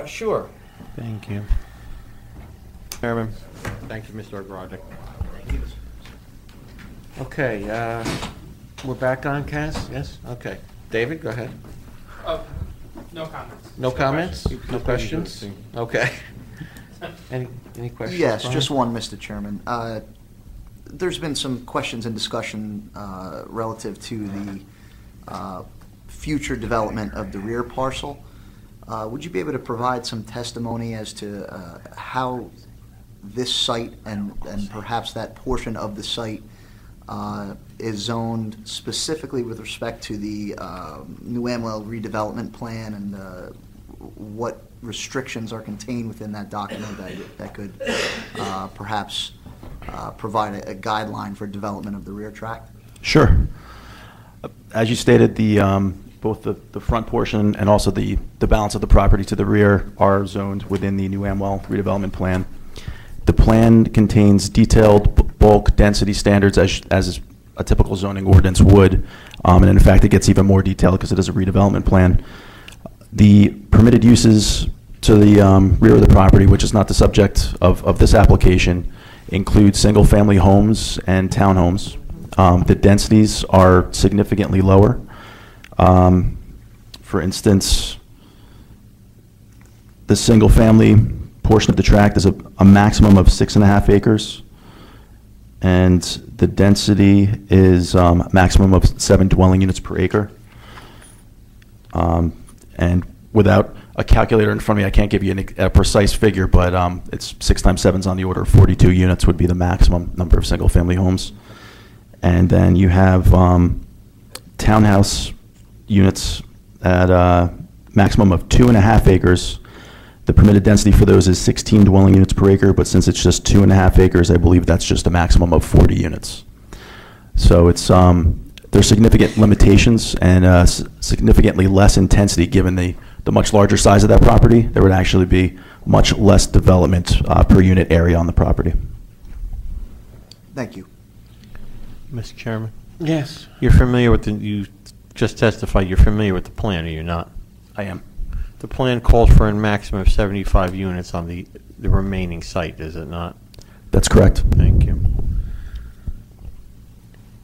Sure. Thank you. Chairman. Thank you, Mr. Ogrodnik. Okay, we're back on, Cass? Yes? Okay. David, go ahead. No comments. No comments? questions. No questions? Okay. Any questions? Yes, Brian? just one, Mr. Chairman. There's been some questions and discussion relative to the future development of the rear parcel. Would you be able to provide some testimony as to how this site and perhaps that portion of the site is zoned specifically with respect to the New Amwell redevelopment plan, and what restrictions are contained within that document that could perhaps provide a guideline for development of the rear tract? Sure. As you stated, both the front portion and also the balance of the property to the rear are zoned within the New Amwell redevelopment plan. The plan contains detailed bulk density standards as a typical zoning ordinance would, and in fact it gets even more detailed because it is a redevelopment plan. The permitted uses to the rear of the property, which is not the subject of this application, include single-family homes and townhomes. The densities are significantly lower. For instance, the single-family portion of the tract is a maximum of 6.5 acres, and the density is a maximum of 7 dwelling units per acre. And without a calculator in front of me, I can't give you a precise figure, but it's 6 times 7 is on the order of 42 units would be the maximum number of single-family homes. And then you have townhouse units at a maximum of 2.5 acres. The permitted density for those is 16 dwelling units per acre, but since it's just 2.5 acres, I believe that's just a maximum of 40 units. So it's there's significant limitations and significantly less intensity given the much larger size of that property. There would actually be much less development per unit area on the property. Thank you. Mr. Chairman? Yes. You're familiar with you just testified, you're familiar with the plan, are you not? I am. The plan calls for a maximum of 75 units on the remaining site, is it not? That's correct. Thank you.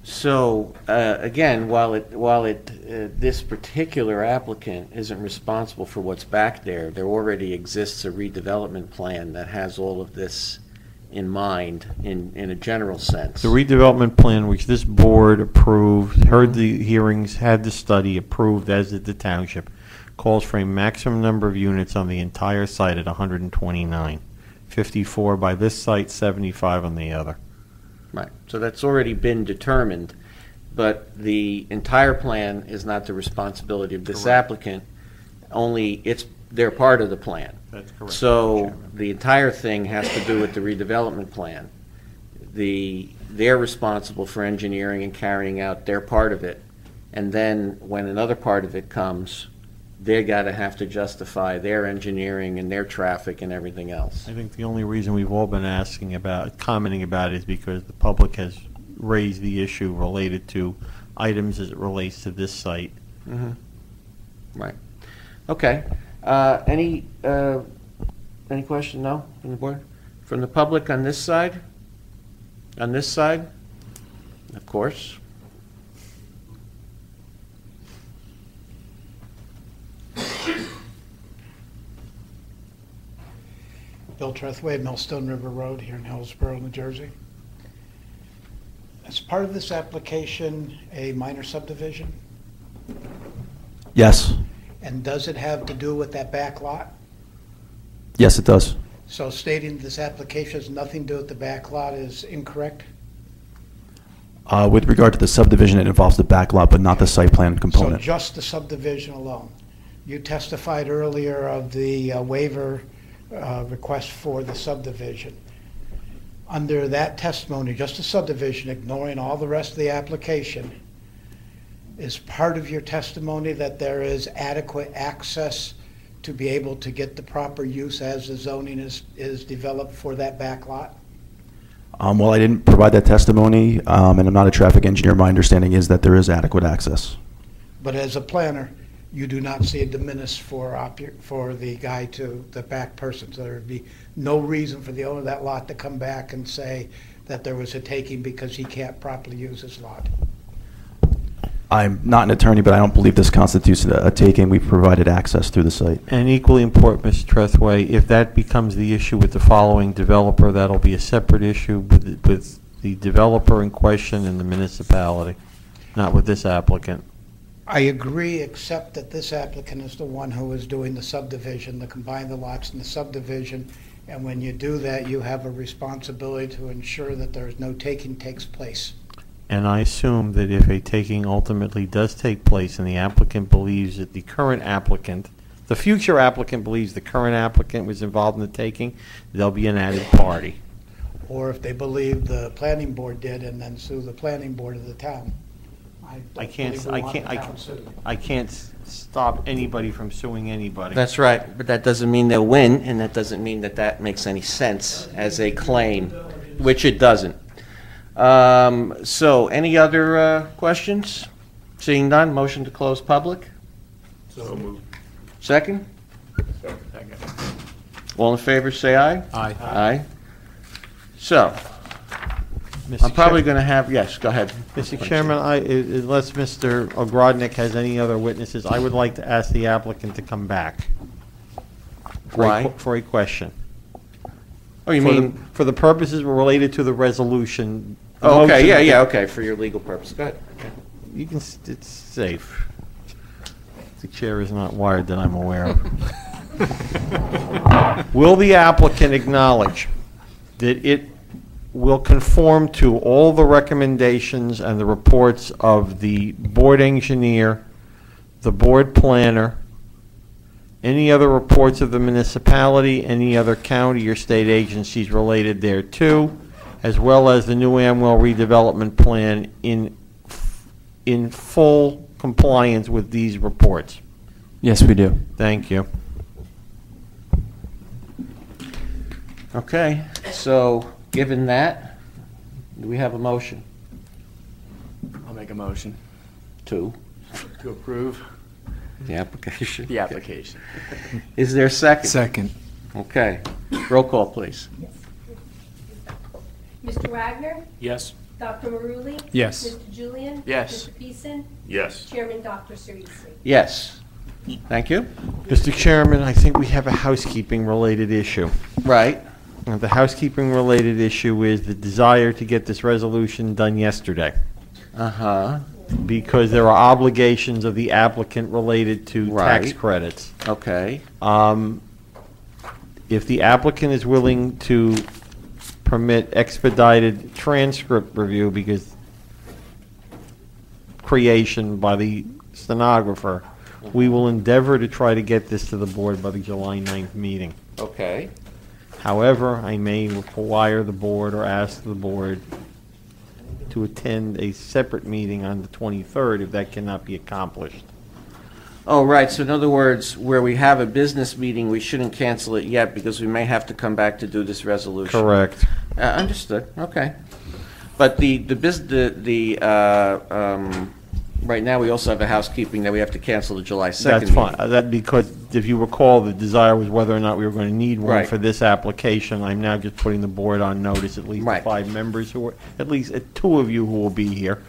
So, again, while this particular applicant isn't responsible for what's back there, there already exists a redevelopment plan that has all of this in mind in a general sense. The redevelopment plan, which this board approved, heard the hearings, had the study approved, as did the township, calls for a maximum number of units on the entire site at 129. 54 by this site, 75 on the other. Right. So that's already been determined, but the entire plan is not the responsibility of this applicant. Only they're part of the plan. That's correct. So the entire thing has to do with the redevelopment plan. They're responsible for engineering and carrying out their part of it, and then when another part of it comes, they gotta have to justify their engineering and their traffic and everything else. I think the only reason we've all been commenting about it is because the public has raised the issue related to items as it relates to this site. Mm-hmm. Right. Okay. Any question? No? From the board? From the public on this side? On this side? Of course. Bill Trethway, Millstone River Road here in Hillsborough, New Jersey. As part of this application, a minor subdivision? Yes. And does it have to do with that back lot? Yes, it does. So stating this application has nothing to do with the back lot is incorrect? With regard to the subdivision, it involves the back lot, but not the site plan So component. just the subdivision alone? You testified earlier of the waiver request for the subdivision. Under that testimony, just the subdivision, ignoring all the rest of the application, is part of your testimony that there is adequate access to be able to get the proper use as the zoning is developed for that back lot? Well, I didn't provide that testimony, and I'm not a traffic engineer. My understanding is that there is adequate access. But as a planner, you do not see a de minimis for the guy to the back person. So there would be no reason for the owner of that lot to come back and say that there was a taking because he can't properly use his lot. I'm not an attorney, but I don't believe this constitutes a taking. We've provided access through the site. And equally important, Mr. Trethway, if that becomes the issue with the following developer, that'll be a separate issue with the developer in question and the municipality, not with this applicant. I agree, except that this applicant is the one who is doing the subdivision, the combine the lots in the subdivision, and when you do that, you have a responsibility to ensure that there is no taking takes place. And I assume that if a taking ultimately does take place and the applicant believes that the current applicant, the future applicant believes the current applicant was involved in the taking, there'll be an added party. Or if they believe the planning board did and then sue the planning board of the town. I can't stop anybody from suing anybody. That's right, but that doesn't mean they'll win, and that doesn't mean that that makes any sense as a claim, which it doesn't. So, any other questions? Seeing none, motion to close public? So moved. Second? Second. All in favor, say aye. Aye. Aye. So, I'm probably going to have, yes, go ahead. Mr. Chairman, unless Mr. Ogrodnik has any other witnesses, I would like to ask the applicant to come back. Why? For a question. Oh, you mean? For the purposes related to the resolution. Oh, okay, motion- yeah, okay, for your legal purpose. Go ahead. Okay. You can, it's safe. The chair is not wired that I'm aware of. Will the applicant acknowledge that it will conform to all the recommendations and the reports of the board engineer, the board planner, any other reports of the municipality, any other county or state agencies related thereto, as well as the new Amwell redevelopment plan in full compliance with these reports? Yes, we do. Thank you. Okay, so, given that, do we have a motion? I'll make a motion to approve the application? the application. Is there a second? Second. Okay. Roll call, please. Mr. Wagner? Yes. Dr. Maruli? Yes. Mr. Julian? Yes. Mr. Peason? Yes. Chairman Dr. Cerisi? Yes. Thank you. Mr. Chairman, I think we have a housekeeping-related issue. Right. And the housekeeping-related issue is the desire to get this resolution done yesterday. Uh-huh. Because there are obligations of the applicant related to tax Right. credits. Okay. If the applicant is willing to permit expedited transcript review because creation by the stenographer, we will endeavor to try to get this to the board by the July 9th meeting. Okay. However, I may require the board or ask the board to attend a separate meeting on the 23rd if that cannot be accomplished. Oh, right, so in other words, where we have a business meeting, we shouldn't cancel it yet because we may have to come back to do this resolution. Correct. Understood, okay. But right now, we also have a housekeeping that we have to cancel the July 2nd That's fine. meeting. That because if you recall, the desire was whether or not we were going to need one Right. for this application. I'm now just putting the board on notice, at least the Right. 5 members who are, at least 2 of you who will be here,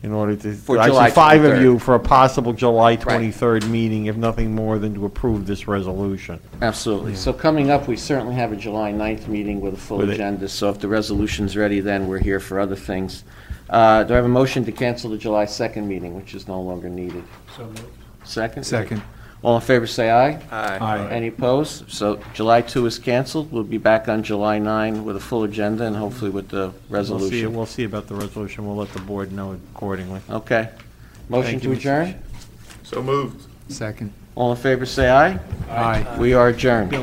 in order to, For actually July 5 of 23rd. you for a possible July 23rd meeting, if nothing more than to approve this resolution. Absolutely. So coming up, we certainly have a July 9th meeting with a full With it. agenda, so if the resolution's ready, then we're here for other things. Do I have a motion to cancel the July 2nd meeting, which is no longer needed? So moved. Second? Second. All in favor, say aye. Aye. Any opposed? So July 2 is canceled. We'll be back on July 9 with a full agenda and hopefully with the resolution. We'll see about the resolution. We'll let the board know accordingly. Okay. Motion Thank to you, Mr. adjourn? So moved. Second. All in favor, say aye. Aye. We are adjourned. Bill,